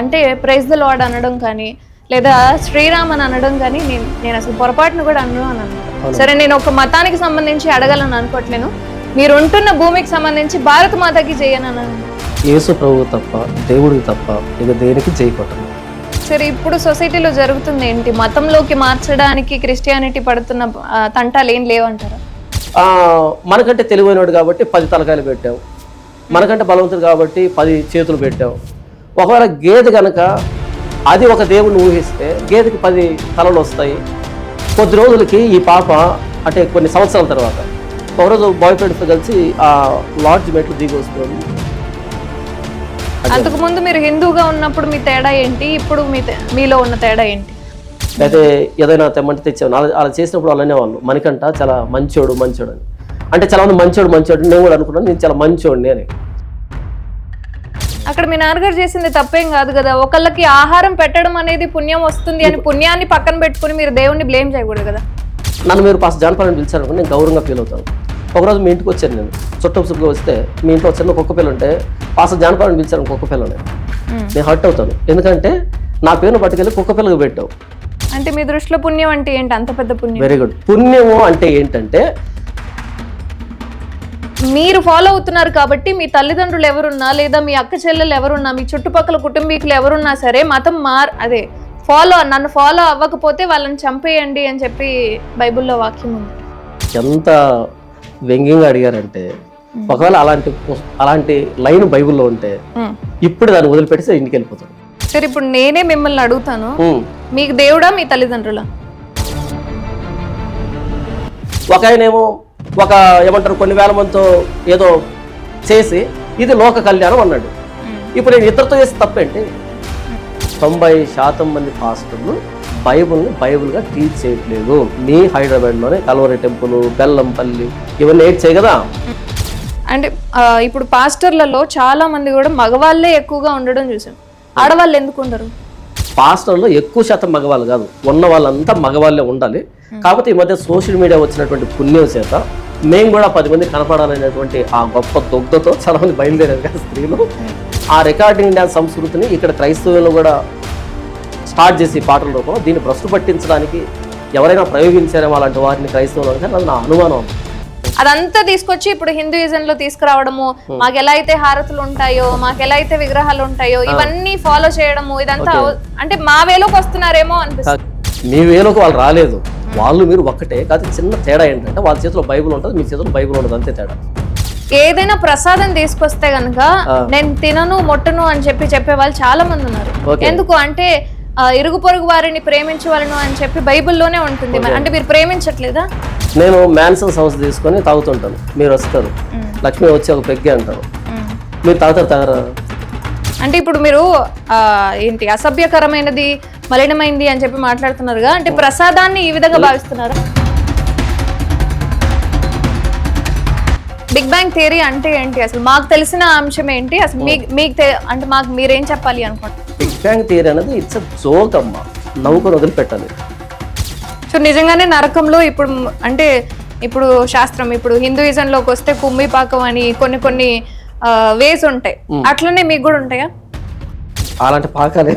అంటే praise the lord అనడం కానీ లేదా శ్రీరామ్ అని అనడం కానీ నేను అసలు పొరపాటును కూడా అనను అని అన్నాను. సరే, నేను ఒక మతానికి సంబంధించి అడగాలని అనుకోవట్లేను, మీరు ఉంటున్న భూమికి సంబంధించి భారత మాతకి చేయను. యేసు ప్రభువు తప్ప, దేవుడికి తప్ప ఇక దేనికి చేయకూడదు. సరే, ఇప్పుడు సొసైటీలో జరుగుతుంది ఏంటి? మతంలోకి మార్చడానికి క్రిస్టియానిటీ పడుతున్న తంటాలు ఏం లేవంటారా? మనకంటే తెలివైనడు కాబట్టి 10 తలకాయలు పెట్టావు, మనకంటే బలవంతుడు కాబట్టి 10 చేతులు పెట్టావు. ఒకవేళ గేదె కనుక అది ఒక దేవుడిని ఊహిస్తే గేదెకి 10 తలలు వస్తాయి. కొద్ది రోజులకి ఈ పాప అంటే కొన్ని సంవత్సరాల తర్వాత ఒకరోజు బాయ్ ఫ్రెండ్స్తో కలిసి ఆ లాడ్జ్ మెట్లు దిగి వస్తుంది. అంతకుముందు మీరు హిందూగా ఉన్నప్పుడు మీ తేడా ఏంటి, ఇప్పుడు మీలో ఉన్న తేడా ఏంటి? అయితే ఏదైనా తెమ్మంటే తెచ్చాను, అలా చేసినప్పుడు వాళ్ళు అనేవాళ్ళు మనకంట చాలా మంచోడు అని. అంటే చాలా మంది మంచోడు నేను కూడా అనుకున్నాను, నేను చాలా మంచోడిని అని. అక్కడ మీ నాన్నగారు చేసింది తప్పేం కాదు కదా. ఒకళ్ళకి ఆహారం పెట్టడం అనేది పుణ్యం వస్తుంది అని పుణ్యాన్ని పక్కన పెట్టుకుని మీరు దేవుణ్ణి బ్లేమ్ చేయకూడదు కదా. నన్ను మీరు పాస్ జానపదాన్ని పిలిచారనుకో నేను గౌరవంగా ఫీల్ అవుతాను. ఒకరోజు మీ ఇంటికి వచ్చాను, నేను చుట్టపుగా వస్తే మీ ఇంట్లో చిన్న కుక్క పిల్ల ఉంటే పాస్ జానపదాన్ని పిలిచాను కుక్క పిల్లని, నేను హర్ట్ అవుతాను. ఎందుకంటే నా పేరును పట్టుకెళ్ళి కుక్క పిల్లకి పెట్టావు. అంటే మీ దృష్టిలో పుణ్యం అంటే ఏంటి? అంత పెద్ద పుణ్యం? Very good. పుణ్యము అంటే ఏంటంటే మీరు ఫాలో అవుతున్నారు కాబట్టి మీ తల్లిదండ్రులు ఎవరున్నా లేదా మీ అక్క చెల్లెలు ఎవరున్నా మీ చుట్టుపక్కల కుటుంబీకులు ఎవరున్నా సరే మతం నన్ను ఫాలో అవ్వకపోతే వాళ్ళని చంపేయండి అని చెప్పి బైబిల్లో వాక్యం ఉంది. ఎంత వ్యంగ్యంగా అడిగారంటే, ఒకవేళ అలాంటి లైన్ బైబిల్లో ఉంటే ఇప్పుడు దాన్ని వదిలిపెట్టి ఇంటికి వెళ్ళిపోతాడు. సరే, ఇప్పుడు నేనే మిమ్మల్ని అడుగుతాను, మీకు దేవుడా మీ తల్లిదండ్రులా? ఒక ఆయనేమో ఏమంటారు కొన్ని వేల మందితో ఏదో చేసి ఇది లోక కళ్యాణం అన్నాడు. ఇప్పుడు నేను ఇతరుతో చేసి తప్పేంటి? 90% మంది పాస్టర్లు బైబుల్గా టీచ్ చేయట్లేదు. మీ హైదరాబాద్లోనే కల్వరి టెంపుల్, బెల్లంపల్లి ఇవన్నీ ఏడ్ చేయ కదా. అంటే ఇప్పుడు పాస్టర్లలో చాలా మంది కూడా మగవాళ్ళే ఎక్కువగా ఉండడం చూసాం, ఆడవాళ్ళు ఎందుకు ఉండరు? పాస్టర్లో ఎక్కువ శాతం మగవాళ్ళు కాదు, ఉన్న వాళ్ళంతా మగవాళ్ళే ఉండాలి. కాకపోతే ఈ మధ్య సోషల్ మీడియా వచ్చినటువంటి పుణ్యం చేత మేము కూడా 10 మంది కనపడాలనేటువంటి ఆ గొప్ప దొగ్ధతో చాలా మంది బయలుదేరారు కదా స్త్రీలు. ఆ రికార్డింగ్ డ్యాన్స్ సంస్కృతిని ఇక్కడ క్రైస్తవులు కూడా స్టార్ట్ చేసి పాటల రూపంలో దీన్ని భ్రష్టు పట్టించడానికి ఎవరైనా ప్రయోగించారేమో అలాంటి వారిని క్రైస్తవులు అంటే నా అనుమానం. అదంతా తీసుకొచ్చి ఇప్పుడు హిందూయిజంలో తీసుకురావడము, మాకు ఎలా అయితే హారతులు ఉంటాయో, మాకు ఎలా అయితే విగ్రహాలు ఉంటాయో ఇవన్నీ ఫాలో చేయడము, ఇదంతా అంటే మా వేలోకి వస్తున్నారేమో అనిపిస్తుంది. మీ వేలోకి వాళ్ళు రాలేదు, వాళ్ళు మీరు ఒక్కటే. కాదు చిన్న తేడా ఏంటంటే వాళ్ళ చేతిలో బైబుల్ ఉంటుంది, మీ చేతిలో బైబుల్ ఉండదు, అంతే తేడా. ఏదైనా ప్రసాదం తీసుకొస్తే గనక నేను తినను మొట్టను అని చెప్పే వాళ్ళు చాలా మంది ఉన్నారు. ఎందుకు అంటే ఇరుగు పొరుగు వారిని ప్రేమించవలను అని చెప్పి బైబిల్లోనే ఉంటుంది. అంటే మీరు ప్రేమించట్లేదా? నేను మ్యాన్సన్స్ హౌస్ తీసుకొని తాగుతుంటాను, మీరు వస్తారు, లక్ష్మి వచ్చి ఒక పెగ్గే అంటారు, మీరు తాగరా? అంటే ఇప్పుడు మీరు ఏంటి అసభ్యకరమైనది మలినమైంది అని చెప్పి మాట్లాడుతున్నారుగా, అంటే ప్రసాదాన్ని ఈ విధంగా భావిస్తున్నారా? బిగ్ బ్యాంగ్ థియరీ అంటే ఏంటి అసలు? మాకు తెలిసిన అంశం ఏంటి అసలు? మీకు అంటే మాకు మీరేం చెప్పాలి అనుకుంటున్నారు? బిగ్ బ్యాంగ్ థియరీ అనేది ఇట్స్ అ జోక్ అమ్మ, నవ్వుకొని వదిలిపెట్టాలి. సో నిజంగానే నరకంలో ఇప్పుడు శాస్త్రం ఇప్పుడు హిందూయిజంలోకి వస్తే కుమ్మిపాకం అని కొన్ని వేస్ ఉంటాయి, అట్లనే మీకు కూడా ఉంటాయా? అలాంటి పాకాలే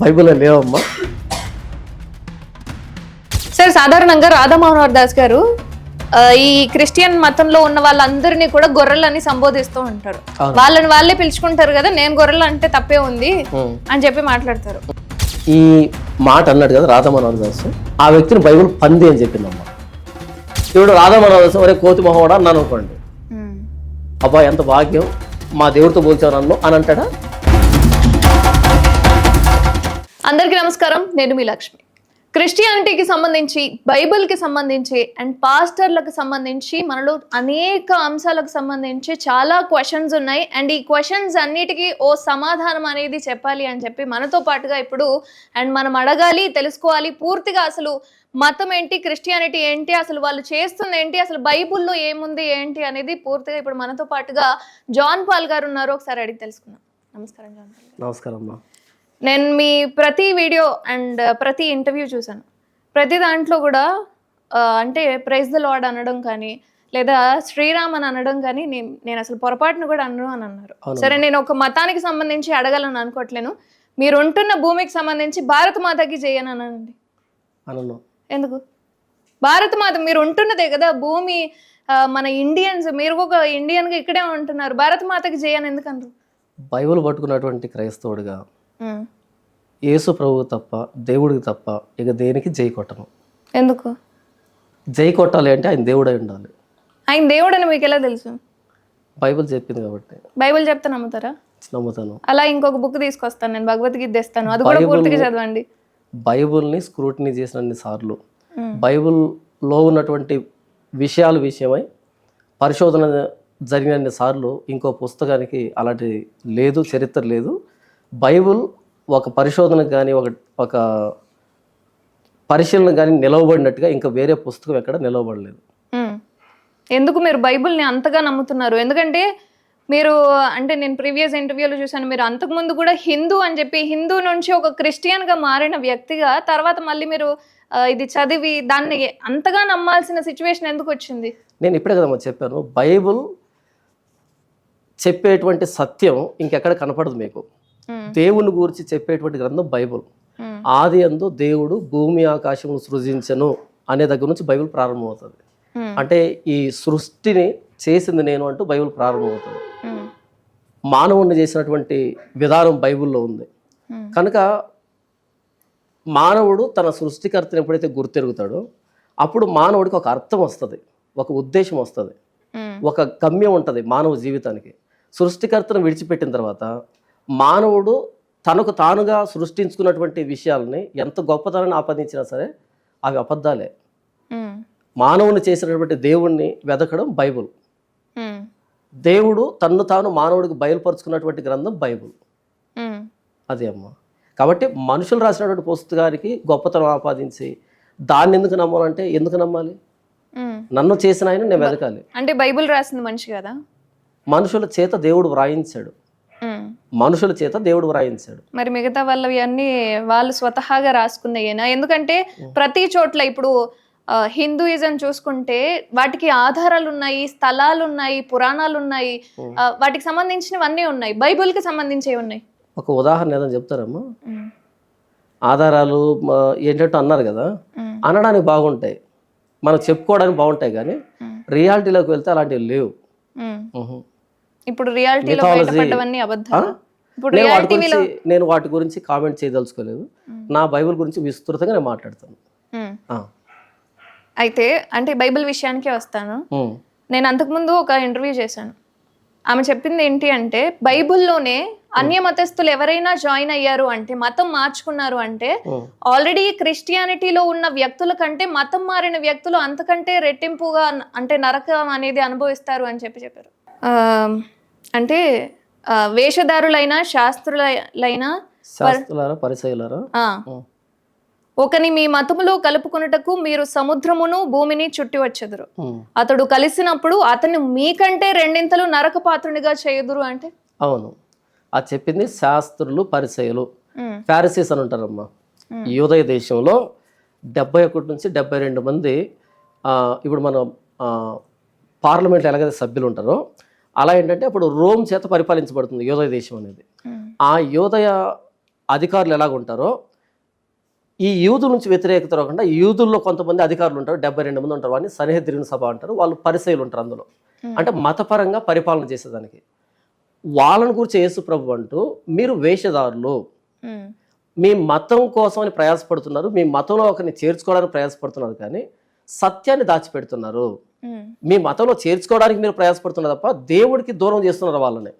బైబిల్లో లేవమ్మా. సార్, సాధారణంగా రాధా మనోహర్ దాస్ గారు ఈ క్రిస్టియన్ మతంలో ఉన్న వాళ్ళందరినీ కూడా గొర్రెలని సంబోధిస్తూ ఉంటారు. వాళ్ళని వాళ్ళే పిలుచుకుంటారు కదా, నేను గొర్రెలు అంటే తప్పే ఉంది అని చెప్పి మాట్లాడతారు. ఈ మాట అన్నాడు కదా రాధా మనోహర్ దాస్, ఆ వ్యక్తిని బైబిల్ పంది అని చెప్పిందమ్మా. ఇప్పుడు రాధా మనోహర్ దాస్ ఒరే కోతి మొహవాడా అన్నాను అనుకోండి, అబ్బా ఎంత భాగ్యం మా దేవుడితో పోల్చావు నన్ను అని అంటాడా? అందరికీ నమస్కారం, నేను మీ లక్ష్మి. క్రిస్టియానిటీకి సంబంధించి, బైబిల్కి సంబంధించి అండ్ పాస్టర్లకు సంబంధించి మనలో అనేక అంశాలకు సంబంధించి చాలా క్వశ్చన్స్ ఉన్నాయి. అండ్ ఈ క్వశ్చన్స్ అన్నిటికీ ఓ సమాధానం అనేది చెప్పాలి అని చెప్పి మనతో పాటుగా ఇప్పుడు మనం అడగాలి, తెలుసుకోవాలి పూర్తిగా అసలు మతం ఏంటి, క్రిస్టియానిటీ ఏంటి, అసలు వాళ్ళు చేస్తుంది ఏంటి, అసలు బైబిల్లో ఏముంది ఏంటి అనేది పూర్తిగా ఇప్పుడు మనతో పాటుగా జాన్ పాల్ గారు ఉన్నారు. ఒకసారి అడిగి తెలుసుకుందాం. నమస్కారం జాన్ పాల్. నమస్కారం అమ్మా. నేను మీ ప్రతి వీడియో అండ్ ప్రతి ఇంటర్వ్యూ చూసాను. ప్రతి దాంట్లో కూడా అంటే ప్రైజ్ ద లార్డ్ అనడం కానీ లేదా శ్రీరామ్ అని అనడం కానీ నేను అసలు పొరపాటును కూడా అనను అని అన్నారు. అవును. సరే, నేను ఒక మతానికి సంబంధించి అడగాలని అనుకోవట్లేను. మీరు ఉంటున్న భూమికి సంబంధించి భారత మాతకి చేయను అనండి. అనను. ఎందుకు? భారత మాత మీరు ఉంటున్నదే కదా భూమి. మన ఇండియన్స్, మీరు ఒక ఇండియన్గా ఇక్కడే ఉంటున్నారు, భారత మాతకి చేయను ఎందుకు అనరు? బైబిల్ పట్టుకున్నటువంటి క్రైస్తవుడిగా యేసు ప్రభువు తప్ప, దేవుడికి తప్ప ఇక దేనికి జై కొట్టను. ఎందుకు? జై కొట్టాలి అంటే ఆయన దేవుడై ఉండాలి. ఆయన దేవుడు అని మీకు ఎలా తెలుసు? బైబిల్ చెప్పింది కాబట్టి. బైబిల్ చెప్తే నమ్ముతారా? నమ్ముతాను. అలా ఇంకొక బుక్ తీసుకొస్తాను నేను, భగవద్గీత తెస్తాను, అది కూడా పూర్తిగా చదవండి. బైబిల్ని స్క్రూటినీ చేసినన్ని సార్లు, బైబిల్లో ఉన్నటువంటి విషయమై పరిశోధన జరిగినన్ని సార్లు ఇంకో పుస్తకానికి అలాంటి లేదు, చరిత్ర లేదు. బైబిల్ ఒక పరిశోధనకు కానీ ఒక పరిశీలన కానీ నిలవబడినట్టుగా ఇంకా వేరే పుస్తకం ఎక్కడ నిలవబడలేదు. ఎందుకు మీరు బైబిల్ని అంతగా నమ్ముతున్నారు? ఎందుకంటే మీరు, అంటే నేను ప్రీవియస్ ఇంటర్వ్యూలో చూసాను, మీరు అంతకుముందు కూడా హిందూ అని చెప్పి హిందూ నుంచి ఒక క్రిస్టియన్గా మారిన వ్యక్తిగా తర్వాత మళ్ళీ మీరు ఇది చదివి దాన్ని అంతగా నమ్మాల్సిన సిచ్యువేషన్ ఎందుకు వచ్చింది? నేను ఇప్పుడే కదమ్మా చెప్పాను, బైబిల్ చెప్పేటువంటి సత్యం ఇంకెక్కడ కనపడదు మీకు. దేవుని గురించి చెప్పేటువంటి గ్రంథం బైబిల్. ఆది యందు దేవుడు భూమి ఆకాశమును సృజించెను అనే దగ్గర నుంచి బైబిల్ ప్రారంభమవుతుంది. అంటే ఈ సృష్టిని చేసింది నేను అంటూ బైబిల్ ప్రారంభమవుతుంది. మానవుణ్ణి చేసినటువంటి విధానం బైబిల్లో ఉంది. కనుక మానవుడు తన సృష్టికర్తను ఎప్పుడైతే గుర్తెరుగుతాడో అప్పుడు మానవుడికి ఒక అర్థం వస్తుంది, ఒక ఉద్దేశం వస్తుంది, ఒక గమ్యం ఉంటుంది మానవ జీవితానికి. సృష్టికర్తను విడిచిపెట్టిన తర్వాత మానవుడు తనకు తానుగా సృష్టించుకున్నటువంటి విషయాలని ఎంత గొప్పతనాన్ని ఆపాదించినా సరే అవి అబద్ధాలే. మానవుని చేసినటువంటి దేవుణ్ణి వెతకడం బైబుల్. దేవుడు తన్ను తాను మానవుడికి బయలుపరుచుకున్నటువంటి గ్రంథం బైబుల్. అదే అమ్మ. కాబట్టి మనుషులు రాసినటువంటి పుస్తకానికి గొప్పతనం ఆపాదించి దాన్ని ఎందుకు నమ్మాలంటే ఎందుకు నమ్మాలి? నన్ను చేసిన ఆయన నేను వెతకాలి. అంటే బైబిల్ రాసింది మనిషి కదా, మనుషుల చేత దేవుడు వ్రాయించాడు. మనుషుల చేత దేవుడు వ్రాయించాడు. మరి మిగతా వాళ్ళవి అన్ని వాళ్ళు స్వతహాగా రాసుకున్నాయేనా? ఎందుకంటే ప్రతి చోట్ల ఇప్పుడు హిందూయిజం చూసుకుంటే వాటికి ఆధారాలు ఉన్నాయి, స్థలాలు ఉన్నాయి, పురాణాలు ఉన్నాయి, వాటికి సంబంధించినవన్నీ ఉన్నాయి. బైబిల్కి సంబంధించి ఉన్నాయి. ఒక ఉదాహరణ ఏదైనా చెప్తారమ్మా? ఆధారాలు ఏంటంటే అన్నారు కదా, అనడానికి బాగుంటాయి, మనకు చెప్పుకోవడానికి బాగుంటాయి, కానీ రియాలిటీలోకి వెళ్తే అలాంటివి లేవు. ఇప్పుడు రియాలిటీలో బయటపడ్డవన్నీ అబద్ధాలు. ఇప్పుడు నేను వాటి గురించి కామెంట్ చేయదలుచుకోలేదు. నా బైబిల్ గురించి విస్తృతంగా నేను మాట్లాడతాను. అయితే అంటే బైబిల్ విషయానికే వస్తాను. నేను అంతకుముందు ఒక ఇంటర్వ్యూ చేశాను. ఆమె చెప్పింది ఏంటి అంటే, బైబిల్లోనే అన్య మతస్థులు ఎవరైనా జాయిన్ అయ్యారు అంటే, మతం మార్చుకున్నారు అంటే, ఆల్రెడీ క్రిస్టియానిటీలో ఉన్న వ్యక్తుల కంటే మతం మారిన వ్యక్తులు అంతకంటే రెట్టింపుగా అంటే నరకం అనేది అనుభవిస్తారు అని చెప్పారు. అంటే వేషధారులైన శాస్త్రులైన పరిసయ్యులారా, ఒకని మీ మతములో కలుపుకొనుటకు మీరు సముద్రమును భూమిని చుట్టి వచ్చెదరు. అతడు కలిసినప్పుడు అతను మీకంటే రెండింతలు నరకపాత్రునిగా చేయుదురు అంటే. అవును, అది చెప్పింది శాస్త్రులు, పరిసయ్యులు, ఫారిసీస్ అని ఉంటారమ్మా. యూదయ దేశంలో 71 నుంచి 72 మంది ఇప్పుడు మనం పార్లమెంట్లో ఎలాగైతే సభ్యులు ఉంటారో అలా ఏంటంటే అప్పుడు రోమ్ చేత పరిపాలించబడుతుంది యూదయ దేశం అనేది. ఆ యూదయ అధికారులు ఎలాగుంటారో ఈ యూదుల నుంచి వ్యతిరేకత రాకుండా యూదుల్లో కొంతమంది అధికారులు ఉంటారు, 72 మంది ఉంటారు. వాడిని సన్హెద్రిన్ సభ అంటారు. వాళ్ళు పరిసయ్యులు ఉంటారు అందులో. అంటే మతపరంగా పరిపాలన చేసేదానికి. వాళ్ళని గురించి యేసు ప్రభు అంటూ, మీరు వేషధారులు, మీ మతం కోసమని ప్రయాసపడుతున్నారు, మీ మతంలో ఒకరిని చేర్చుకోవడానికి ప్రయాసపడుతున్నారు, కానీ సత్యాన్ని దాచిపెడుతున్నారు. మీ మతంలో చేర్చుకోవడానికి మీరు ప్రయాసపడుతున్నారు తప్ప దేవుడికి దూరం చేస్తున్నారు వాళ్ళని.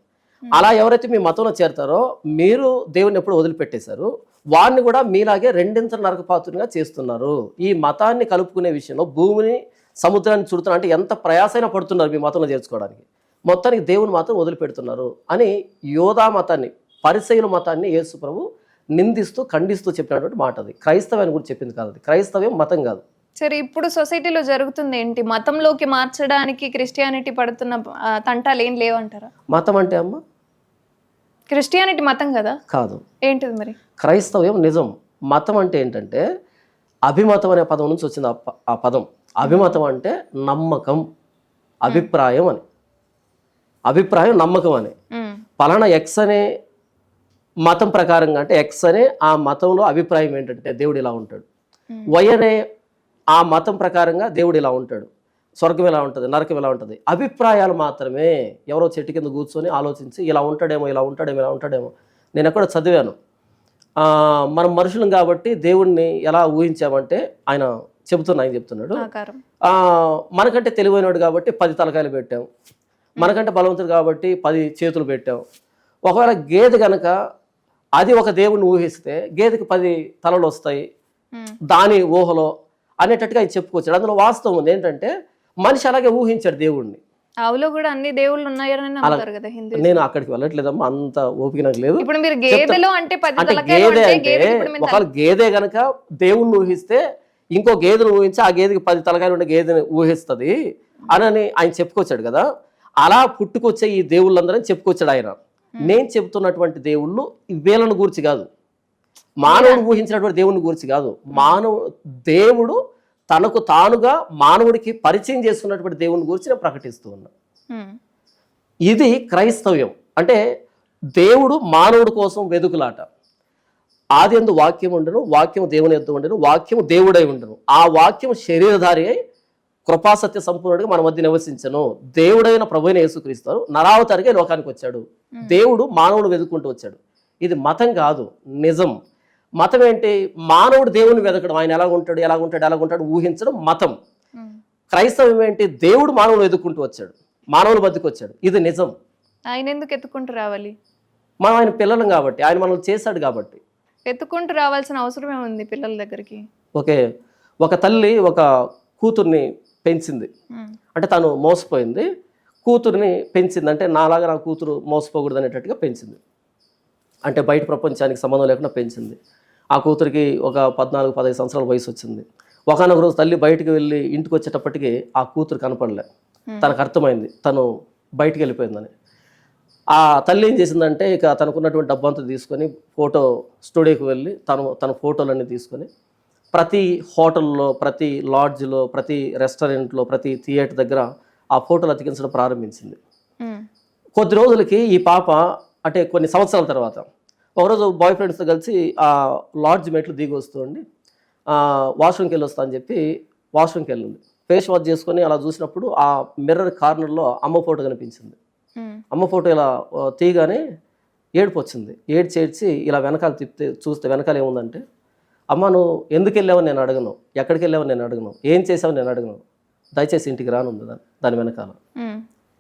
అలా ఎవరైతే మీ మతంలో చేరతారో మీరు దేవుని ఎప్పుడు వదిలిపెట్టేశారు, వాడిని కూడా మీలాగే రెండింతల నరకపాత్రునిగా చేస్తున్నారు. ఈ మతాన్ని కలుపుకునే విషయంలో భూమిని సముద్రాన్ని చుడుతున్నారు అంటే ఎంత ప్రయాసైనా పడుతున్నారు మీ మతంలో చేర్చుకోవడానికి. మొత్తానికి దేవుని మాత్రం వదిలిపెడుతున్నారు అని యోధా మతాన్ని, పరిసయ్యుల మతాన్ని యేసు ప్రభు నిందిస్తూ ఖండిస్తూ చెప్పినటువంటి మాట. అది క్రైస్తవాన్ని గురించి చెప్పింది కాదు, అది క్రైస్తవం మతం కాదు. సరే, ఇప్పుడు సొసైటీలో జరుగుతుంది ఏంటి? మతంలోకి మార్చడానికి క్రిస్టియానిటీ పడుతున్న తంటాలు ఏం లేవంటారా? మతం అంటే అమ్మ క్రిస్టియానిటీ మతం కదా? కాదు. ఏంటిది మరి? క్రైస్తవం నిజం. మతం అంటే ఏంటంటే అభిమతం అనే పదం నుంచి వచ్చింది ఆ పదం. అభిమతం అంటే నమ్మకం, అభిప్రాయం అని. అభిప్రాయం నమ్మకం అని. పలానా ఎక్స్ అనే మతం ప్రకారంగా అంటే ఎక్స్ అనే ఆ మతంలో అభిప్రాయం ఏంటంటే దేవుడు ఇలా ఉంటాడు, వై అనే ఆ మతం ప్రకారంగా దేవుడు ఇలా ఉంటాడు, స్వర్గం ఎలా ఉంటుంది, నరకం ఎలా ఉంటుంది. అభిప్రాయాలు మాత్రమే. ఎవరో చెట్టు కింద కూర్చొని ఆలోచించి ఇలా ఉంటాడేమో, ఇలా ఉంటాడేమో, ఇలా ఉంటాడేమో. నేను ఎక్కడ చదివాను, మనం మనుషులం కాబట్టి దేవుణ్ణి ఎలా ఊహించామంటే ఆయన చెప్తున్నాడు, మనకంటే తెలివైనడు కాబట్టి 10 తలకాయలు పెట్టాం, మనకంటే బలవంతుడు కాబట్టి 10 చేతులు పెట్టాం. ఒకవేళ గేదె కనుక అది ఒక దేవుణ్ణి ఊహిస్తే గేదెకి 10 తలలు వస్తాయి దాని ఊహలో అనేటట్టుగా ఆయన చెప్పుకొచ్చాడు. అందులో వాస్తవం ఉంది ఏంటంటే మనిషి అలాగే ఊహించాడు దేవుణ్ణి. ఆవులో కూడా అన్ని దేవుళ్ళు ఉన్నాయని నమ్ముతారు కదా హిందూ. నేను అక్కడికి వెళ్ళట్లేదమ్మా, అంత ఓపిక నాకు లేదు. ఇప్పుడు మీరు గేదెలో అంటే 10 అంటే తలకాయలు గేదె అంటే అంటే ఒకవేళ గేదె గనక దేవుణ్ణి ఊహిస్తే ఇంకో గేదెను ఊహించి ఆ గేదెకి 10 తలకాయలు ఉండే గేదెని ఊహిస్తుంది అని ఆయన చెప్పుకొచ్చాడు కదా. అలా పుట్టుకొచ్చే ఈ దేవుళ్ళందరూ చెప్పుకొచ్చాడు ఆయన. నేను చెబుతున్నటువంటి దేవుళ్ళు వీళ్ళని గురించి కాదు, మానవుడు ఊహించినటువంటి దేవుని గురించి కాదు. దేవుడు తనకు తానుగా మానవుడికి పరిచయం చేస్తున్నటువంటి దేవుని గురించి నేను ప్రకటిస్తూ ఉన్నా. ఇది క్రైస్తవ్యం. అంటే దేవుడు మానవుడి కోసం వెదుకులాట. ఆది యందు వాక్యం ఉండను, వాక్యం దేవుని యొద్ద ఉండను, వాక్యం దేవుడై ఉండను. ఆ వాక్యం శరీరధారి అయి కృపాసత్య సంపూర్ణుడిగా మన మధ్య నివసించను. దేవుడైన ప్రభువైన యేసుక్రీస్తు నరావతారిగా లోకానికి వచ్చాడు. దేవుడు మానవుడు వెతుక్కుంటూ వచ్చాడు. ఇది మతం కాదు, నిజం. మతం ఏంటి? మానవుడు దేవుని వెతకడం, ఆయన ఎలాగుంటాడు ఊహించడం మతం. క్రైస్తవం ఏంటి? దేవుడు మానవుడు వెతుక్కుంటూ వచ్చాడు, మానవుల మధ్యకు వచ్చాడు. ఇది నిజం. ఆయన ఎందుకు ఎత్తుకుంటూ రావాలి? మనం ఆయన పిల్లలం కాబట్టి, ఆయన మనల్ని చేశాడు కాబట్టి. ఎత్తుకుంటూ రావాల్సిన అవసరమే ఉంది పిల్లల దగ్గరికి. ఓకే, ఒక తల్లి ఒక కూతుర్ని పెంచింది అంటే తను మోసపోయింది, కూతుర్ని పెంచింది అంటే నాలాగా నా కూతురు మోసపోకూడదు అనేటట్టుగా పెంచింది. అంటే బయట ప్రపంచానికి సంబంధం లేకుండా పెంచింది. ఆ కూతురికి ఒక 14-15 సంవత్సరాల వయసు వచ్చింది. ఒకనొక రోజు తల్లి బయటికి వెళ్ళి ఇంటికి వచ్చేటప్పటికి ఆ కూతురు కనపడలే. తనకు అర్థమైంది తను బయటికి వెళ్ళిపోయిందని. ఆ తల్లి ఏం చేసిందంటే ఇక తనకున్నటువంటి డబ్బంతా తీసుకొని ఫోటో స్టూడియోకి వెళ్ళి తన ఫోటోలన్నీ తీసుకొని ప్రతి హోటల్లో, ప్రతి లాడ్జ్లో, ప్రతి రెస్టారెంట్లో, ప్రతి థియేటర్ దగ్గర ఆ ఫోటోలు అతికించడం ప్రారంభించింది. కొద్ది రోజులకి ఈ పాప అంటే కొన్ని సంవత్సరాల తర్వాత ఒకరోజు బాయ్ ఫ్రెండ్స్తో కలిసి ఆ లాడ్జ్ మెట్లు దిగి వస్తుండి వాష్రూమ్కి వెళ్ళి వస్తా అని చెప్పి వాష్రూమ్కి వెళ్ళింది. ఫేస్ వాష్ చేసుకొని అలా చూసినప్పుడు ఆ మిర్రర్ కార్నర్లో అమ్మ ఫోటో కనిపించింది. అమ్మ ఫోటో ఇలా తీయగానే ఏడుపు వచ్చింది. ఏడ్చి ఇలా వెనకాల తిప్పితే చూస్తే వెనకాల ఏముందంటే, అమ్మ నువ్వు ఎందుకు వెళ్ళావని నేను అడగను, ఎక్కడికి వెళ్ళావని నేను అడగను, ఏం చేసావని నేను అడగను, దయచేసి ఇంటికి రానుంది దాని వెనకాల,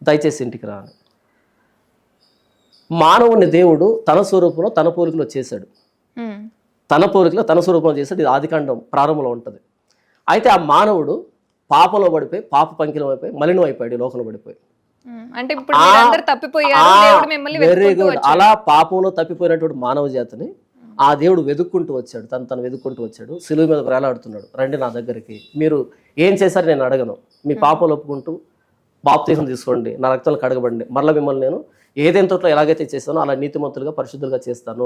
దయచేసి ఇంటికి రాను. మానవుని దేవుడు తన స్వరూపంలో తన పోలికలో చేశాడు, తన పోలికలో తన స్వరూపంలో చేశాడు. ఇది ఆదికాండం ప్రారంభంలో ఉంటుంది. అయితే ఆ మానవుడు పాపంలో పడిపోయి పాప పంకిలం అయిపోయి మలినం అయిపోయాడు, లోకంలో పడిపోయి. అంటే ఇప్పుడు మీరందరూ తప్పిపోయారు, దేవుడు మిమ్మల్ని వెరీ గుడ్. అలా పాపంలో తప్పిపోయినటువంటి మానవ జాతిని ఆ దేవుడు వెతుక్కుంటూ వచ్చాడు, తను వెతుక్కుంటూ వచ్చాడు. సిలువ మీద వేలాడుతున్నాడు, రండి నా దగ్గరికి, మీరు ఏం చేశారు నేను అడగను, మీ పాపలు ఒప్పుకుంటూ బాప్తీసం తీసుకోండి, నా రక్తంలో కడగబడండి, మరలా మిమ్మల్ని నేను ఏదెంతట్లో ఎలాగైతే చేస్తానో అలా నీతిమంతులుగా పరిశుద్ధులుగా చేస్తాను.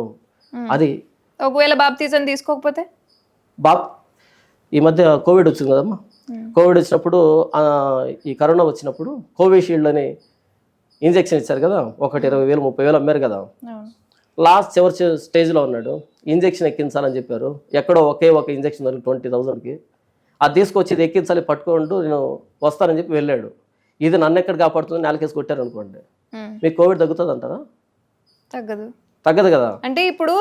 అది ఒకవేళ బాప్తీసం తీసుకోకపోతే ఈ మధ్య కోవిడ్ వచ్చింది కదమ్మా, కోవిడ్ వచ్చినప్పుడు ఈ కరోనా వచ్చినప్పుడు కోవిషీల్డ్ అని ఇంజెక్షన్ ఇచ్చారు కదా, 20,000 30,000 అమ్మారు కదా. లాస్ట్ చివరి స్టేజ్లో ఉన్నాడు, ఇంజెక్షన్ ఎక్కించాలని చెప్పారు. ఎక్కడో ఒక ఇంజెక్షన్ 20,000కి అది తీసుకొచ్చి ఇది ఎక్కించాలి పట్టుకుంటూ నేను వస్తానని చెప్పి వెళ్ళాడు. ఇది నన్ను ఎక్కడ కాపాడుతుంది, నేలకేసి కొట్టారు అనుకోండి, మీకు కోవిడ్ తగ్గుతుంది అంటారా? తగ్గదు కదా. అంటే ఇప్పుడు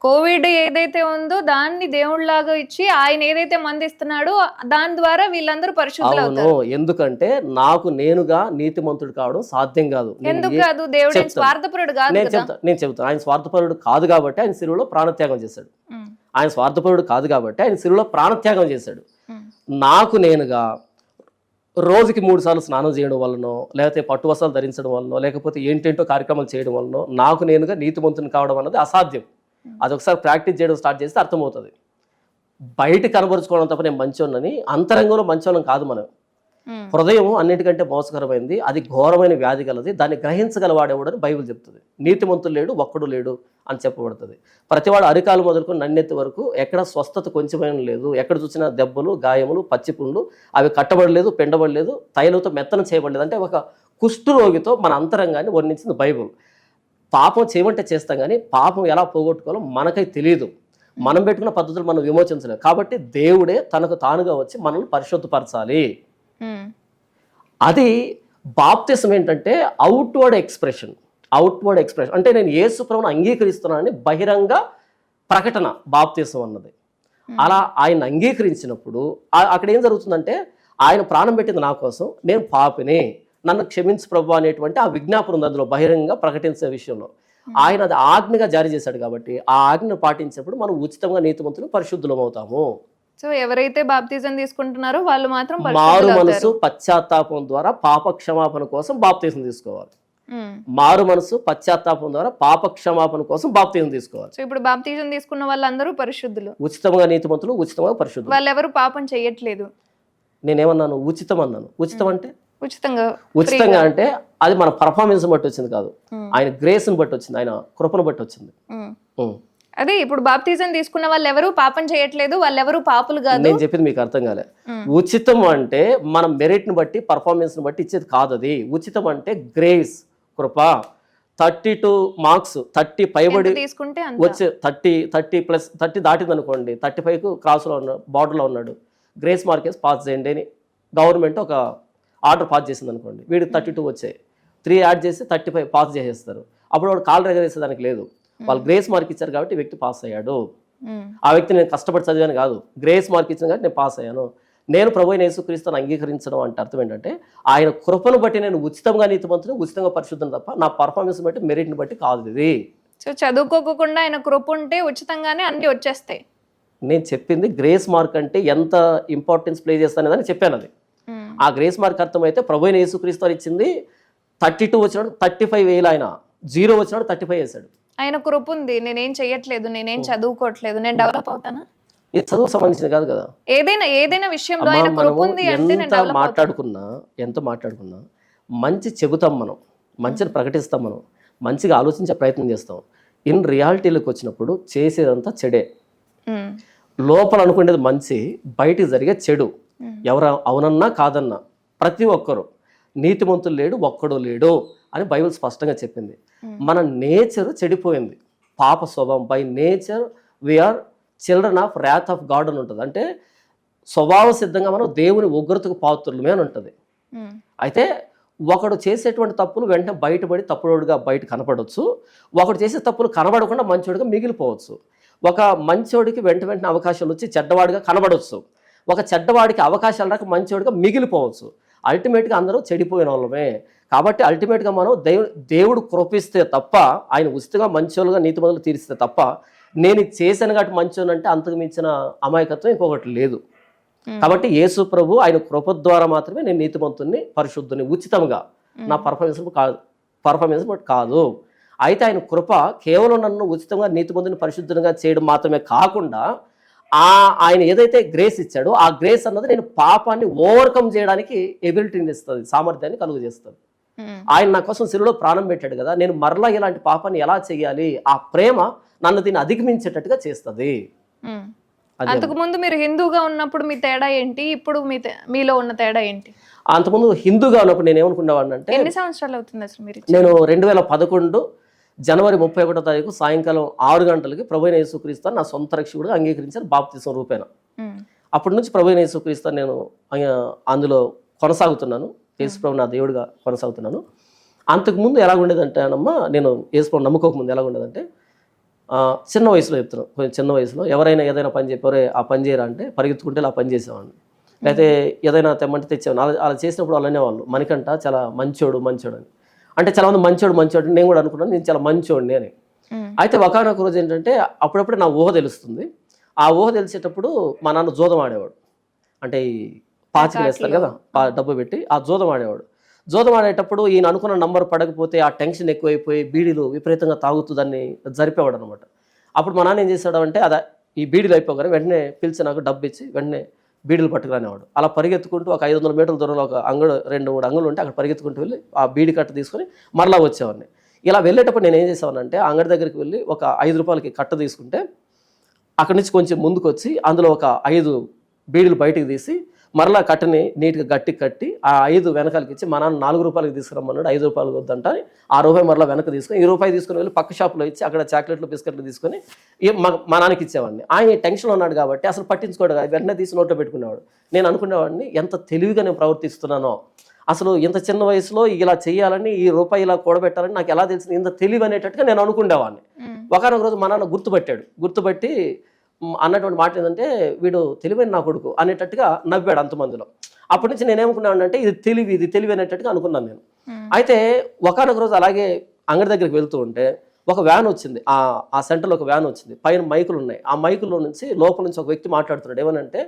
కోవిడ్ ఏదైతే ఉందో దాన్ని దేవుడిలాగా ఇచ్చి ఆయన ఏదైతే మంది ఇస్తున్నాడో దాని ద్వారా వీళ్ళందరూ పరిశుద్ధులు అవుతారు. ఎందుకంటే నాకు నేనుగా నీతిమంతుడు కావడం సాధ్యం కాదు. ఎందుకు కాదు? దేవుడు స్వార్థపరుడు కాదు. నేను చెబుతాను, ఆయన స్వార్థపరుడు కాదు కాబట్టి ఆయన సిలువలో ప్రాణత్యాగం చేశాడు. ఆయన స్వార్థపరుడు కాదు కాబట్టి ఆయన సిలువలో ప్రాణత్యాగం చేశాడు. నాకు నేనుగా రోజుకి 3 సార్లు స్నానం చేయడం వలనో, లేకపోతే పట్టు వస్త్రాలు ధరించడం వలనో, లేకపోతే ఏంటేంటో కార్యక్రమాలు చేయడం వలనో నాకు నేనుగా నీతిమంతుని కావడం అన్నది అసాధ్యం. అది ఒకసారి ప్రాక్టీస్ చేయడం స్టార్ట్ చేస్తే అర్థమవుతుంది. బయట కనబరుచుకోవడం తప్ప నేను మంచోన్నని, అంతరంగంలో మంచోనం కాదు మనం. హృదయం అన్నిటికంటే మోసకరమైంది, అది ఘోరమైన వ్యాధి గలది, దాన్ని గ్రహించగలవాడేవాడు అని బైబిల్ చెప్తుంది. నీతిమంతులు లేడు, ఒక్కడు లేడు అని చెప్పబడుతుంది. ప్రతివాడు అరికాలు మొదలుకొని నన్నెత్తి వరకు ఎక్కడ స్వస్థత కొంచెమైనా లేదు. ఎక్కడ చూసినా దెబ్బలు, గాయములు, పచ్చిపుండ్లు, అవి కట్టబడలేదు, పెండబడలేదు, తైలంతో మెత్తన చేయబడలేదు. అంటే ఒక కుష్ఠరోగితో మన అంతరంగాన్ని వర్ణించింది బైబిల్. పాపం చేయమంటే చేస్తాం, కానీ పాపం ఎలా పోగొట్టుకోవాలో మనకై తెలియదు. మనం పెట్టుకున్న పద్ధతులు మనం విమోచించలేము. కాబట్టి దేవుడే తనకు తానుగా వచ్చి మనల్ని పరిశుద్ధపరచాలి. అది బాప్తిసం ఏంటంటే అవుట్వర్డ్ ఎక్స్ప్రెషన్ అంటే నేను యేసు ప్రభువును అంగీకరిస్తున్నానని బహిరంగ ప్రకటన బాప్తిసం అన్నది. అలా ఆయన అంగీకరించినప్పుడు అక్కడ ఏం జరుగుతుందంటే ఆయన ప్రాణం పెట్టింది నా కోసం, నేను పాపిని, నన్ను క్షమించు ప్రభు అనేటువంటి ఆ విజ్ఞాపన ఉంది అందులో బహిరంగంగా ప్రకటించే విషయంలో. ఆయన అది ఆజ్ఞగా జారీ చేశాడు కాబట్టి ఆ ఆజ్ఞను పాటించినప్పుడు మనం ఉచితంగా నీతిమంతులు పరిశుద్ధులం అవుతాము. సో ఎవరైతే బాప్తిజం తీసుకుంటున్నారో వాళ్ళు మాత్రం మారు మనసు పశ్చాత్తాపం ద్వారా పాప క్షమాపణ కోసం బాప్తిజం తీసుకోవాలి. మారు మనసు పశ్చాత్తాపం ద్వారా పాప క్షమాపణ కోసం బాప్తిజం తీసుకోవాలి. సో ఇప్పుడు బాప్తిజం తీసుకున్న వాళ్ళందరూ పరిశుద్ధులు, ఉచితంగా నీతిమంతులు, ఉచితంగా పరిశుద్ధులు. వాళ్ళు ఎవరు పాపం చేయట్లేదు. నేనేమన్నాను? ఉచితం అన్నాను. ఉచితం అంటే ఉచితంగా అంటే అది మన పర్ఫార్మెన్స్ బట్టి వచ్చింది కాదు, ఆయన గ్రేస్ని బట్టి వచ్చింది, ఆయన కృపను బట్టి వచ్చింది. అదే ఇప్పుడు బాప్తిజం తీసుకున్న వాళ్ళు ఎవరు పాపం చేయట్లేదు, వాళ్ళు ఎవరు పాపులు కాదు. నేను చెప్పింది మీకు అర్థం కాలే. ఉచితం అంటే మన మెరిట్ ని బట్టి, పర్ఫార్మెన్స్ ని బట్టి ఇచ్చేది కాదు. అది ఉచితం అంటే గ్రేస్, కృప. 32 మార్క్స్ 30 పైబడి తీసుకుంటే వచ్చే 30 దాటింది అనుకోండి, 35కు క్రాస్లో ఉన్నాడు, బార్డర్లో ఉన్నాడు, గ్రేస్ మార్కేస్ పాస్ చేయండి అని గవర్నమెంట్ ఒక ఆర్డర్ పాస్ చేసింది అనుకోండి, వీడికి 32 వచ్చాయి, 3 యాడ్ చేసి 35 పాస్ చేసేస్తారు. అప్పుడు వాడు కాలు ఎగరేసేదానికి లేదు, వాళ్ళు గ్రేస్ మార్క్ ఇచ్చారు కాబట్టి వ్యక్తి పాస్ అయ్యాడు. ఆ వ్యక్తి నేను కష్టపడి చదివాను కాదు, గ్రేస్ మార్క్ ఇచ్చిన కాబట్టి నేను పాస్ అయ్యాను. నేను ప్రభు అయిన యేసుక్రీస్తును అంగీకరించడం అంటే అర్థం ఏంటంటే ఆయన కృపను బట్టి నేను ఉచితంగా నీతిమంతుని, ఉచితంగా పరిశుద్ధం తప్ప నా పర్ఫార్మెన్స్ బట్టి, మెరిట్ని బట్టి కాదు ఇది. సో చదువుకోకుండా ఆయన కృప ఉంటే ఉచితంగానే అన్ని వచ్చేస్తాయి. నేను చెప్పింది గ్రేస్ మార్క్ అంటే ఎంత ఇంపార్టెన్స్ ప్లే చేస్తానని చెప్పాను. అది ఆ గ్రేస్ మార్క్ అర్థమైతే ప్రభు అయిన యేసుక్రీస్తు ఇచ్చింది 32 వచ్చినాడు 35 వేలు, ఆయన 0 వచ్చినాడు 35 వేసాడు. ఆయన కృప ఉంది, నేనేం చెయ్యట్లేదు, నేనేం చదువుకోవట్లేదు, నేను డెవలప్ అవుతానా? ఇది చదువు సంబంధించింది కాదు కదా. ఏదైనా విషయంలో ఆయన కృప ఉంది అంటే ఎంత మాట్లాడుకున్నా మంచి చెబుతాం, మనం మంచిని ప్రకటిస్తాం, మనం మంచిగా ఆలోచించే ప్రయత్నం చేస్తాం. ఇన్ రియాలిటీలోకి వచ్చినప్పుడు చేసేదంతా చెడే. లోపల అనుకునేది మంచి, బయటికి జరిగే చెడు. ఎవరు అవునన్నా కాదన్నా ప్రతి ఒక్కరు నీతిమంతులు లేడు, ఒక్కడు లేడు అని బైబిల్ స్పష్టంగా చెప్పింది. మన నేచర్ చెడిపోయింది, పాప స్వభావం. By nature we are children of wrath of God అని ఉంటుంది. అంటే స్వభావ సిద్ధంగా మనం దేవుని ఉగ్రతకు పాత్రులమే అని ఉంటుంది. అయితే ఒకడు చేసేటువంటి తప్పులు వెంటనే బయటపడి తప్పుడుగా బయట కనపడవచ్చు, ఒకడు చేసే తప్పులు కనబడకుండా మంచోడిగా మిగిలిపోవచ్చు. ఒక మంచోడికి వెంటనే అవకాశాలు వచ్చి చెడ్డవాడిగా కనబడవచ్చు, ఒక చెడ్డవాడికి అవకాశాలు రాక మంచోడిగా మిగిలిపోవచ్చు. అల్టిమేట్గా అందరూ చెడిపోయిన వాళ్ళమే. కాబట్టి అల్టిమేట్గా మనం దేవుడు కృపిస్తే తప్ప, ఆయన ఉచితంగా మంచోళ్ళుగా నీతిమంతులు తీరిస్తే తప్ప, నేను చేశాను కాబట్టి మంచోని అంటే అంతకు మించిన అమాయకత్వం ఇంకొకటి లేదు. కాబట్టి యేసు ప్రభు ఆయన కృప ద్వారా మాత్రమే నేను నీతిమంతుని, పరిశుద్ధుని, ఉచితంగా, నా పర్ఫార్మెన్స్ బట్ కాదు. అయితే ఆయన కృప కేవలం నన్ను ఉచితంగా నీతిమంతుని, పరిశుద్ధునిగా చేయడం మాత్రమే కాకుండా ఆయన ఏదైతే గ్రేస్ ఇచ్చాడో ఆ గ్రేస్ అన్నది నేను పాపాన్ని ఓవర్కమ్ చేయడానికి ఎబిలిటీని ఇస్తుంది, సామర్థ్యాన్ని కలుగజేస్తుంది. ఆయన నా కోసం శిలువలో ప్రాణం పెట్టాడు కదా, నేను మరలా ఇలాంటి పాపాన్ని ఎలా చేయాలి, ఆ ప్రేమ నన్ను దీన్ని అధిగమించేటట్టుగా చేస్తుంది. అంతకు ముందు మీరు హిందూగా ఉన్నప్పుడు మీ తేడా ఏంటి, ఇప్పుడు మీలో ఉన్న తేడా ఏంటి? అంతకుముందు హిందూగా ఉన్నప్పుడు నేను ఏమనుకునేవాడిని అంటే, ఎన్ని సంవత్సరాలు అవుతుంది అసలు మీరు? నేను 2011 జనవరి 31వ తారీఖు సాయంకాలం 6 గంటలకి ప్రభు అయిన యేసుక్రీస్తు నా సొంత రక్షకుడుగా అంగీకరించాను బాప్తిసం రూపేణ. అప్పటి నుంచి ప్రభు అయిన యేసుక్రీస్తు నేను అందులో కొనసాగుతున్నాను, యేసుప్రభు నా దేవుడిగా కొనసాగుతున్నాను. అంతకుముందు ఎలా ఉండేదంటే అమ్మా, నేను యేసుప్రభు నమ్ముకోకముందు ఎలా ఉండేదంటే, చిన్న వయసులో చెప్తున్నాను, కొంచెం చిన్న వయసులో ఎవరైనా ఏదైనా పని చెప్పారే ఆ పని చేయరా అంటే పరిగెత్తుకుంటే అలా పని చేసేవాడిని. లేకపోతే ఏదైనా తెమ్మంటే తెచ్చేవాడిని. అలా చేసినప్పుడు వాళ్ళు అనేవాళ్ళు మనకంట చాలా మంచోడు అని. అంటే చాలా మంది మంచోడు నేను కూడా అనుకున్నాను నేను చాలా మంచోడిని అని. అయితే ఒకనొక రోజు ఏంటంటే అప్పుడప్పుడే నా ఊహ తెలుస్తుంది. ఆ ఊహ తెలిసేటప్పుడు మా నాన్న జూదం ఆడేవాడు. అంటే ఈ పాచికలు వేస్తారు కదా, డబ్బు పెట్టి ఆ జూదం ఆడేవాడు. జూదం ఆడేటప్పుడు ఈయన అనుకున్న నంబర్ పడకపోతే ఆ టెన్షన్ ఎక్కువైపోయి బీడీలు విపరీతంగా తాగుతూ దాన్ని జరిపేవాడు అనమాట. అప్పుడు మా నాన్న ఏం చేశాడు అంటే, ఈ బీడీలు అయిపోగానే వెంటనే పిలిచి నాకు డబ్బు ఇచ్చి వెంటనే బీడీలు పట్టుకురానేవాడు. అలా పరిగెత్తుకుంటూ ఒక 500 మీటర్ల దూరంలో ఒక అంగడు 2-3 అంగులు ఉంటే అక్కడ పరిగెత్తుకుంటూ వెళ్ళి ఆ బీడీ కట్ట తీసుకొని మరలా వచ్చేవాడిని. ఇలా వెళ్ళేటప్పుడు నేను ఏం చేసేవానంటే ఆ అంగడి దగ్గరికి వెళ్ళి ఒక 5 రూపాయలకి కట్ట తీసుకుంటే అక్కడి నుంచి కొంచెం ముందుకు వచ్చి అందులో ఒక 5 బీడీలు బయటికి తీసి మరలా కట్టని నీట్గా గట్టి కట్టి ఆ 5 వెనకాలకి ఇచ్చి మా నాన్న 4 రూపాయలకి తీసుకురమ్మన్నాడు, 5 రూపాయలు వద్దంట, ఆ రూపాయి మరలా వెనక తీసుకొని ఈ రూపాయి తీసుకుని వెళ్ళి పక్క షాప్లో ఇచ్చి అక్కడ చాక్లెట్లు బిస్కెట్లు తీసుకొని మా నాన్నకి ఇచ్చేవాడిని. ఆయన టెన్షన్లో ఉన్నాడు కాబట్టి అసలు పట్టించుకోడు, వెంటనే తీసి నోట్లో పెట్టుకునేవాడు. నేను అనుకునేవాడిని ఎంత తెలివిగా నేను ప్రవర్తిస్తున్నానో, అసలు ఇంత చిన్న వయసులో ఇలా చేయాలని, ఈ రూపాయి ఇలా కూడబెట్టాలని నాకు ఎలా తెలిసింది, ఇంత తెలివి అనేటట్టుగా నేను అనుకునేవాడిని. ఒకనొక రోజు మా నాన్న గుర్తుపట్టి అన్నటువంటి మాట ఏంటంటే వీడు తెలివైన నా కొడుకు అనేటట్టుగా నవ్వాడు అంతమందిలో. అప్పటి నుంచి నేనేమనుకున్నాను అంటే ఇది తెలివి అనేటట్టుగా అనుకున్నాను నేను. అయితే ఒకనొక రోజు అలాగే అంగడి దగ్గరికి వెళ్తూ ఉంటే ఒక వ్యాన్ వచ్చింది, ఆ సెంటర్లో ఒక వ్యాన్ వచ్చింది, పైన మైకులు ఉన్నాయి. ఆ మైకుల్లో నుంచి లోపల నుంచి ఒక వ్యక్తి మాట్లాడుతున్నాడు. ఏమనంటే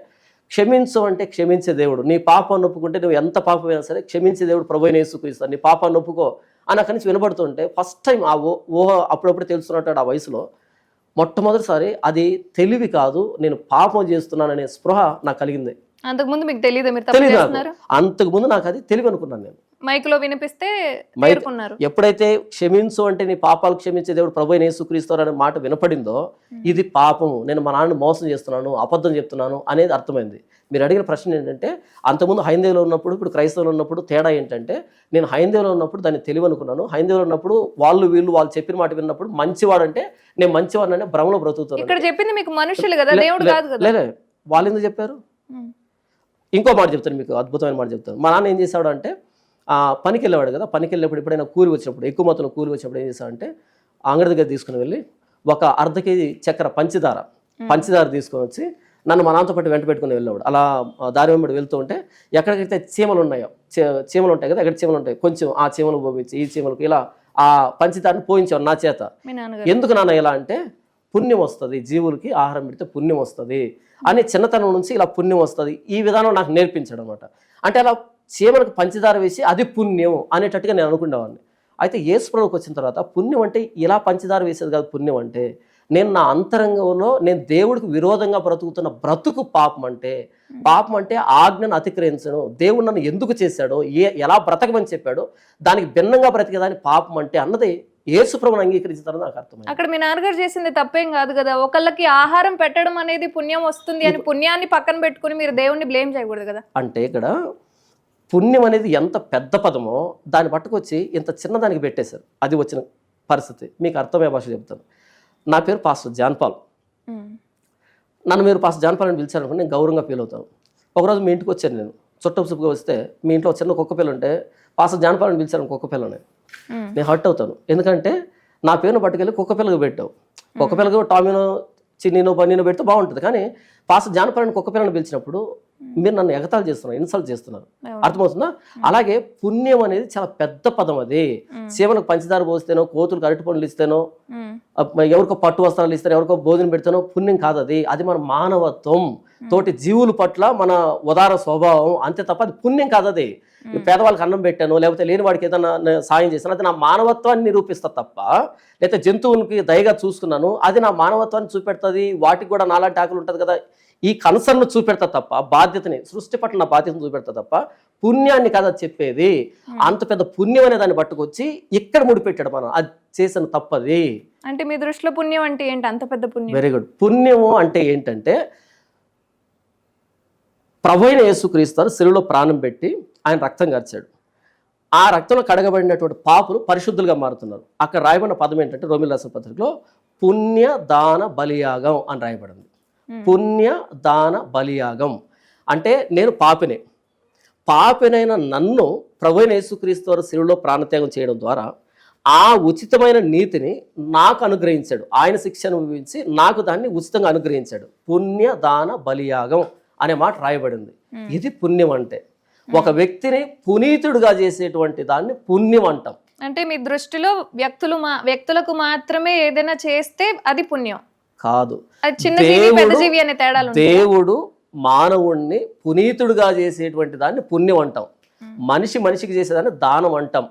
క్షమించు అంటే క్షమించే దేవుడు, నీ పాపాన్ని ఒప్పుకుంటే నువ్వు ఎంత పాపమైనా సరే క్షమించే దేవుడు ప్రభువైన యేసుక్రీస్తు, నీ పాపాన్ని ఒప్పుకో అని అక్కడి నుంచి వినబడుతుంటే ఫస్ట్ టైం ఆ ఊహ అప్పుడప్పుడు తెలుస్తున్నట్టు ఆ వయసులో మొట్టమొదటిసారి అది తెలివి కాదు, నేను పాపం చేస్తున్నాననే స్పృహ నాకు కలిగింది. అంతకుముందు మీకు తెలియదు మీరు తప్పు చేస్తున్నారు? అంతకుముందు నాకు అది తెలివి అనుకున్నాను నేను. మైక్లో వినిపిస్తే పేర్కొన్నారు. ఎప్పుడైతే క్షమించు అంటే నీ పాపాలు క్షమించే దేవుడు ప్రభువైన యేసుక్రీస్తు అనే మాట వినపడిందో ఇది పాపము, నేను మా నాన్నని మోసం చేస్తున్నాను, అబద్ధం చెప్తున్నాను అనేది అర్థమైంది. మీరు అడిగిన ప్రశ్న ఏంటంటే అంతకుముందు హైందవులో ఉన్నప్పుడు ఇప్పుడు క్రైస్తవులు ఉన్నప్పుడు తేడా ఏంటంటే, నేను హైందవులో ఉన్నప్పుడు దాన్ని తెలివి అనుకున్నాను, హైందవులో ఉన్నప్పుడు వాళ్ళు చెప్పిన మాట విన్నప్పుడు మంచివాడంటే నేను మంచివాడిని భ్రమలో బ్రతుకుతాను. ఇక్కడ చెప్పింది మీకు మనుషులు కదా, దేవుడు కాదు కదా. లేదే, వాళ్ళు ఎందుకు చెప్పారు? ఇంకో మాట చెప్తాను మీకు, అద్భుతమైన మాట చెప్తాను. మా నాన్న ఏం చేశాడు అంటే పనికి వెళ్ళేవాడు కదా, పనికి వెళ్ళినప్పుడు ఎప్పుడైనా కూలి వచ్చినప్పుడు, ఎక్కువ మొత్తంలో కూలి వచ్చినప్పుడు ఏం చేశాడంటే అంగడి దగ్గర తీసుకుని వెళ్ళి ఒక అర్ధ కేజీ చక్కెర పంచదార తీసుకొని వచ్చి నన్ను మా నాన్నతో పాటు వెంట పెట్టుకుని వెళ్ళేవాడు. అలా దారి వెంబడి వెళ్తూ ఉంటే ఎక్కడికైతే చీమలు ఉన్నాయో, చీమలు ఉంటాయి కదా, ఎక్కడ చీమలు ఉంటాయి కొంచెం ఆ చీమలు పోయించి ఈ చీమలకు ఇలా ఆ పంచదారని పోయించాడు నా చేత. ఎందుకు నాన్న ఇలా అంటే పుణ్యం వస్తుంది, జీవులకి ఆహారం పెడితే పుణ్యం వస్తుంది అని చిన్నతనం నుంచి ఇలా పుణ్యం వస్తుంది ఈ విధానం నాకు నేర్పించాడు అనమాట. అంటే అలా చీమలకు పంచదార వేసి అది పుణ్యం అనేటట్టుగా నేను అనుకునేవాడిని. అయితే యేసు ప్రభువుకి వచ్చిన తర్వాత పుణ్యం అంటే ఇలా పంచదార వేసేది కాదు. పుణ్యం అంటే నేను నా అంతరంగంలో నేను దేవుడికి విరోధంగా బ్రతుకుతున్న బ్రతుకు పాపం అంటే ఆజ్ఞను అతిక్రయించను, దేవుడు నన్ను ఎందుకు చేశాడో, ఎలా బ్రతకమని చెప్పాడో దానికి భిన్నంగా బ్రతికేదాన్ని పాపం అంటే అన్నది యేసు ప్రభువుని అంగీకరించారని నాకు అర్థమైంది. అక్కడ మీ నాన్నగారు చేసింది తప్పేం కాదు కదా, ఒకళ్ళకి ఆహారం పెట్టడం అనేది పుణ్యం వస్తుంది అని పుణ్యాన్ని పక్కన పెట్టుకుని మీరు దేవుణ్ణి బ్లేమ్ చేయకూడదు కదా. అంటే ఇక్కడ పుణ్యం అనేది ఎంత పెద్ద పదమో దాన్ని పట్టుకొచ్చి ఇంత చిన్నదానికి పెట్టేశారు. అది వచ్చిన పరిస్థితి మీకు అర్థమయ్యే భాష చెప్తాను. నా పేరు పాస్టర్ జాన్పాల్. నన్ను మీరు పాస్టర్ జాన్పాల్ అని పిలిచారనుకోండి నేను గౌరవంగా ఫీల్ అవుతాను. ఒకరోజు మీ ఇంటికి వచ్చాను, నేను చుట్టపు సుప్పుగా వస్తే మీ ఇంట్లో చిన్న కుక్క పిల్ల ఉంటే పాస్టర్ జాన్పాల్ అని పిలిచాను కుక్క పిల్లని, నేను హర్ట్ అవుతాను. ఎందుకంటే నా పేరును పట్టుకెళ్ళి కుక్క పిల్లకి పెట్టావు, కుక్క పిల్లకి టామినో చిన్నీనో బన్నీనో పెడితే బాగుంటుంది, కానీ పాస్టర్ జాన్పాల్ అని కుక్క పిల్లని పిలిచినప్పుడు మీరు నన్ను ఎగతాళి చేస్తున్నారు, ఇన్సల్ట్ చేస్తున్నారు. అర్థమవుతుందా? అలాగే పుణ్యం అనేది చాలా పెద్ద పదం. అది చీమలకు పంచదార పోస్తేనో, కోతులకు అరటి పండ్లు ఇస్తేనో, ఎవరికో పట్టు వస్త్రాలు ఇస్తానో, ఎవరికో భోజనం పెడితేనో పుణ్యం కాదు. అది మన మానవత్వం, తోటి జీవుల పట్ల మన ఉదార స్వభావం, అంతే తప్ప అది పుణ్యం కాదు. అది పేదవాళ్ళకి అన్నం పెట్టాను, లేకపోతే లేని వాడికి ఏదైనా సాయం చేశాను, అది నా మానవత్వాన్ని నిరూపిస్తా తప్ప, లేకపోతే జంతువులకి దయగా చూసుకున్నాను అది నా మానవత్వాన్ని చూపెడుతుంది. వాటికి కూడా నాలాంటి ఆకలి ఉంటుంది కదా, ఈ కన్సర్న్ చూపెడతా తప్ప, బాధ్యతని, సృష్టి పట్ల నా బాధ్యతను చూపెడతా తప్ప పుణ్యాన్ని కదా చెప్పేది. అంత పెద్ద పుణ్యం అనే దాన్ని పట్టుకొచ్చి ఇక్కడ ముడిపెట్టాడు మనం, అది చేసిన తప్పది. అంటే మీ దృష్టిలో పుణ్యం అంటే ఏంటి? అంత పెద్ద పుణ్యం. Very good. పుణ్యము అంటే ఏంటంటే ప్రభువైన యేసుక్రీస్తు శిలువలో ప్రాణం పెట్టి ఆయన రక్తం కార్చాడు. ఆ రక్తంలో కడగబడినటువంటి పాపులు పరిశుద్ధులుగా మారుతున్నారు. అక్కడ రాయబడిన పదం ఏంటంటే రోమిల రాసిన పత్రికలో పుణ్య దాన బలియాగం అని రాయబడింది. పుణ్య దాన బలియాగం అంటే నేను పాపినైన నన్ను ప్రభువైన యేసుక్రీస్తు వారు శిలువలో ప్రాణత్యాగం చేయడం ద్వారా ఆ ఉచితమైన నీతిని నాకు అనుగ్రహించాడు. ఆయన శిక్ష అనుభవించి నాకు దాన్ని ఉచితంగా అనుగ్రహించాడు. పుణ్య దాన బలియాగం అనే మాట రాయబడింది. ఇది పుణ్యం అంటే ఒక వ్యక్తిని పునీతుడుగా చేసేటువంటి దాన్ని పుణ్యం అంటాం. అంటే మీ దృష్టిలో వ్యక్తులకు మాత్రమే ఏదైనా చేస్తే అది పుణ్యం కాదు. దేవుడు మానవుణ్ణి పునీతుడుగా చేసేటువంటి దాన్ని పుణ్యం అంటాం. మనిషికి చేసేదాన్ని దానం అంటాం.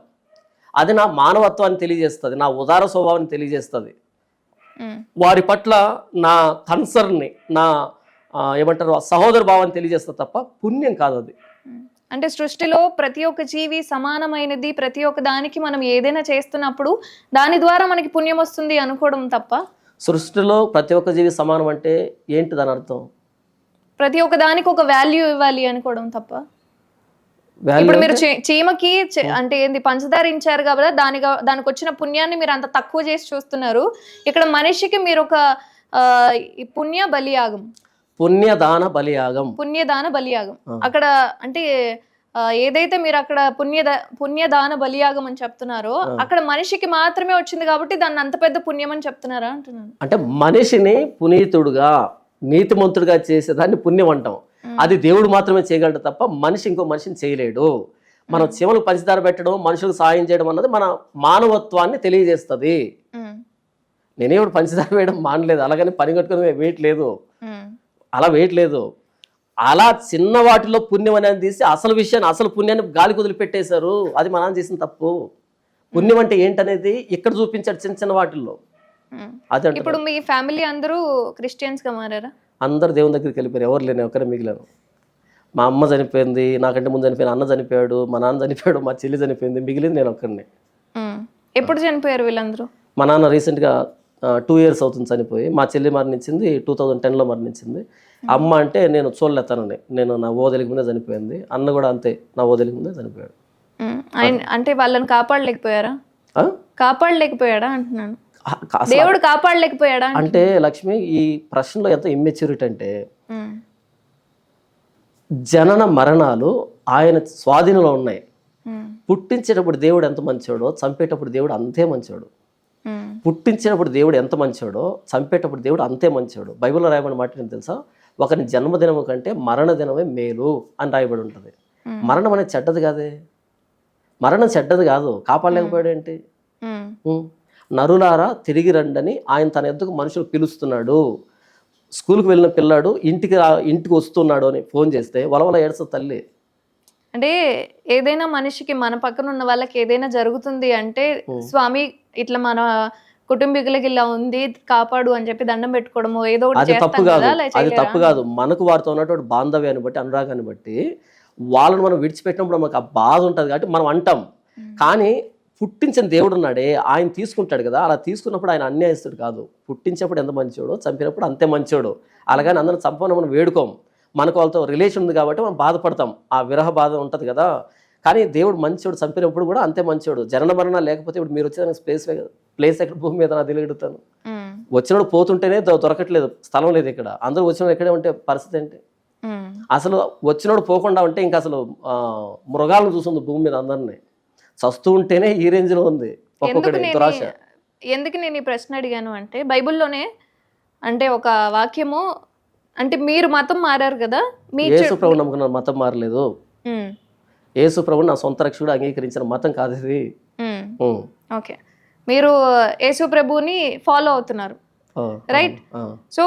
అది నా మానవత్వాన్ని తెలియజేస్తుంది, నా ఉదార స్వభావాన్ని తెలియజేస్తుంది. వారి పట్ల నా కన్సర్న్ని, నా ఏమంటారు సహోదర భావాన్ని తెలియజేస్తుంది తప్ప పుణ్యం కాదు అది. అంటే సృష్టిలో ప్రతి ఒక్క జీవి సమానమైనది, ప్రతి ఒక్క దానికి మనం ఏదైనా చేస్తున్నప్పుడు దాని ద్వారా మనకి పుణ్యం వస్తుంది అనుకోవడం తప్ప. సృష్టిలో ప్రతి ఒక్క జీవి సమానం అంటే ఏంటి దాని అర్థం? ప్రతి ఒక్క దానికి ఒక వాల్యూ ఇవ్వాలి అనుకోవడం తప్ప. వాల్యూ ఇప్పుడు మీరు చీమకి అంటే ఏంది పంచదార ఇచ్చారు కాబట్టి దానికి వచ్చిన పుణ్యాన్ని మీరు అంత తక్కువ చేసి చూస్తున్నారు. ఇక్కడ మనిషికి మీరు ఒక పుణ్యదాన బలియాగం అక్కడ అంటే ఏదైతే మీరు అక్కడ పుణ్యదాన బలియాగం అని చెప్తున్నారో అక్కడ మనిషికి మాత్రమే వచ్చింది కాబట్టి దాన్ని అంత పెద్ద పుణ్యం అని చెప్తున్నారా అంటున్నాను. అంటే మనిషిని పునీతుడుగా నీతిమంతుడిగా చేసేదాన్ని పుణ్యం అంటాం. అది దేవుడు మాత్రమే చేయగలడు తప్ప మనిషి ఇంకో మనిషిని చేయలేడు. మనం చీమలకు పంచదార పెట్టడం, మనుషులకు సాయం చేయడం అన్నది మన మానవత్వాన్ని తెలియజేస్తుంది. నేనే ఇప్పుడు పంచదార వేయడం మానలేదు, అలాగని పని కట్టుకుని వేయట్లేదు, అలా వేయట్లేదు. అలా చిన్న వాటిలో పుణ్యం అనేది తీసి అసలు విషయాన్ని, అసలు పుణ్యాన్ని గాలి కుదిలి పెట్టేశారు. అది మనం చేసిన తప్పు. పుణ్యం అంటే ఏంటనేది ఇక్కడ చూపించాడు చిన్న చిన్న వాటిల్లో. అదే ఇప్పుడు మీ ఫ్యామిలీ అందరూ క్రిస్టియన్స్ గా మారారా? అందరు దేవుని దగ్గరికి వెళ్ళిపోయారు, ఎవరు లేని ఒక్కరే మిగిలాను. మా అమ్మ చనిపోయింది, నాకంటే ముందు చనిపోయిన అన్న చనిపోయాడు, మా నాన్న చనిపోయాడు, మా చెల్లి చనిపోయింది, మిగిలింది నేను ఒక్కడిని. ఎప్పుడు చనిపోయారు వీళ్ళందరూ? మా నాన్న రీసెంట్గా 2 years అవుతుంది చనిపోయి. మా చెల్లి మరణించింది 2010లో మరణించింది. అమ్మ అంటే నేను చూడలేతానండి, నేను నా ఓదలికి ముందే చనిపోయింది. అన్న కూడా అంతే, నా ఓదలికి ముందే చనిపోయాడు. అంటే వాళ్ళని కాపాడలేకపోయారా అంటున్నాను. దేవుడు కాపాడలేకపోయాడా అంటే లక్ష్మి, ఈ ప్రశ్నలో ఎంత ఇమ్మెచ్యూరిటీ అంటే జనన మరణాలు ఆయన స్వాధీనంలో ఉన్నాయి. పుట్టించేటప్పుడు దేవుడు ఎంత మంచోడో చంపేటప్పుడు దేవుడు అంతే మంచోడు. పుట్టించినప్పుడు దేవుడు ఎంత మంచోడో చంపేటప్పుడు దేవుడు అంతే మంచోడు. బైబిల్లో రాయబడిన మాట ఏంటి తెలుసా? ఒకరి జన్మదినము కంటే మరణ దినమే మేలు అని రాయబడి ఉంటుంది. మరణం అనేది చెడ్డది కాదే, మరణం చెడ్డది కాదు. కాపాడలేకపోయాడు ఏంటి? నరులారా తిరిగి రండని ఆయన తన ఎద్దుకు మనుషులు పిలుస్తున్నాడు. స్కూల్కి వెళ్ళిన పిల్లాడు ఇంటికి వస్తున్నాడు అని ఫోన్ చేస్తే వలవల ఏడుస్తుంది తల్లి. అంటే ఏదైనా మనిషికి మన పక్కన ఉన్న వాళ్ళకి ఏదైనా జరుగుతుంది అంటే స్వామి ఇట్లా మన కుటుంబీకులకి ఇలా ఉంది కాపాడు అని చెప్పి దండం పెట్టుకోవడము ఏదో ఒకటి అది తప్పు కాదు. అది తప్పు కాదు. మనకు వారితో ఉన్నటువంటి బాంధవ్యాన్ని బట్టి, అనురాగాన్ని బట్టి వాళ్ళని మనం విడిచిపెట్టినప్పుడు మనకు ఆ బాధ ఉంటుంది కాబట్టి మనం అంటాం. కానీ పుట్టించిన దేవుడు ఉన్నాడే, ఆయన తీసుకుంటాడు కదా. అలా తీసుకున్నప్పుడు ఆయన అన్యాయస్తుడు కాదు. పుట్టించినప్పుడు ఎంత మంచోడో చంపినప్పుడు అంతే మంచోడు. అలాగని అందరం చంపని మనం వేడుకోం. మనకు వాళ్ళతో రిలేషన్ ఉంది కాబట్టి మనం బాధపడతాం, ఆ విరహ బాధ ఉంటుంది కదా. కానీ దేవుడు మంచోడు, చంపినప్పుడు కూడా అంతే మంచోడు. జనన మరణాలు లేకపోతే ఇప్పుడు మీరు వచ్చే ప్లేస్ ఎక్కడ భూమి మీద నా తెలియడుతాను. వచ్చినప్పుడు పోతుంటేనే దొరకట్లేదు, స్థలం లేదు ఇక్కడ. అందరూ వచ్చినప్పుడు ఎక్కడే ఉంటే పరిస్థితి ఏంటి? అసలు వచ్చినప్పుడు పోకుండా ఉంటే ఇంకా అసలు మృగాలను చూస్తుంది భూమి మీద అందరినీ. చస్తూ ఉంటేనే ఈ రేంజ్లో ఉంది ఒక్కొక్కటి దురాశ. ఎందుకు నేను ఈ ప్రశ్న అడిగాను అంటే బైబిల్లోనే అంటే ఒక వాక్యము, అంటే మీరు మతం మారారు కదా, యేసు ప్రభు నమ్ముకున్న మతం మారలేదు. యేసు ప్రభు నా సొంత రక్షకుడు అంగీకరించిన మతం కాదు ఇది. ఓకే, మీరు యేసు ప్రభుని ఫాలో అవుతున్నారు, రైట్? సో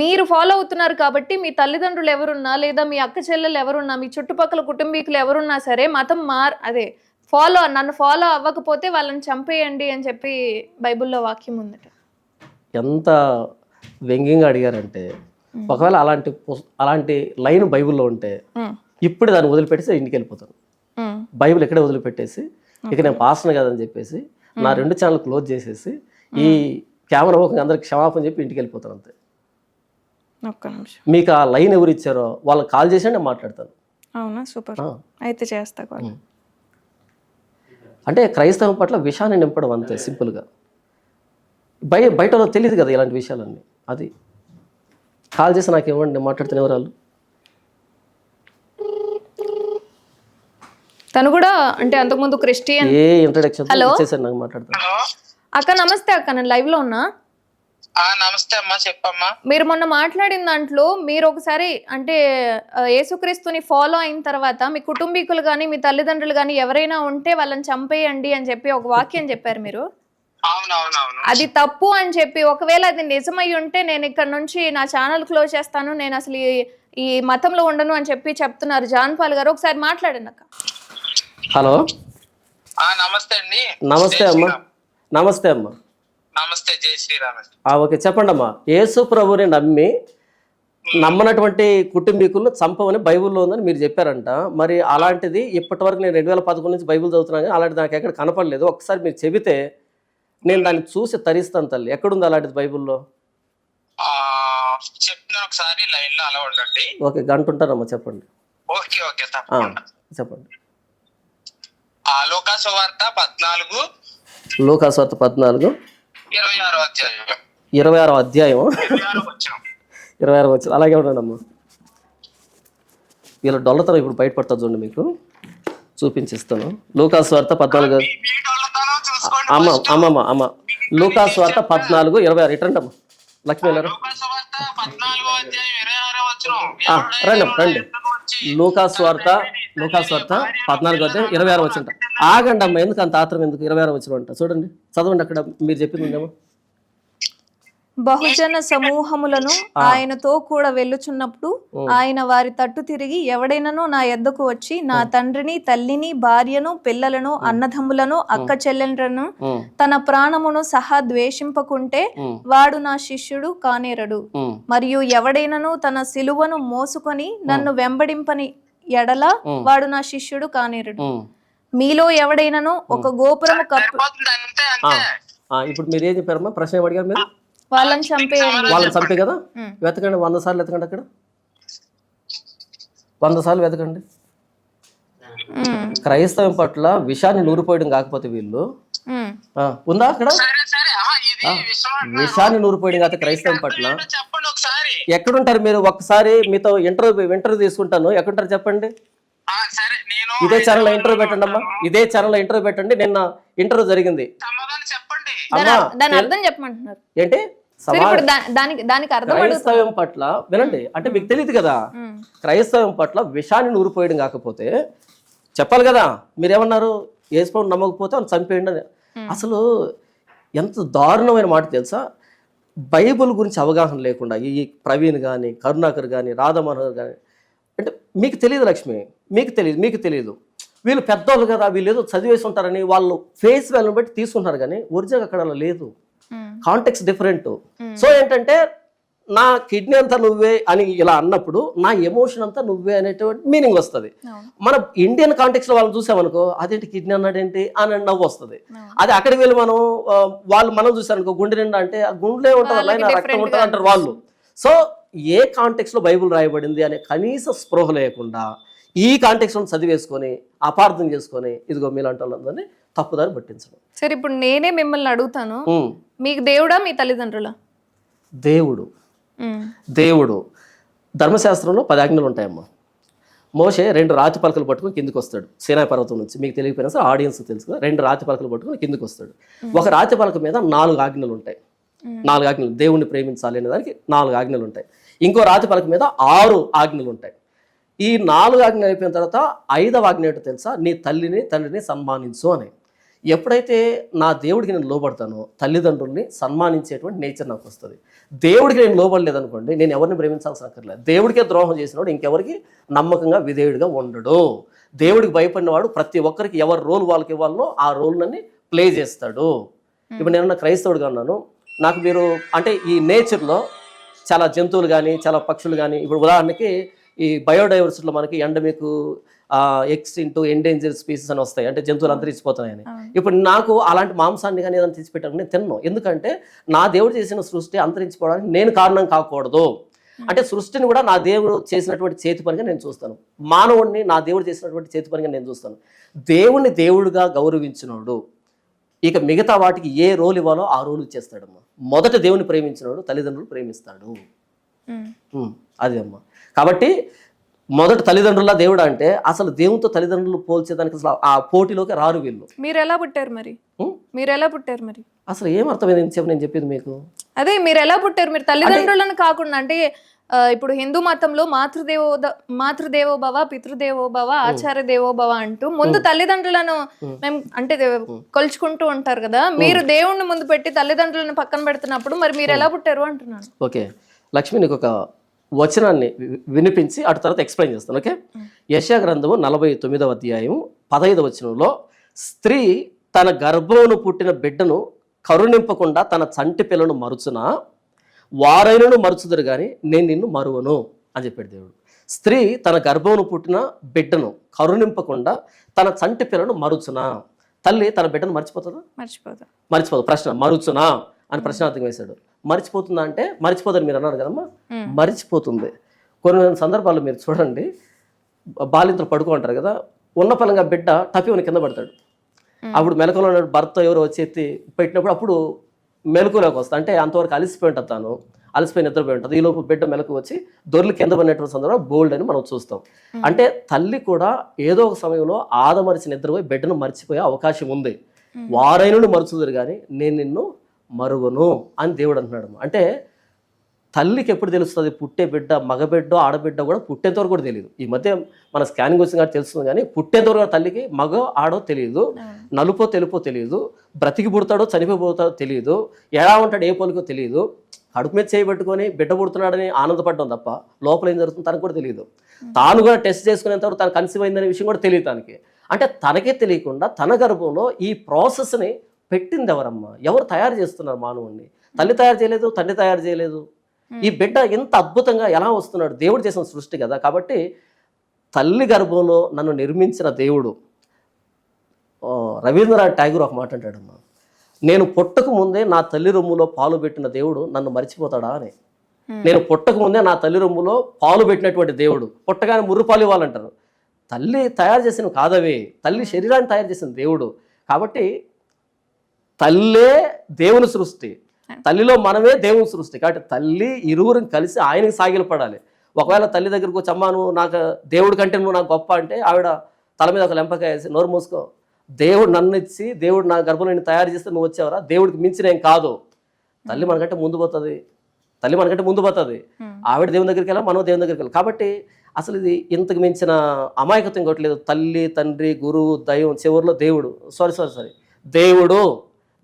మీరు ఫాలో అవుతున్నారు కాబట్టి మీ తల్లిదండ్రులు ఎవరున్నా, లేదా మీ అక్క చెల్లెలు ఎవరున్నా, మీ చుట్టుపక్కల కుటుంబీకులు ఎవరున్నా సరే మతం నన్ను ఫాలో అవ్వకపోతే వాళ్ళని చంపేయండి అని చెప్పి బైబిల్లో వాక్యం ఉందట. ఎంత వ్యంగ్యంగా అడిగారంటే, ఒకవేళ అలాంటి లైన్ బైబిల్లో ఉంటే ఇప్పుడు దాన్ని వదిలిపెట్టేసి ఇంటికి వెళ్ళిపోతాను. బైబిల్ ఇక్కడే వదిలిపెట్టేసి ఇక నేను పాస్ను కదని చెప్పేసి నా 2 ఛానల్ క్లోజ్ చేసేసి ఈ కెమెరా ముఖంగా అందరికి క్షమాపణ చెప్పి ఇంటికి వెళ్ళిపోతాను అంతే. మీకు ఆ లైన్ ఎవరు ఇచ్చారో వాళ్ళకి కాల్ చేసి నేను మాట్లాడతాను. అవునా, సూపర్, అయితే చేస్తా. అంటే క్రైస్తవం పట్ల విషయాన్ని నింపడం అంతే సింపుల్గా. బయట తెలియదు కదా ఇలాంటి విషయాలన్నీ. అది కాల్ చేసి నాకు ఇవ్వండి, నేను మాట్లాడుతున్న ఎవరాలు. తను కూడా అంటే అంతకుముందు క్రిస్టియన్. ఏ ఇంట్రడక్షన్ చేశారు నాకు మాట్లాడతాను. అక్క నమస్తే అక్క, నేను లైవ్ లో ఉన్నా. నమస్తే అమ్మా, చెప్పమ్మా. మీరు మొన్న మాట్లాడిన దాంట్లో మీరు ఒకసారి అంటే యేసుక్రీస్తుని ఫాలో అయిన తర్వాత మీ కుటుంబీకులు కానీ మీ తల్లిదండ్రులు కానీ ఎవరైనా ఉంటే వాళ్ళని చంపేయండి అని చెప్పి ఒక వాక్యం చెప్పారు మీరు. అది తప్పు అని చెప్పి, ఒకవేళ అది నిజమై ఉంటే నేను ఇక్కడ నుంచి నా ఛానల్ క్లోజ్ చేస్తాను, నేను అసలు ఈ మతంలో ఉండను అని చెప్పి చెప్తున్నారు జాన్ పాల్ గారు. ఒకసారి మాట్లాడండి అక్క. హలో, నమస్తే అండి. నమస్తే అమ్మా. నమస్తే అమ్మా. నమస్తే, జై శ్రీరామ్. ఓకే, చెప్పండి అమ్మా. యేసు ప్రభుని నమ్మి నమ్మనటువంటి కుటుంబీకులను చంపమని బైబిల్లో ఉందని మీరు చెప్పారంట. మరి అలాంటిది ఇప్పటి వరకు నేను 2011 నుంచి బైబిల్ చదువుతున్నాను, అలాంటి నాకు ఎక్కడ కనపడలేదు. ఒకసారి మీరు చెబితే నేను దాన్ని చూసి తరిస్తాను తల్లి. ఎక్కడుంది అలాంటిది బైబిల్లో? చెప్పిన ఒకసారి లైన్ లో అలా ఉండండి. ఓకే, గంట ఉంటారమ్మా, చెప్పండి. ఓకే ఓకే తప్పకుండా. చెప్పండి. లూకా సువార్త 14 లూకా సువార్త 14 26వ అధ్యాయం 26వ అధ్యాయం 26వ వచనం. 26 వచ్చిన అలాగే ఉన్నాడమ్మా. వీళ్ళ డొల్లతనం ఇప్పుడు బయటపడుతుంది చూడండి, మీకు చూపించిస్తాను. లూకా సువార్త 14 మీ డొల్లతనం చూసుకోండి. అమ్మ లూకా సువార్త 14:26 రిటర్న్ అమ్మా. లక్ష్మీ గారు లూకా సువార్త 14వ అధ్యాయం 26వ వచనం. రండి. లూకా సువార్త 14 అధ్యాయం 26 వచ్చిన. ఆగండి అమ్మ, ఎందుకు అంత ఆత్రం, ఎందుకు 26 వచ్చిన అంట? చూడండి, చదవండి అక్కడ మీరు చెప్పింది ఉందేమో. బహుజన సమూహములను ఆయనతో కూడా వెళ్ళుచున్నప్పుడు ఆయన వారి తట్టు తిరిగి, ఎవడైనను నా యొద్దకు వచ్చి నా తండ్రిని, తల్లిని, భార్యను, పిల్లలను, అన్నదమ్ములను, అక్క చెల్లెలను, తన ప్రాణమును సహా ద్వేషింపకుంటే వాడు నా శిష్యుడు కానేరడు. మరియు ఎవడైనను తన సిలువను మోసుకొని నన్ను వెంబడింపని ఎడల వాడు నా శిష్యుడు కానేరడు. మీలో ఎవడైనను ఒక గోపురము కప్పు. ఇప్పుడు మీరు ఏం చెప్పారమ్మా? ప్రశ్న ఏం అడిగారు మీరు? వాళ్ళని చంపే కదా. వెతకండి 100 సార్లు వెతకండి, అక్కడ 100 సార్లు వెతకండి. క్రైస్తవం పట్ల విషాన్ని నూరిపోయడం కాకపోతే వీళ్ళు ఉందా అక్కడ? విషాన్ని నూరిపోయడం కాకపోతే క్రైస్తవం పట్ల చెప్పండి ఒకసారి. ఎక్కడుంటారు మీరు? ఒక్కసారి మీతో ఇంటర్వ్యూ తీసుకుంటాను, ఎక్కడుంటారు చెప్పండి. ఇదే ఛానల్ ఇంటర్వ్యూ పెట్టండి అమ్మా, ఇదే ఛానల్ ఇంటర్వ్యూ పెట్టండి. నిన్న ఇంటర్వ్యూ జరిగింది. దాని అర్థం చెప్పమంటున్నారు ఏంటి? క్రైస్తవం క్రైస్తవం పట్ల వినండి, అంటే మీకు తెలియదు కదా. క్రైస్తవం పట్ల విషాన్ని నూరిపోయడం కాకపోతే చెప్పాలి కదా. మీరేమన్నారు? యేసుప్రభువుని నమ్మకపోతే అని చంపేయండి అని. అసలు ఎంత దారుణమైన మాట తెలుసా? బైబుల్ గురించి అవగాహన లేకుండా ఈ ప్రవీణ్ కానీ, కరుణాకర్ కానీ, రాధామోహన్ కానీ, అంటే మీకు తెలియదు లక్ష్మి, మీకు తెలియదు. వీళ్ళు పెద్దోళ్ళు కదా, వీళ్ళు ఏదో చదివేసి ఉంటారని వాళ్ళు ఫేస్ వాల్యూని బట్టి తీసుకుంటారు, కానీ ఒరిజినల్ అక్కడ అలా లేదు. Context different. సో ఏంటంటే నా కిడ్నీ అంతా నువ్వే అని ఇలా అన్నప్పుడు నా ఎమోషన్ అంతా నువ్వే అనేటువంటి మీనింగ్ వస్తుంది. మన ఇండియన్ కాంటెక్స్ట్ లో వాళ్ళని చూసామనుకో, అదేంటి కిడ్నీ అన్నాడేంటి అని నవ్వు వస్తుంది. అది అక్కడికి వెళ్ళి మనం చూసామనుకో, గుండె నిండా అంటే ఆ గుండె ఉంటుంది, రక్తం ఉంటుంది అంటారు వాళ్ళు. సో ఏ కాంటెక్స్ట్ లో బైబుల్ రాయబడింది అనే కనీస స్పృహ లేకుండా ఈ కాంటెక్స్ట్ లో చదివేసుకొని అపార్థం చేసుకొని ఇదిగో మీలాంటి వాళ్ళందరినీ తప్పుదారి పట్టించడం. సరే, ఇప్పుడు నేనే మిమ్మల్ని అడుగుతాను, మీకు దేవుడా మీ తల్లిదండ్రుల? దేవుడు ధర్మశాస్త్రంలో 10 ఆజ్ఞలు ఉంటాయమ్మా. మోషే 2 రాతి పలకలు పట్టుకుని కిందికి వస్తాడు సీనాయి పర్వతం నుంచి. మీకు తెలియకపోయినా సరే ఆడియన్స్ తెలుసు కదా. 2 రాతి పలకలు పట్టుకుని కిందికి వస్తాడు. ఒక రాతి పలక మీద 4 ఆజ్ఞలు ఉంటాయి. 4 ఆజ్ఞలు, దేవుణ్ణి ప్రేమించాలి అనే దానికి 4 ఆజ్ఞలు ఉంటాయి. ఇంకో రాతి పలక మీద 6 ఆజ్ఞలు ఉంటాయి. ఈ 4 ఆజ్ఞలు అయిపోయిన తర్వాత 5వ ఆజ్ఞ ఏంటో తెలుసా? నీ తండ్రిని సన్మానించు అని. ఎప్పుడైతే నా దేవుడికి నేను లోబడతానో తల్లిదండ్రుల్ని సన్మానించేటువంటి నేచర్ నాకు వస్తుంది. దేవుడికి నేను లోబడలేదు అనుకోండి, నేను ఎవరిని ప్రేమించాల్సిన అక్కర్లేదు. దేవుడికే ద్రోహం చేసినవాడు ఇంకెవరికి నమ్మకంగా విధేయుడిగా ఉండడు. దేవుడికి భయపడినవాడు ప్రతి ఒక్కరికి ఎవరి రోల్ వాళ్ళకి ఇవ్వాలనో ఆ రోల్ని ప్లే చేస్తాడు. ఇప్పుడు నేను క్రైస్తవుడిగా ఉన్నాను, నాకు మీరు అంటే ఈ నేచర్లో చాలా జంతువులు కానీ చాలా పక్షులు కానీ, ఇప్పుడు ఉదాహరణకి ఈ బయోడైవర్సిటీలో మనకి ఎండమిక్ ఎక్స్టింక్ట్ ఎండేంజర్ స్పీసీస్ అని వస్తాయి, అంటే జంతువులు అంతరించిపోతున్నాయని. ఇప్పుడు నాకు అలాంటి మాంసాన్ని కానీ ఏదైనా తెచ్చిపెట్టాను నేను తిన్నాను. ఎందుకంటే నా దేవుడు చేసిన సృష్టి అంతరించిపోవడానికి నేను కారణం కాకూడదు. అంటే సృష్టిని కూడా నా దేవుడు చేసినటువంటి చేతి పనిగా నేను చూస్తాను, మానవుడిని నా దేవుడు చేసినటువంటి చేతి పనిగా నేను చూస్తాను. దేవుణ్ణి దేవుడిగా గౌరవించినోడు ఇక మిగతా వాటికి ఏ రోల్ ఇవ్వాలో ఆ రోల్ ఇచ్చేస్తాడమ్మా. మొదట దేవుని ప్రేమించినోడు తల్లిదండ్రులు ప్రేమిస్తాడు. అది అమ్మా. కాబట్టి మొదట తల్లిదండ్రుల దేవుడు అంటే అసలు దేవునితో తల్లిదండ్రులు పోల్చేదానికి అసలు ఆ పోటీలోకి రారు వీళ్ళు. మీరు ఎలా పుట్టారు మరి? అసలు ఏం అర్థమైంది చెప్పి నేను చెప్పింది మీకు? అదే మీరు ఎలా పుట్టారు? మీరు తల్లిదండ్రులను కాకుండా, అంటే ఇప్పుడు హిందూ మతంలో మాతృదేవోభవ, పితృదేవోభవ, ఆచార్య దేవోభవ అంటూ ముందు తల్లిదండ్రులను మేము అంటే కొలుచుకుంటూ ఉంటారు కదా. మీరు దేవుణ్ణి ముందు పెట్టి తల్లిదండ్రులను పక్కన పెడుతున్నప్పుడు మరి మీరు ఎలా పుట్టారు అంటున్నాను. ఓకే లక్ష్మి, నీకు ఒక వచనాన్ని వినిపించి అటు తర్వాత ఎక్స్ప్లెయిన్ చేస్తాను. ఓకే, యెషయా గ్రంథము 49వ అధ్యాయం 15వ వచనంలో, స్త్రీ తన గర్భమును పుట్టిన బిడ్డను కరుణింపకుండా తన చంటి పిల్లను మరుచున, వారైనను మరుచుదురు కానీ నేను నిన్ను మరువను అని చెప్పాడు దేవుడు. స్త్రీ తన గర్భమును పుట్టిన బిడ్డను కరుణింపకుండా తన చంటి పిల్లను మరుచునా? తల్లి తన బిడ్డను మర్చిపోతుందా? మర్చిపోదు. ప్రశ్న మరుచునా అని ప్రశ్నార్థకం వేశాడు. మర్చిపోతుందా అంటే మర్చిపోదని మీరు అన్నారు కదమ్మా, మర్చిపోతుంది. కొన్ని సందర్భాల్లో మీరు చూడండి, బాలింతలు పడుకుంటారు కదా, ఉన్న పలంగా బిడ్డ టపివని కింద పడతాడు. అప్పుడు మెలకులో ఉన్న భర్త ఎవరో వచ్చి ఎత్తి పెట్టినప్పుడు అప్పుడు మెలకులోకి వస్తా, అంటే అంతవరకు అలసిపోయి ఉంటుంది, తాను అలసిపోయి నిద్రపోయి ఉంటుంది. ఈలోపు బిడ్డ మెలకు వచ్చి దొర్లు కింద పడినటువంటి సందర్భంలో బోల్డ్ అని మనం చూస్తాం. అంటే తల్లి కూడా ఏదో ఒక సమయంలో ఆదమరిచి నిద్రపోయి బిడ్డను మర్చిపోయే అవకాశం ఉంది. వారైనను మరుచుదురు కానీ నేను నిన్ను మరువను అని దేవుడు అంటున్నాడు. అంటే తల్లికి ఎప్పుడు తెలుస్తుంది పుట్టే బిడ్డ మగబిడ్డ ఆడబిడ్డ కూడా పుట్టేంతవరకు కూడా తెలియదు. ఈ మధ్య మన స్కానింగ్ వచ్చిన కాబట్టి తెలుస్తుంది, కానీ పుట్టేంతవరకు తల్లికి మగ ఆడో తెలియదు, నలుపో తెలుపో తెలియదు, బ్రతికి పుడతాడో చనిపోయి పుడతాడో తెలియదు, ఎలా ఉంటాడు ఏ పోలికో తెలియదు. కడుపు మీద చేయబెట్టుకొని బిడ్డ పుడుతున్నాడని ఆనందపడడం తప్ప లోపల ఏం జరుగుతుందో తనకు కూడా తెలియదు. తాను కూడా టెస్ట్ చేసుకునేంతవరకు తను కన్సీవ్ అయిందనే విషయం కూడా తెలియదు తనకి. అంటే తనకే తెలియకుండా తన గర్భంలో ఈ ప్రాసెస్ని పెట్టింది ఎవరమ్మా? ఎవరు తయారు చేస్తున్నారు మానవుణ్ణి? తల్లి తయారు చేయలేదు, తండ్రి తయారు చేయలేదు. ఈ బిడ్డ ఎంత అద్భుతంగా ఎలా వస్తున్నాడు? దేవుడు చేసిన సృష్టి కదా. కాబట్టి తల్లి గర్భంలో నన్ను నిర్మించిన దేవుడు. రవీంద్రనాథ్ ఠాగూర్ ఒక మాట అంటాడమ్మా, నేను పుట్టక ముందే నా తల్లి రొమ్ములో పాలు పెట్టిన దేవుడు నన్ను మర్చిపోతాడా అని. నేను పుట్టక ముందే నా తల్లి రొమ్ములో పాలు పెట్టినటువంటి దేవుడు పుట్టగానే ముర్రు పాలు ఇవ్వాలంటారు. తల్లి తయారు చేసిన కాదవే, తల్లి శరీరాన్ని తయారు చేసిన దేవుడు. కాబట్టి తల్లే దేవుని సృష్టి, తల్లిలో మనమే దేవుని సృష్టి. కాబట్టి తల్లి ఇరువురిని కలిసి ఆయనకి సాగిలపడాలి. ఒకవేళ తల్లి దగ్గరకు వచ్చి అమ్మా నువ్వు నాకు దేవుడి కంటే నువ్వు నాకు గొప్ప అంటే ఆవిడ తల మీద ఒక లెంపకాయ వేసి నోరు మూసుకో, దేవుడు నన్ను ఇచ్చి దేవుడు నా గర్భంలో నేను తయారు చేస్తే నువ్వు వచ్చావరా, దేవుడికి మించిన ఏం కాదు. తల్లి మనకంటే ముందు పోతుంది, తల్లి మనకంటే ముందు పోతుంది. ఆవిడ దేవుని దగ్గరికి వెళ్ళాలి, మనం దేవుని దగ్గరికి వెళ్ళాలి. కాబట్టి అసలు ఇది ఇంతకు మించిన అమాయకత్వం ఇంకోట్లేదు. తల్లి తండ్రి గురువు దైవం చివరిలో దేవుడు. సారీ దేవుడు,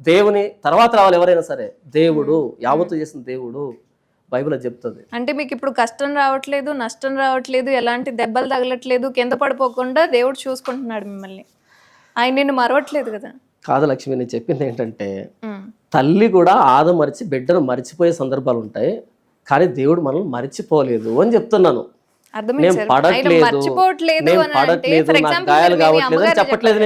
దేవుని తర్వాత రావాలి ఎవరైనా సరే. దేవుడు యావత్తు చేసిన దేవుడు బైబిల్ చెప్తుంది. అంటే మీకు ఇప్పుడు కష్టం రావట్లేదు, నష్టం రావట్లేదు, ఎలాంటి దెబ్బలు తగలట్లేదు, కింద పడిపోకుండా దేవుడు చూసుకుంటున్నాడు మిమ్మల్ని. ఆయన నిన్ను మరవట్లేదు కదా. కాదు లక్ష్మి, నేను చెప్పింది ఏంటంటే తల్లి కూడా ఆదమరిచి బిడ్డను మరిచిపోయే సందర్భాలు ఉంటాయి, కానీ దేవుడు మనల్ని మరిచిపోలేదు అని చెప్తున్నాను. నేను పడట్లేదు, నాకు గాయాలు కావట్లేదు అని చెప్పట్లేదు,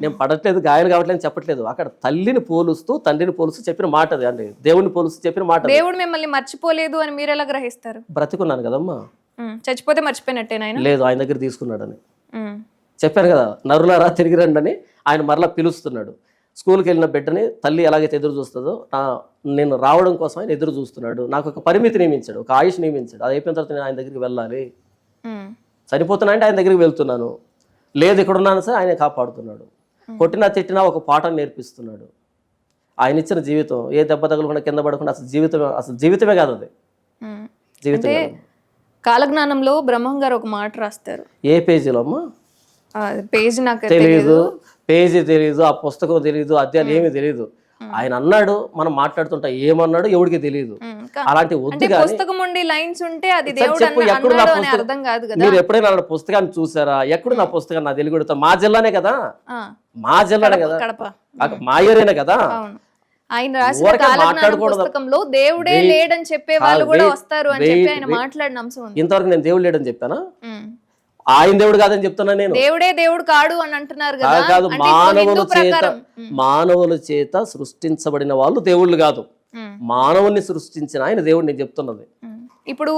నేను పడట్లేదు గాయాలు కావట్లేదు చెప్పట్లేదు. అక్కడ తల్లిని పోలుస్తూ తండ్రిని పోలుస్తూ చెప్పిన మాట అది, అంటే దేవుని పోలుస్తూ చెప్పిన మాట. దేవుడు మిమ్మల్ని మర్చిపోలేదు అని మీరు ఎలా గ్రహిస్తారు? బ్రతికున్నాను కదమ్మా. చచ్చిపోతే మర్చిపోయినట్టే? లేదు, ఆయన దగ్గర తీసుకున్నాడని చెప్పాను కదా. నరులారా తిరిగి రండి అని ఆయన మరలా పిలుస్తున్నాడు. స్కూల్కి వెళ్ళిన బిడ్డని తల్లి ఎలాగైతే ఎదురు చూస్తుందో నేను రావడం కోసం ఆయన ఎదురు చూస్తున్నాడు. నాకు ఒక పరిమితి నియమించాడు, ఒక ఆయుష్ నియమించాడు. అది అయిపోయిన తర్వాత నేను ఆయన దగ్గరికి వెళ్ళాలి. చనిపోతున్నా అంటే ఆయన దగ్గరికి వెళ్తున్నాను, లేదు ఇక్కడ ఉన్నాను సార్ ఆయన కాపాడుతున్నాడు. కొట్టినా తిట్టినా ఒక పాఠం నేర్పిస్తున్నాడు. ఆయన ఇచ్చిన జీవితం ఏ దెబ్బ తగలకుండా కింద పడకుండా అసలు జీవితమే కాదు అది. జీవితం కాలజ్ఞానంలో బ్రహ్మం గారు ఒక మాట రాస్తారు. ఏ పేజీలో అమ్మా? పేజీ నాకు తెలియదు, పేజీ తెలియదు, ఆ పుస్తకం తెలియదు, అధ్యాయాలు ఏమీ తెలియదు. ఆయన అన్నాడు, మనం మాట్లాడుతుంటా ఏమన్నాడు ఎవరికి తెలియదు. అలాంటి పుస్తకం ఉండి లైన్స్ ఉంటే అది దేవుడు అని అర్థం కాదు కదా. మీరు ఎప్పుడైనా పుస్తకాన్ని చూసారా? ఎక్కడ నా పుస్తకం నా తెలుగు మా జిల్లానే కదా, మా జిల్లానే కదా, మా ఏరియానే కదా. ఆయన రాసిన పుస్తకంలో దేవుడే లేడని చెప్పే వాళ్ళు కూడా వస్తారు అని చెప్పి ఆయన మాట్లాడిన అంశం ఉంది. ఇంతవరకు నేను దేవుడు లేడని చెప్పానా? ఆయన దేవుడు కాదని చెప్తున్నా నేను. దేవుడే దేవుడు కాడు అని అంటున్నారు కదా. కాదు, మానవుల చేత సృష్టించబడిన వాళ్ళు దేవుళ్ళు కాదు, మానవుని సృష్టించిన ఆయన దేవుడు నేను చెప్తున్నది. ఇప్పుడు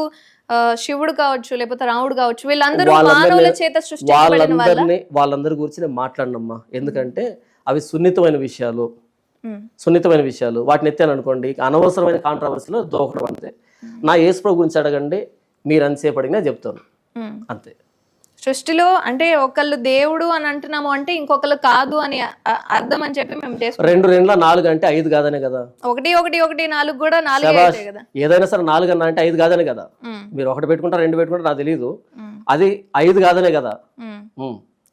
శివుడు కావచ్చు లేకపోతే రాముడు కావచ్చు, వీళ్ళందరూ మానవుల చేత సృష్టించబడిన వాళ్ళందరి గురించి నేను మాట్లాడనమ్మా. ఎందుకంటే అవి సున్నితమైన విషయాలు, వాటిని ఎత్తాను అనుకోండి అనవసరమైన కాంట్రవర్సీలో దోకడం అంతే. నా యేసుప్రభు గురించి అడగండి, మీరు అంతసేపు అడిగినా చెప్తాను అంతే. సృష్టిలో అంటే ఒకళ్ళు దేవుడు అని అంటున్నాము అంటే ఇంకొకళ్ళు కాదు అని అర్థం అని చెప్పి మేము చేసుకుంటాం. 2 2 4 అంటే 5 కాదనే కదా. 1 1 1 4 కూడా 4 కదా. ఏదైనా సరే 4 అన్నా అంటే 5 కాదనే కదా. మీరు 1 పెట్టుకుంటారు 2 పెట్టుకుంటారు నాకు తెలియదు, అది 5 కాదనే కదా.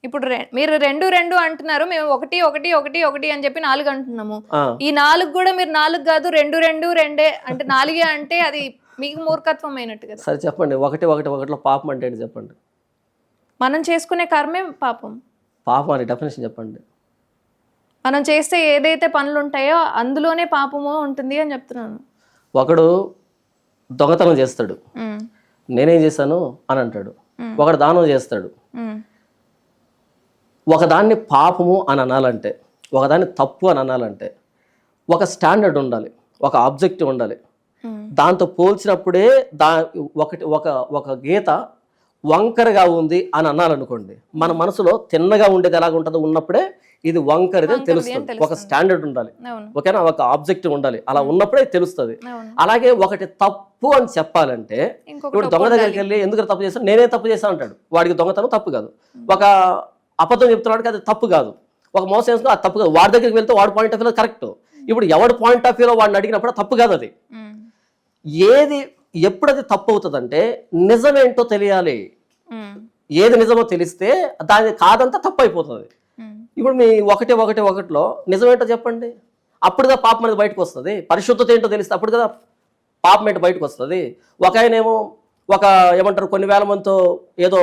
ఇప్పుడు మీరు 2 2 అంటున్నారు, మేము 1 1 1 1 అని చెప్పి 4 అంటున్నాము. ఈ 4 కూడా మీరు 4 కాదు 2 2 2 అంటే 4 అంటే అది మీకు మూర్ఖత్వం అయినట్టు కదా. సరే చెప్పండి, 1 1 1లో పాపం అంటే ఏంటి చెప్పండి. మనం చేసుకునే కర్మే పాపం. పాపం అని డెఫినేషన్ చెప్పండి. మనం చేస్తే ఏదైతే పనులు ఉంటాయో అందులోనే పాపము ఉంటుంది అని చెప్తున్నాను. ఒకడు దొంగతనం చేస్తాడు, ఉమ్, నేనేం చేశాను అని అంటాడు. ఒకడు దానం చేస్తాడు. ఉమ్, ఒకదాన్ని పాపము అని అనాలంటే, ఒకదాన్ని తప్పు అని అనాలంటే ఒక స్టాండర్డ్ ఉండాలి, ఒక ఆబ్జెక్టివ్ ఉండాలి. ఉమ్, దాంతో పోల్చినప్పుడే ఒక గీత వంకరగా ఉంది అని అనాలనుకోండి, మన మనసులో తిన్నగా ఉండేది ఎలాగ ఉంటుందో ఉన్నప్పుడే ఇది వంకరది అని తెలుస్తుంది. ఒక స్టాండర్డ్ ఉండాలి, అవును, ఓకేనా, ఒక ఆబ్జెక్టివ్ ఉండాలి. అలా ఉన్నప్పుడే తెలుస్తుంది. అవును. అలాగే ఒకటి తప్పు అని చెప్పాలంటే, ఇంకొకటి ఇప్పుడు దొంగ దగ్గరికి వెళ్ళి ఎందుకు తప్పు చేస్తాను, నేనే తప్పు చేశాను అంటాడు. వాడికి దొంగతనం తప్పు కాదు. ఒక అబద్ధం చెప్తున్నాడు అది తప్పు కాదు. ఒక మోసం చేసుకుని అది తప్పు కాదు. వాడి దగ్గరికి వెళ్తే వాడి పాయింట్ ఆఫ్ వ్యూలో కరెక్ట్. ఇప్పుడు ఎవరి పాయింట్ ఆఫ్ వ్యూలో వాడిని అడిగినప్పుడు తప్పు కాదు అది. ఉమ్, ఏది ఎప్పుడు అది తప్పు అవుతుందంటే నిజమేంటో తెలియాలి. ఉమ్, ఏది నిజమో తెలిస్తే దాని కాదంతా తప్పు అయిపోతుంది. ఉమ్, ఇప్పుడు మీ ఒకటిలో నిజమేంటో చెప్పండి, అప్పుడుగా పాపం అనేది బయటకు వస్తుంది. పరిశుద్ధత ఏంటో తెలిస్తే అప్పుడు కదా పాపం ఏంటో బయటకు వస్తుంది. ఒక ఆయనేమో ఏమంటారు కొన్ని వేల మందితో ఏదో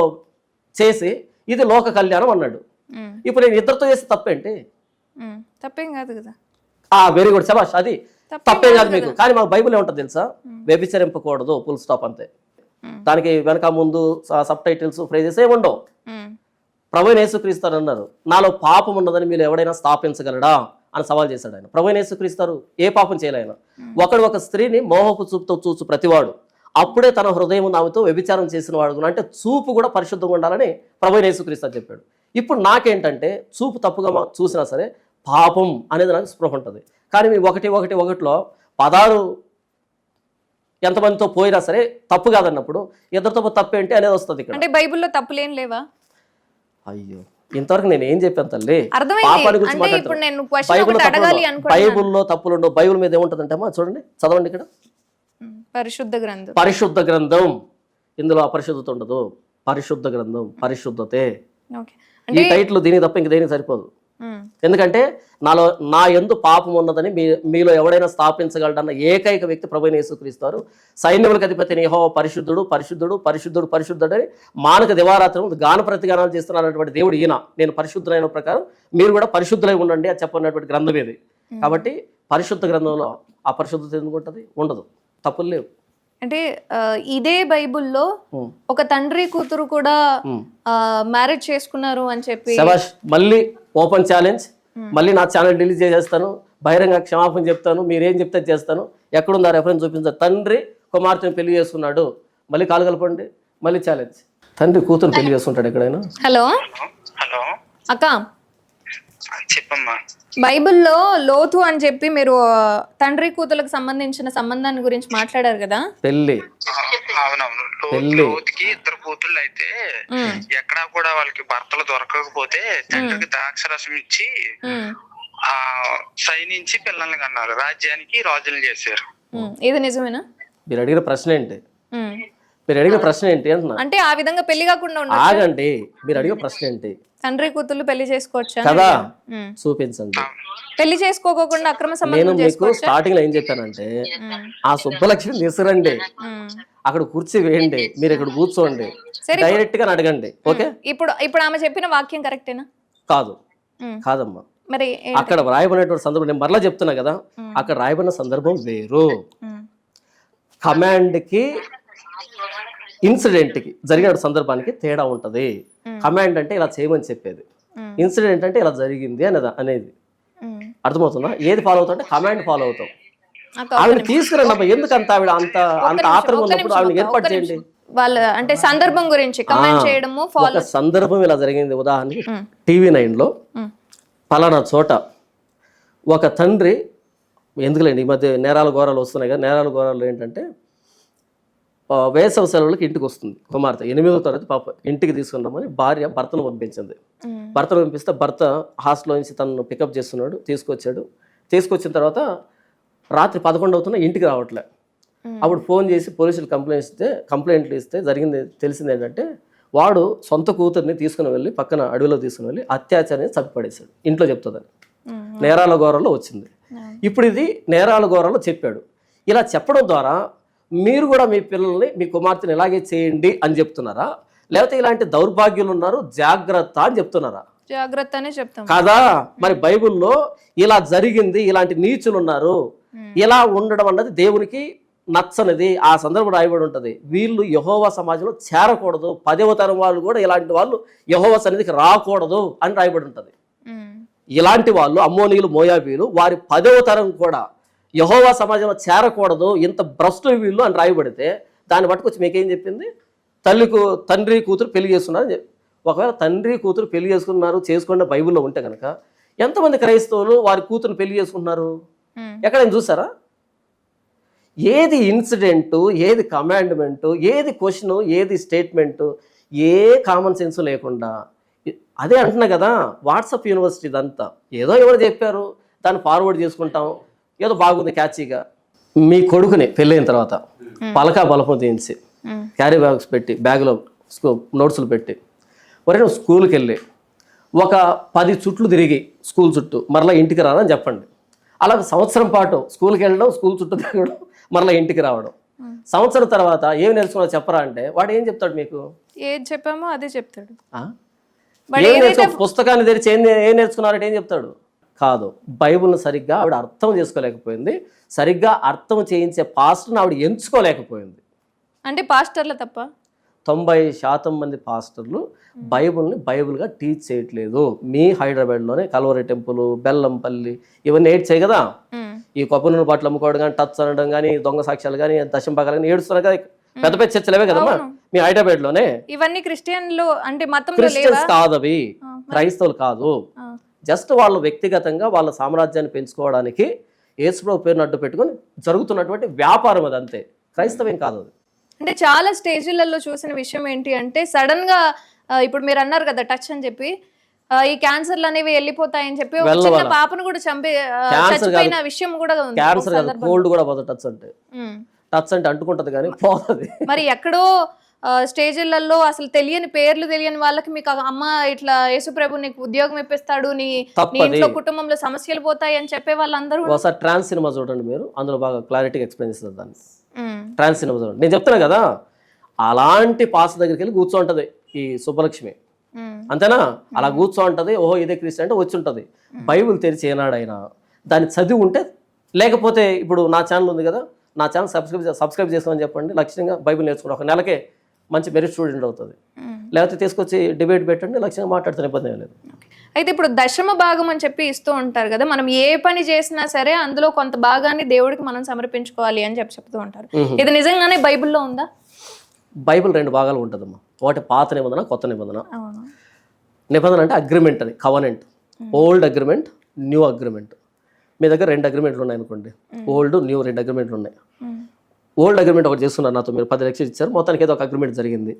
చేసి ఇది లోక కళ్యాణం అన్నాడు. ఉమ్, ఇప్పుడు నేను ఇద్దరితో చేస్తే తప్పేంటి? ఉమ్, తప్పేం కాదు కదా. వెరీ గుడ్, శభాష్, అది తప్పేం కాదు మీకు. కానీ మాకు బైబిల్ ఏముంటుంది తెలుసా, వ్యభిచరింపకూడదు, ఫుల్ స్టాప్ అంతే. దానికి వెనక ముందు సబ్ టైటిల్స్ ఫ్రేజెస్ ఏమి ఉండవు. ఉమ్, ప్రభువైన యేసుక్రీస్తు అన్నారు, నాలో పాపం ఉన్నదని మీరు ఎవడైనా స్థాపించగలడా అని సవాల్ చేశాడు ఆయన. ప్రభువైన యేసుక్రీస్తు ఏ పాపం చేయలే ఆయన. ఒక స్త్రీని మోహపు చూపుతో చూసు ప్రతివాడు అప్పుడే తన హృదయం ఆమెతో వ్యభిచారం చేసిన వాడు. అంటే చూపు కూడా పరిశుద్ధంగా ఉండాలని ప్రభువైన యేసుక్రీస్తు అని చెప్పాడు. ఇప్పుడు నాకేంటంటే చూపు తప్పుగా చూసినా సరే పాపం అనేది నాకు స్పృహ ఉంటుంది. కానీ మీ ఒకటిలో 16 ఎంతమందితో పోయినా సరే తప్పు కాదన్నప్పుడు ఇద్దరితో తప్పేంటి అనేది వస్తుంది ఇక్కడ. అంటే బైబిల్లో తప్పులేం లేవా? అయ్యో, ఇంతవరకు నేను ఏం చెప్పాను తల్లి, అర్థమైంది. పాపాల గురించి అంటే ఇప్పుడు నేను క్వశ్చన్ బైబిల్లో ఒకటి అడగాలి తప్పులు అనుకుంటున్నాను. బైబిల్లో తప్పులు ఉండవు. బైబిల్ మీద ఏముంటుందంటే అమ్మా చూడండి, చదవండి ఇక్కడ, పరిశుద్ధ గ్రంథం. పరిశుద్ధ గ్రంథం. ఇందులో అపరిశుద్ధత ఉండదు. పరిశుద్ధ గ్రంథం, పరిశుద్ధతే. ఓకే, ఈ టైటిల్ దీనికి తప్ప ఇంక దేనికి సరిపోదు. ఉమ్, ఎందుకంటే నా యందు పాపం ఉన్నదని మీలో ఎవడైనా స్థాపించగలడన్న ఏకైక వ్యక్తి ప్రభువైన యేసుక్రీస్తు. సైన్యములకు అధిపతి యెహోవా పరిశుద్ధుడు, పరిశుద్ధుడు, పరిశుద్ధుడు, పరిశుద్ధుడు అని మానక దివారాత్రం గాన ప్రతిగానాలు చేస్తున్నటువంటి దేవుడు ఈయన. నేను పరిశుద్ధులైన ప్రకారం మీరు కూడా పరిశుద్ధులై ఉండండి అని చెప్పినటువంటి గ్రంథం ఇది. కాబట్టి పరిశుద్ధ గ్రంథంలో అపరిశుద్ధత ఎందుకు ఉంటుంది? ఉండదు, తప్పులు లేవు. అంటే ఇదే బైబుల్లో ఒక తండ్రి కూతురు కూడా మ్యారేజ్ చేసుకున్నారు అని చెప్పి. శభాష్, మళ్ళీ ఓపెన్ ఛాలెంజ్, మళ్ళీ నా ఛానల్ డిలీట్ చేసేస్తాను, బహిరంగ క్షమాపణ చెప్తాను, మీరేం చెప్తే చేస్తాను. ఎక్కడుందా రెఫరెన్స్ చూపించారు? తండ్రి కుమార్తెను పెళ్లి చేసుకున్నాడు, మళ్ళీ కాలు కలపండి, మళ్ళీ ఛాలెంజ్. తండ్రి కూతురు పెళ్లి చేసుకుంటాడు ఎక్కడైనా? హలో హలో అక్క, చెప్పమ్మా. బైబిల్లో లోతు అని చెప్పి మీరు తండ్రి కూతులకు సంబంధించిన సంబంధాన్ని గురించి మాట్లాడారు కదా. పెళ్లి, అవునవును, లోతుకి 2 కూతుళ్ళు అయితే ఎక్కడా కూడా వాళ్ళకి భర్తలు దొరకకపోతే తండ్రికి ద్రాక్షరసం ఇచ్చి సైనించి పిల్లల్ని కన్నారు, రాజ్యానికి రాజులు చేశారు. ఇది నిజమేనా? మీరు అడిగిన ప్రశ్న ఏంటి? అంటున్నా. అంటే ఆ విధంగా పెళ్లి కాకుండా ఆగండి, మీరు అడిగిన ప్రశ్న ఏంటి? తండ్రి కూతుళ్ళు పెళ్లి చేసుకోవచ్చా కదా, చూపించండి. పెళ్లి చేసుకోకుండా అక్రమ నేను సంబంధం మీకు స్టార్టింగ్ లో ఏం చెప్పానంటే, ఆ సుబ్బలక్ష్మి తీసుకురండి, అక్కడ కూర్చి వేయండి, మీరు ఇక్కడ కూర్చోండి, డైరెక్ట్ గా అడగండి. ఓకే, ఇప్పుడు ఆమె చెప్పిన వాక్యం కరెక్టేనా? కాదమ్మా, మరి అక్కడ రాయబడినటువంటి సందర్భం నేను మరలా చెప్తున్నా కదా, అక్కడ రాయబడిన సందర్భం వేరు. కమాండ్ కి ఇన్సిడెంట్ కి జరిగిన సందర్భానికి తేడా ఉంటది. కమాండ్ అంటే ఇలా చేయమని చెప్పేది, ఇన్సిడెంట్ అంటే ఇలా జరిగింది అనేది అర్థమవుతుందా? ఏది ఫాలో అవుతాం అంటే కమాండ్ ఫాలో అవుతాం. ఆవిడ తీసుకురండి అబ్బా, ఎందుకు అంత ఆవిడ అంత ఆత్రంగా ఉన్నప్పుడు ఆవిడ ఏర్పాటు చేయండి. వాళ్ళ అంటే సందర్భం గురించి కమెంట్ చేయడము. ఒక సందర్భం ఇలా జరిగింది. ఉదాహరణకి TV9 లో పలానా చోట ఒక తండ్రి, ఎందుకులేండి ఈ మధ్య నేరాల ఘోరాలు వస్తున్నాయి కదా, నేరాల ఘోరాలు ఏంటంటే వేసవి సెలవులకి ఇంటికి వస్తుంది కుమార్తె, 8వ తరగతి పాప. ఇంటికి తీసుకున్నామని భార్య భర్తను పంపించింది. భర్తను పంపిస్తే భర్త హాస్టల్లో నుంచి తనను పికప్ చేస్తున్నాడు, తీసుకొచ్చిన తర్వాత రాత్రి 11 అవుతున్నా ఇంటికి రావట్లే. అప్పుడు ఫోన్ చేసి పోలీసులు కంప్లైంట్లు ఇస్తే తెలిసింది ఏంటంటే వాడు సొంత కూతుర్ని తీసుకుని వెళ్ళి పక్కన అడవిలో తీసుకుని వెళ్ళి అత్యాచారాన్ని చంపిపడేశాడు. ఇంట్లో చెప్తుందని నేరాల ఘోరాల్లో వచ్చింది. ఇప్పుడు ఇది నేరాల ఘోరాల్లో చెప్పాడు. ఇలా చెప్పడం ద్వారా మీరు కూడా మీ పిల్లల్ని, మీ కుమార్తెని ఇలాగే చేయండి అని చెప్తున్నారా, లేకపోతే ఇలాంటి దౌర్భాగ్యులు ఉన్నారు జాగ్రత్త అని చెప్తున్నారా? జాగ్రత్త అనే చెప్తాం కదా. మరి బైబిల్లో ఇలా జరిగింది, ఇలాంటి నీచులు ఉన్నారు, ఇలా ఉండడం అన్నది దేవునికి నచ్చనిది ఆ సందర్భం రాయబడి ఉంటుంది, వీళ్ళు యెహోవా సమాజంలో చేరకూడదు, 10వ తరం వాళ్ళు కూడా ఇలాంటి వాళ్ళు యెహోవా సన్నిధికి రాకూడదు అని రాయబడి ఉంటుంది. ఇలాంటి వాళ్ళు అమ్మోనీయులు, మోయాబీలు, వారి 10వ తరం కూడా యెహోవా సమాజంలో చేరకూడదు, ఇంత భ్రష్టు వీళ్ళు అని రాయబడితే దాన్ని పట్టుకొచ్చి మీకేం చెప్పింది? తండ్రి కూతురు పెళ్లి చేసుకున్నారు అని చెప్పి. ఒకవేళ తండ్రి కూతురు పెళ్లి చేసుకున్న బైబిల్లో ఉంటే కనుక ఎంతమంది క్రైస్తవులు వారి కూతురు పెళ్లి చేసుకుంటున్నారు? ఎక్కడైనా చూసారా? ఏది ఇన్సిడెంటు, ఏది కమాండ్మెంటు, ఏది క్వశ్చను, ఏది స్టేట్మెంటు, ఏ కామన్ సెన్స్ లేకుండా, అదే అంటున్నా కదా, వాట్సాప్ యూనివర్సిటీ ఇదంతా. ఏదో ఎవరు చెప్పారు, దాన్ని ఫార్వర్డ్ చేసుకుంటాం, ఏదో బాగుంది క్యాచీగా. మీ కొడుకుని పెళ్ళైన తర్వాత పలకా బలపం తీయించి క్యారీ బ్యాగ్స్ పెట్టి, బ్యాగ్లో నోట్స్లు పెట్టి, ఒరే నువ్వు స్కూల్కి వెళ్ళి ఒక 10 చుట్లు తిరిగి స్కూల్ చుట్టూ మరలా ఇంటికి రాదని చెప్పండి. అలా సంవత్సరం పాటు స్కూల్కి వెళ్ళడం, స్కూల్ చుట్టూ తిరగడం, మరలా ఇంటికి రావడం. సంవత్సరం తర్వాత ఏం నేర్చుకున్నా చెప్పరా అంటే వాడు ఏం చెప్తాడు? మీకు ఏది చెప్పామో అదే చెప్తాడు. పుస్తకాన్ని తెరిచి ఏం నేర్చుకున్నారంటే ఏం చెప్తాడు? కాదు, బైబిల్ని సరిగ్గా ఆవిడ అర్థం చేసుకోలేకపోయింది, సరిగ్గా అర్థం చేయించే పాస్టర్ని ఆవిడ ఎంచుకోలేకపోయింది. అంటే పాస్టర్ల తప్ప 90% మంది పాస్టర్లు బైబిల్ని బైబిల్గా టీచ్ చేయట్లేదు. మీ హైదరాబాద్లోనే కల్వరి టెంపుల్, బెల్లంపల్లి ఇవన్నీ ఏడ్చాయి కదా, ఈ కొబ్బరి నూనె బాటలు అమ్ముకోవడం కానీ, టచ్ అనడం కానీ, దొంగ సాక్ష్యాలు కానీ, దశంభాగాలు కానీ ఏడుస్తున్నారు కదా, పెద్ద పెద్ద చర్చలవే కదమ్మా మీ హైదరాబాద్లోనే. ఇవన్నీ క్రిస్టియన్లు అంటే మతంలో క్రిస్టియన్స్ కాదు, అవి క్రైస్తవులు కాదు. జస్ట్ వాళ్ళు వ్యక్తిగతంగా వాళ్ళ సామ్రాజ్యాన్ని పెంచుకోవడానికి యేసుప్రభు పేరును అడ్డు పెట్టుకొని జరుగుతున్నటువంటి వ్యాపారం అది, అంతే. క్రైస్తవం కాదు అది. అంటే చాలా స్టేజ్లలో చూసిన విషయం ఏంటి అంటే సడన్ గా ఇప్పుడు మీరు అన్నారు కదా టచ్ అని చెప్పి, ఈ క్యాన్సర్లు అనేవి వెళ్ళిపోతాయని చెప్పి ఒక చిన్న పాపను కూడా చచ్చిపోయిన విషయం కూడా ఉంది. క్యాన్సర్ కాదు, కోల్డ్ కూడా పోతుంది టచ్ అంటే. టచ్ అంటే అంటుకుంటది కానీ పోతుంది. మరి ఎక్కడో స్టేజ్లలో అసలు తెలియని పేర్లు తెలియని వాళ్ళకి మీకు అమ్మ ఇట్లా యేసుప్రభు నీకు ఉద్యోగం ఇప్పిస్తాడు, నీ ఇంట్లో కుటుంబంలో సమస్యలు పోతాయి అని చెప్పే వాళ్ళందరూ. ఒకసారి ట్రాన్స్ సినిమా చూడండి మీరు, అందులో బాగా క్లారిటీగా ఎక్స్ప్లెయిన్ చేస్తుంది దాన్ని. ట్రాన్స్ సినిమా చూడండి, నేను చెప్తున్నా కదా, అలాంటి పాస్ దగ్గరికి వెళ్ళి కూర్చోంటది ఈ సుబ్బలక్ష్మి, అంతేనా? అలా కూర్చోంటది, ఓహో ఇదే క్రిస్టియన్ అంటే వచ్చి ఉంటుంది. బైబిల్ తెరిచి ఏనాడైనా దాన్ని చదివి ఉంటే, లేకపోతే ఇప్పుడు నా ఛానల్ ఉంది కదా, నా ఛానల్ సబ్స్క్రైబ్ చేసుకోమని చెప్పండి, లక్ష్యంగా బైబిల్ నేర్చుకోండి, ఒక నెలకే మంచి మెరిట్ స్టూడెంట్ అవుతుంది. లేకపోతే తీసుకొచ్చి డిబేట్ పెట్టండి, లక్ష్యంగా మాట్లాడుతున్న ఇబ్బంది ఏం లేదు. అయితే ఇప్పుడు దశమ భాగం అని చెప్పి ఇస్తూ ఉంటారు కదా, మనం ఏ పని చేసినా సరే అందులో కొంత భాగాన్ని దేవుడికి మనం సమర్పించుకోవాలి అని చెప్తూ ఉంటారు. ఇది నిజంగానే బైబిల్లో ఉందా? బైబిల్ 2 భాగాలు ఉంటుందమ్మా. ఒకటి పాత నిబంధన, కొత్త నిబంధన. నిబంధన అంటే అగ్రిమెంట్ అని, covenant. Old agreement, new agreement. మీ దగ్గర 2 అగ్రిమెంట్లు ఉన్నాయి అనుకోండి, ఓల్డ్ న్యూ 2 అగ్రిమెంట్లు ఉన్నాయి. ఓల్డ్ అగ్రిమెంట్ ఒకటి చేస్తున్నారు, నాతో మీరు 10 లక్షలు ఇచ్చారు, మొత్తానికి ఏదో ఒక అగ్రిమెంట్ జరిగింది.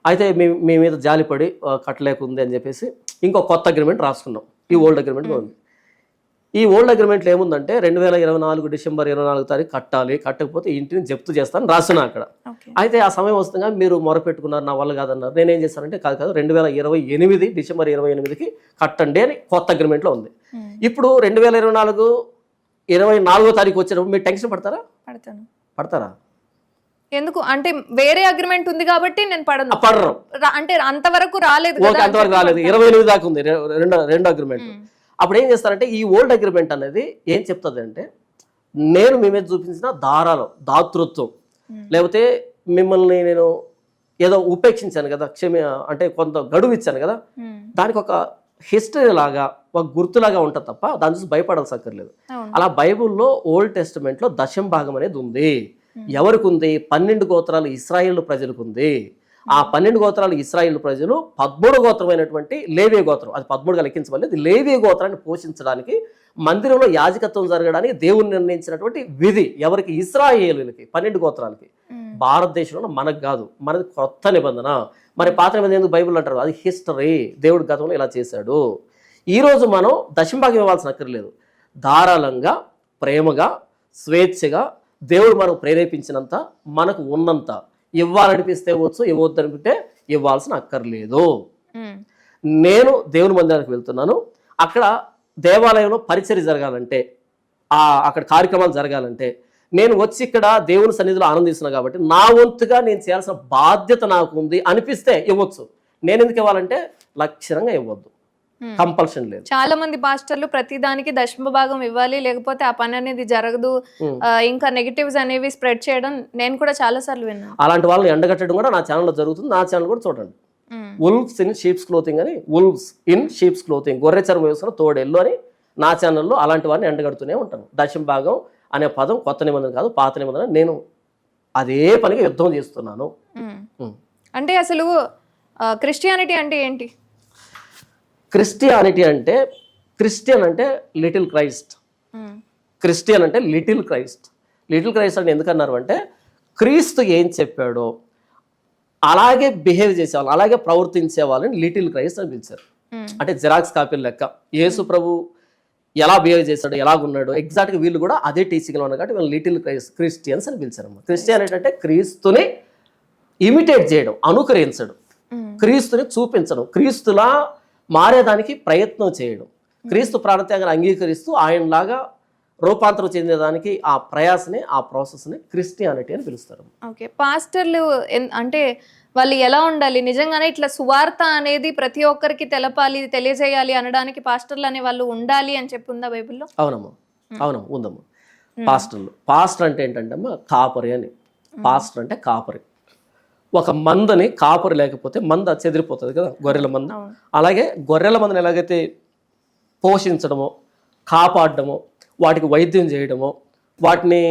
అయితే మీ మీద జాలిపడి కట్టలేకుంది అని చెప్పేసి ఇంకో కొత్త అగ్రిమెంట్ రాసుకున్నాం. ఈ ఓల్డ్ అగ్రిమెంట్ ఉంది. ఈ ఓల్డ్ అగ్రిమెంట్లో ఏముందంటే 2024 డిసెంబర్ 24 తారీఖు కట్టాలి, కట్టకపోతే ఇంటిని జప్తు చేస్తాను రాస్తున్నా అక్కడ. అయితే ఆ సమయం వస్తుందిగా మీరు మొరపెట్టుకున్నారు, నా వల్ల కాదన్నారు. నేనేం చేస్తానంటే కాదు 2028 డిసెంబర్ 28కి కట్టండి అని కొత్త అగ్రిమెంట్లో ఉంది. ఇప్పుడు 2024 24వ తారీఖు వచ్చినప్పుడు మీరు టెన్షన్ పడతారా? పడతారా? ఎందుకు అంటే వేరే అగ్రిమెంట్ ఉంది కాబట్టి నేను పడను. పడరు అంటే అంతవరకు రాలేదు, అంతవరకు రాలేదు, 28 దాకా ఉంది రెండు అగ్రిమెంట్. అప్పుడు ఏం చేస్తారంటే ఈ ఓల్డ్ అగ్రిమెంట్ అనేది ఏం చెప్తుంది అంటే, నేను మీ మీద చూపించిన దాతృత్వం, లేకపోతే మిమ్మల్ని నేను ఏదో ఉపేక్షించాను కదా, అంటే కొంత గడువు ఇచ్చాను కదా, దానికి ఒక హిస్టరీ లాగా, ఒక గుర్తులాగా ఉంటుంది తప్ప దాని చూసి భయపడాల్సి అక్కర్లేదు. అలా బైబుల్లో ఓల్డ్ టెస్టిమెంట్లో దశమ భాగం అనేది ఉంది. ఎవరికి ఉంది? 12 గోత్రాలు ఇశ్రాయేలు ప్రజలకు ఉంది. ఆ 12 గోత్రాలు ఇశ్రాయేలు ప్రజలు 13 గోత్రమైనటువంటి లేవీ గోత్రం, అది 13గా లెక్కించబడలేదు, లేవీ గోత్రాన్ని పోషించడానికి మందిరంలో యాజకత్వం జరగడానికి దేవుని నిర్ణయించినటువంటి విధి ఎవరికి? ఇశ్రాయేలులకి, 12 గోత్రాలకి. భారతదేశంలో మనకు కాదు, మనది కొత్త నిబంధన. మరి పాత నిబంధన ఎందుకు బైబిల్ అంటారు? అది హిస్టరీ, దేవుడి గతంలో ఇలా చేశాడు. ఈరోజు మనం దశమభాగం ఇవ్వాల్సిన అక్కర్లేదు, ధారాళంగా, ప్రేమగా, స్వేచ్ఛగా దేవుడు మనం ప్రేరేపించినంత, మనకు ఉన్నంత ఇవ్వాలనిపిస్తే ఇవ్వచ్చు, ఇవ్వద్దనిపిస్తే ఇవ్వాల్సిన అక్కర్లేదు. నేను దేవుని మందిరానికి వెళ్తున్నాను, అక్కడ దేవాలయంలో పరిచర్య జరగాలంటే, అక్కడ కార్యక్రమాలు జరగాలంటే నేను వచ్చి ఇక్కడ దేవుని సన్నిధిలో ఆనందిస్తున్నాను కాబట్టి నా వంతుగా నేను చేయాల్సిన బాధ్యత నాకు ఉంది అనిపిస్తే ఇవ్వచ్చు. నేను ఎందుకు ఇవ్వాలంటే లక్షణంగా ఇవ్వద్దు. కంపల్షన్ లేదు. చాలా మంది పాస్టర్లు ప్రతి దానికి దశమ భాగం ఇవ్వాలి, లేకపోతే ఆ పని అనేది జరగదు, ఇంకా నెగటివ్స్ అనేవి స్ప్రెడ్ చేయడం నేను కూడా చాలా సార్లు విన్నాను. అలాంటి వాళ్ళని ఎండగట్టడం కూడా నా ఛానల్లో జరుగుతుంది. నా ఛానల్ కూడా చూడండి, వుల్వ్స్ ఇన్ షీప్స్ క్లోతింగ్ అని, వుల్వ్స్ ఇన్ షీప్స్ క్లోతింగ్, గొర్రె చర్మ వేసుకున్న తోడెల్లు అని నా ఛానల్లో అలాంటి వారిని ఎండగడుతూనే ఉంటాను. దశమ భాగం అనే పదం కొత్త నిబంధన కాదు, పాత నిబంధన. నేను అదే పనిగా యుద్ధం చేస్తున్నాను. అంటే అసలు క్రిస్టియానిటీ అంటే ఏంటి? క్రిస్టియానిటీ అంటే, క్రిస్టియన్ అంటే లిటిల్ క్రైస్ట్. క్రిస్టియన్ అంటే లిటిల్ క్రైస్ట్. లిటిల్ క్రైస్ట్ అని ఎందుకన్నారు అంటే, క్రీస్తు ఏం చెప్పాడో అలాగే బిహేవ్ చేసేవాళ్ళు, అలాగే ప్రవర్తించే వాళ్ళని లిటిల్ క్రైస్ట్ అని పిలిచారు. అంటే జిరాక్స్ కాపీలు లెక్క. యేసు ప్రభు ఎలా బిహేవ్ చేశాడు, ఎలాగున్నాడు, ఎగ్జాక్ట్గా వీళ్ళు కూడా అదే టీచింగ్లో ఉన్నారు కాబట్టి వీళ్ళు లిటిల్ క్రిస్టియన్స్ అని పిలిచారమ్మా. క్రిస్టియానిటీ అంటే క్రీస్తుని ఇమిటేట్ చేయడం, అనుకరించడం, క్రీస్తుని చూపించడం, క్రీస్తులా మారేదానికి ప్రయత్నం చేయడం, క్రీస్తు ప్రాణత్యాగాన్ని అంగీకరిస్తూ ఆయనలాగా రూపాంతరం చెందేదానికి ఆ ప్రయాసని, ఆ ప్రాసెస్ని క్రిస్టియానిటీ అని పిలుస్తారు. ఓకే, పాస్టర్లు అంటే వాళ్ళు ఎలా ఉండాలి? నిజంగానే ఇట్లా సువార్త అనేది ప్రతి ఒక్కరికి తెలపాలి, తెలియజేయాలి అనడానికి పాస్టర్లు అనే వాళ్ళు ఉండాలి అని చెప్పి ఉందా బైబిల్లో? అవునమ్మా, అవునమ్మా, ఉందమ్మా. పాస్టర్లు, పాస్టర్ అంటే ఏంటంటే అమ్మా కాపరి అని. పాస్టర్ అంటే కాపరి. ఒక మందని కాపరి లేకపోతే మంద చెదిరిపోతుంది కదా, గొర్రెల మంద. అలాగే గొర్రెల మందని ఎలాగైతే పోషించడమో, కాపాడడమో, వాటికి వైద్యం చేయడమో, వాటిని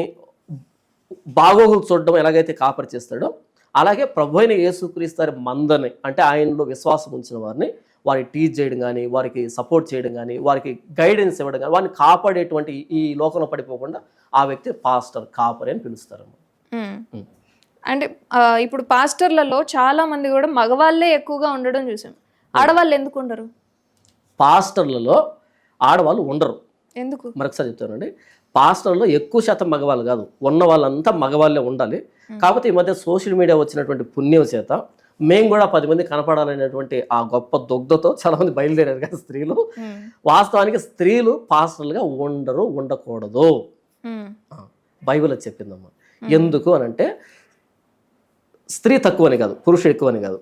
బాగోగులు చూడడం ఎలాగైతే కాపరి చేస్తాడో, అలాగే ప్రభు అయిన యేసుక్రీస్తు మందని, అంటే ఆయనలో విశ్వాసం ఉంచిన వారిని వారికి టీచ్ చేయడం కానీ, వారికి సపోర్ట్ చేయడం కానీ, వారికి గైడెన్స్ ఇవ్వడం కానీ, వారిని కాపాడేటువంటి ఈ లోకంలో పడిపోకుండా ఆ వ్యక్తి పాస్టర్, కాపరి అని పిలుస్తారు. అంటే ఇప్పుడు పాస్టర్లలో చాలా మంది కూడా మగవాళ్ళే ఎక్కువగా ఉండడం చూసాం. ఆడవాళ్ళు ఎందుకు ఉండరు? పాస్టర్లలో ఆడవాళ్ళు ఉండరు. ఎందుకు? మరొకసారి చెప్తానండి, పాస్టర్లో ఎక్కువ శాతం మగవాళ్ళు కాదు, ఉన్న వాళ్ళంతా మగవాళ్ళే ఉండాలి. కాకపోతే ఈ మధ్య సోషల్ మీడియా వచ్చినటువంటి పుణ్యం చేత మేము కూడా 10 మంది కనపడాలనేటువంటి ఆ గొప్ప దొగ్ధతో చాలా మంది బయలుదేరారు కదా స్త్రీలు. వాస్తవానికి స్త్రీలు పాస్టర్లుగా ఉండరు, ఉండకూడదు. బైబిల్ అది చెప్పిందమ్మా. ఎందుకు అని అంటే, స్త్రీ తక్కువని కాదు, పురుషుడు ఎక్కువని కాదు.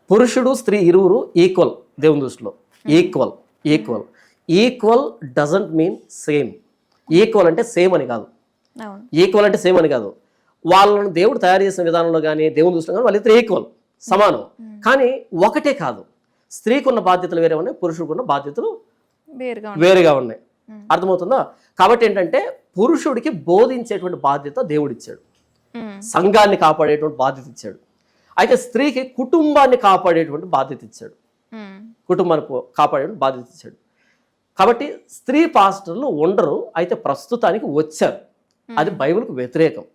పురుషుడు స్త్రీ ఇరువురు ఈక్వల్ దేవుని దృష్టిలో. Equal equal equal doesn't mean same. Equal అంటే సేమ్ అని కాదు, ఈక్వల్ అంటే సేమ్ అని కాదు. వాళ్ళను దేవుడు తయారు చేసిన విధానంలో కానీ, దేవుని దృష్టిలో కానీ వాళ్ళిద్దరు ఈక్వల్, సమానం. కానీ ఒకటే కాదు, స్త్రీకి ఉన్న బాధ్యతలు వేరే ఉన్నాయి, పురుషుడికి ఉన్న బాధ్యతలు వేరుగా ఉన్నాయి. అర్థమవుతుందా? కాబట్టి ఏంటంటే పురుషుడికి బోధించేటువంటి బాధ్యత దేవుడిచ్చాడు, సంఘాన్ని కాపాడేటువంటి బాధ్యత ఇచ్చాడు. అయితే స్త్రీకి కుటుంబాన్ని కాపాడేటువంటి బాధ్యత ఇచ్చాడు, కుటుంబాన్ని కాపాడేటువంటి బాధ్యత ఇచ్చాడు. కాబట్టి స్త్రీ పాస్టర్లు ఉండరు, అయితే ప్రస్తుతానికి వచ్చారు. అది బైబిల్కు వ్యతిరేకం.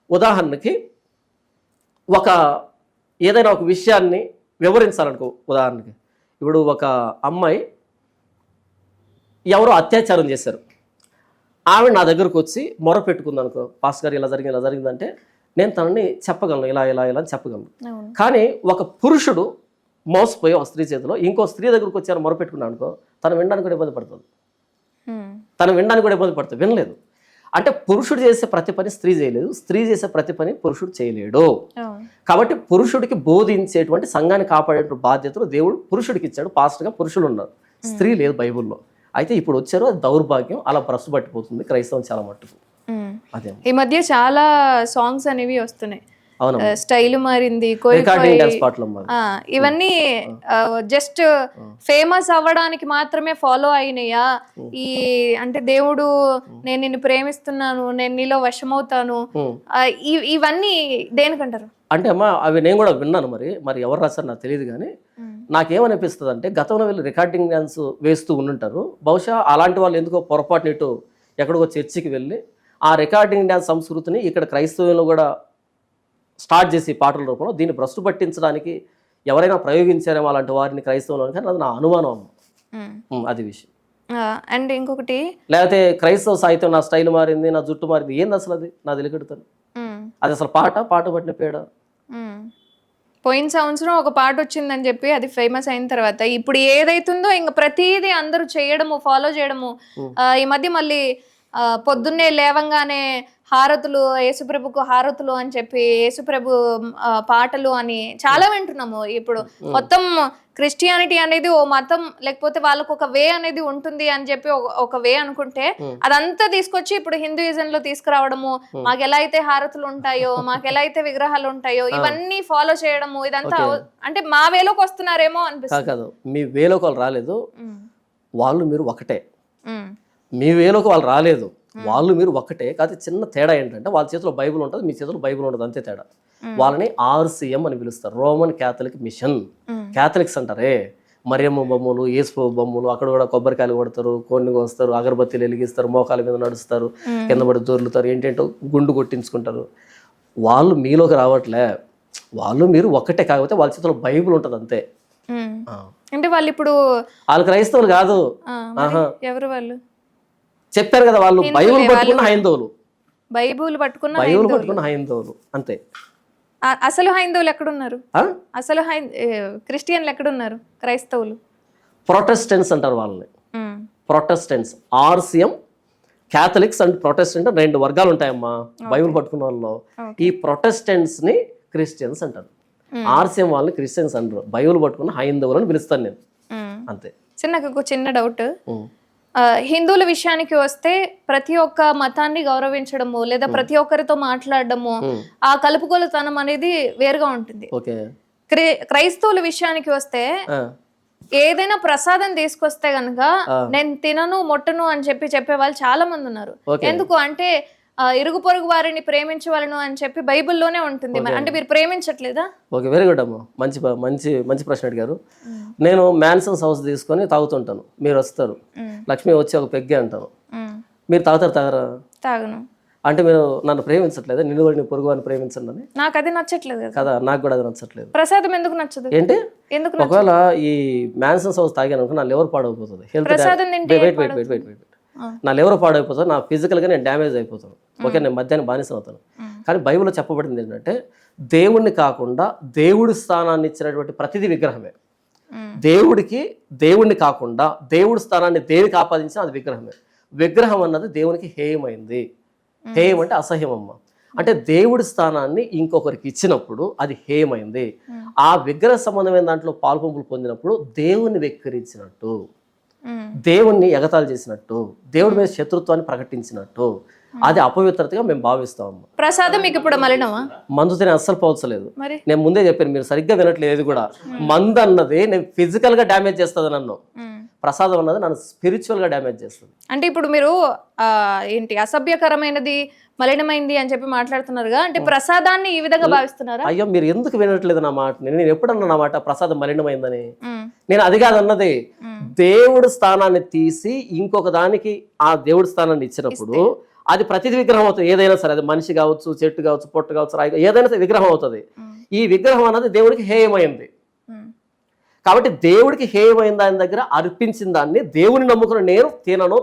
ఉదాహరణకి ఏదైనా ఒక విషయాన్ని వివరించాలనుకో, ఉదాహరణకి ఇప్పుడు ఒక అమ్మాయి ఎవరో అత్యాచారం చేశారు, ఆమె నా దగ్గరకు వచ్చి మొర పెట్టుకుంది అనుకో, పాస్ గారు ఇలా జరిగిందంటే నేను తనని చెప్పగలను, ఇలా ఇలా ఇలా అని చెప్పగలను. కానీ ఒక పురుషుడు మోసపోయి ఒక స్త్రీ చేతిలో ఇంకో స్త్రీ దగ్గరకు వచ్చారు మొర పెట్టుకున్నాను అనుకో, తను వినడానికి కూడా ఇబ్బంది పడుతుంది, వినలేదు. అంటే పురుషుడు చేసే ప్రతి పని స్త్రీ చేయలేదు, స్త్రీ చేసే ప్రతి పని పురుషుడు చేయలేడు. కాబట్టి పురుషుడికి బోధించేటువంటి సంఘాన్ని కాపాడేటువంటి బాధ్యతలు దేవుడు పురుషుడికి ఇచ్చాడు. పాస్టర్గా పురుషులు ఉన్నారు, స్త్రీ లేదు బైబుల్లో. అయితే ఇప్పుడు వచ్చారు, అది దౌర్భాగ్యం, అలా భ్రష్టు పట్టిపోతుంది క్రైస్తవం చాలా మట్టుకు. అదే ఈ మధ్య చాలా సాంగ్స్ అనేవి వస్తున్నాయి, స్టైల్ మారింది, ఇవన్నీ జస్ట్ ఫేమస్ అవ్వడానికి మాత్రమే ఫాలో అయినాయా? ఈ అంటే దేవుడు నేను నిన్ను ప్రేమిస్తున్నాను, నేను నీలో వశమవుతాను, ఇవన్నీ దేనికంటారు? అంటే అమ్మా అవి నేను కూడా విన్నాను, మరి ఎవరు రాశారు నాకు తెలియదు. కానీ నాకేమనిపిస్తుంది అంటే, గతంలో వీళ్ళు రికార్డింగ్ డ్యాన్స్ వేస్తూ ఉండుంటారు. బహుశా అలాంటి వాళ్ళు ఎందుకో పొరపాటున ఇటు ఎక్కడికో చర్చికి వెళ్ళి ఆ రికార్డింగ్ డ్యాన్స్ సంస్కృతిని ఇక్కడ క్రైస్తవంలో కూడా స్టార్ట్ చేసి పాటల రూపంలో దీన్ని భ్రష్టు పట్టించడానికి ఎవరైనా ప్రయోగించారేమో అలాంటి వారిని క్రైస్తవంలో. కానీ అది నా అనుమానం, అది విషయం. అండ్ ఇంకొకటి, లేకపోతే క్రైస్తవ సాహిత్యం నా స్టైల్ మారింది, నా జుట్టు మారింది, ఏంది అసలు అది నా తెలియకెడతాను. అది అసలు పాట పట్టిన పేడ. పోయిన సంవత్సరం ఒక పాట వచ్చిందని చెప్పి అది ఫేమస్ అయిన తర్వాత ఇప్పుడు ఏదైతుందో ఇంకా ప్రతిదీ అందరూ చేయడము, ఫాలో చేయడము. ఈ మధ్య మళ్ళీ పొద్దున్నే లేవంగానే హారతులు, యేసుప్రభుకు హారతులు అని చెప్పి యేసుప్రభు పాటలు అని చాలా వింటున్నాము. ఇప్పుడు మొత్తం క్రిస్టియానిటీ అనేది ఓ మతం, లేకపోతే వాళ్ళకు ఒక వే అనేది ఉంటుంది అని చెప్పి ఒక వే అనుకుంటే అదంతా తీసుకొచ్చి ఇప్పుడు హిందూయిజం లో తీసుకురావడము, మాకు ఎలా అయితే హారతులు ఉంటాయో, మాకు ఎలా అయితే విగ్రహాలు ఉంటాయో ఇవన్నీ ఫాలో చేయడము, ఇదంతా అంటే మా వేలోకి వస్తున్నారేమో అనిపిస్తుంది. కాదు, మీ వేలోకి వాళ్ళు రాలేదు, వాళ్ళు మీరు ఒకటే. మీ వేలోకి వాళ్ళు రాలేదు, వాళ్ళు మీరు ఒక్కటే. కాకపోతే చిన్న తేడా ఏంటంటే వాళ్ళ చేతిలో బైబుల్ ఉంటుంది, మీ చేతిలో బైబుల్ ఉంటుంది, అంతే తేడా. వాళ్ళని RCM అని పిలుస్తారు, రోమన్ క్యాథలిక్ మిషన్. క్యాథలిక్స్ అంటారే, మరియమ్మ బొమ్మలు, యేసు బొమ్మలు, అక్కడ కూడా కొబ్బరికాయలు కొడతారు, కొన్ని వస్తారు, అగరబత్తీలు వెలిగిస్తారు, మోకాల మీద నడుస్తారు, కింద పడి దొర్లుతారు, ఏంటంటో గుండు కొట్టించుకుంటారు. వాళ్ళు మీలోకి రావట్లే, వాళ్ళు మీరు ఒక్కటే. కాకపోతే వాళ్ళ చేతిలో బైబుల్ ఉంటుంది, అంతే. అంటే వాళ్ళు ఇప్పుడు వాళ్ళు క్రైస్తవులు కాదు. ఎవరు వాళ్ళు? చెప్పారు కదా, వాళ్ళు బైబుల్ పట్టుకున్న హైందవులు. బైబుల్ పట్టుకున్న హైందవులు అంతే. అసలు హైందవులు ఎక్కడున్నారు? అసలు క్రిస్టియన్లు ఎక్కడున్నారు? క్రైస్తవులు, ప్రొటెస్టెంట్స్ అంటారు వాళ్ళని. Protestants, RCM, Catholics and Protestant 2 వర్గాలు ఉంటాయమ్మా బైబుల్ పట్టుకున్న వాళ్ళలో. ఈ ప్రొటెస్టెంట్స్ ని క్రిస్టియన్స్ అంటారు, RCM వాళ్ళని క్రిస్టియన్స్ అంటారు. బైబుల్ పట్టుకున్న హైందవులు అని పిలుస్తాను నేను, అంతే. నాకు ఒక చిన్న డౌట్. హిందువుల విషయానికి వస్తే ప్రతి ఒక్క మతాన్ని గౌరవించడము, లేదా ప్రతి ఒక్కరితో మాట్లాడడము, ఆ కలుపుకొలతనం అనేది వేరుగా ఉంటుంది. క్రైస్తవుల విషయానికి వస్తే ఏదైనా ప్రసాదం తీసుకొస్తే గనక నేను తినను ముట్టను అని చెప్పే వాళ్ళు చాలా మంది ఉన్నారు. ఎందుకు అంటే ఇరుగు పొరుగు వారిని ప్రేమించవలను అని చెప్పి బైబిల్లోనే ఉంటుంది. అంటే మీరు ప్రేమించట్లేదా? ఓకే, వెరీ గుడ్ అమ్మా, మంచి మంచి మంచి ప్రశ్న అడిగారు. నేను మ్యాన్సన్స్ హౌస్ తీసుకొని తాగుతుంటాను, మీరు వస్తారు, లక్ష్మి వచ్చి ఒక పెగ్గే అంటాను, మీరు తాగరా? తాగను. అంటే మీరు నన్ను ప్రేమించట్లేదా? నిన్ను కూడా నీ పొరుగు వారిని ప్రేమించండి అని. నాకు అది నచ్చట్లేదు కదా, నాకు కూడా అది నచ్చట్లేదు. ప్రసాదం ఎందుకు నచ్చదు? ఏంటి, ఎందుకు? ఒకవేళ ఈ మ్యాన్సన్స్ హౌస్ తాగాను అనుకో, నా లివర్ పాడైపోతుంది. నా లివర్ పాడైపోతుంది, నా ఫిజికల్గా నేను డ్యామేజ్ అయిపోతాను. ఓకే, నేను మధ్యాహ్నం బానిస అవుతాను. కానీ బైబిల్లో చెప్పబడింది ఏంటంటే దేవుణ్ణి కాకుండా దేవుడి స్థానాన్ని ఇచ్చినటువంటి ప్రతిదీ విగ్రహమే. దేవుణ్ణి కాకుండా దేవుడి స్థానాన్ని దేనికి ఆపాదించినా అది విగ్రహమే. విగ్రహం అన్నది దేవునికి హేయమైంది. హేయం అంటే అసహ్యం అమ్మ. అంటే దేవుడి స్థానాన్ని ఇంకొకరికి ఇచ్చినప్పుడు అది హేయమైంది. ఆ విగ్రహ సంబంధమైన దాంట్లో పాల్పొంపులు పొందినప్పుడు దేవుణ్ణి వెక్కిరించినట్టు, దేవుణ్ణి ఎగతాళి చేసినట్టు, దేవుడి మీద శత్రుత్వాన్ని ప్రకటించినట్టు, అది అపవిత్రతగా మేము భావిస్తాము. ప్రసాదం మీకు ఇప్పుడు మలినమా? మందు తినే అస్సలు పోల్చలేదు. నేను ముందే చెప్పాను, మీరు సరిగ్గా వినట్లేదు. ఇది కూడా మందు అన్నది నేను ఫిజికల్ గా డ్యామేజ్ చేస్తుంది నన్ను, ప్రసాదం అన్నది నన్ను స్పిరిచువల్ గా డ్యామేజ్ చేస్తుంది. అంటే ఇప్పుడు మీరు ఏంటి అసభ్యకరమైనది, మలినమైంది అని చెప్పి మాట్లాడుతున్నారుగా, అంటే ప్రసాదాన్ని ఈ విధంగా భావిస్తున్నారా? అయ్యో, మీరు ఎందుకు వినట్లేదు నా మాట? నేను ఎప్పుడన్నా నా మాట ప్రసాదం మలినమైందని? నేను అది కాదు అన్నది. దేవుడి స్థానాన్ని తీసి ఇంకొక దానికి ఆ దేవుడి స్థానాన్ని ఇచ్చినప్పుడు అది ప్రతిది విగ్రహం అవుతుంది. ఏదైనా సరే, అది మనిషి కావచ్చు, చెట్టు కావచ్చు, పొట్టు కావచ్చు, రాయి, ఏదైనా సరే విగ్రహం అవుతుంది. ఈ విగ్రహం అన్నది దేవుడికి హేయమైంది. కాబట్టి దేవుడికి హేయమైన దాని దగ్గర అర్పించిన దాన్ని దేవుని నమ్ముకుని నేను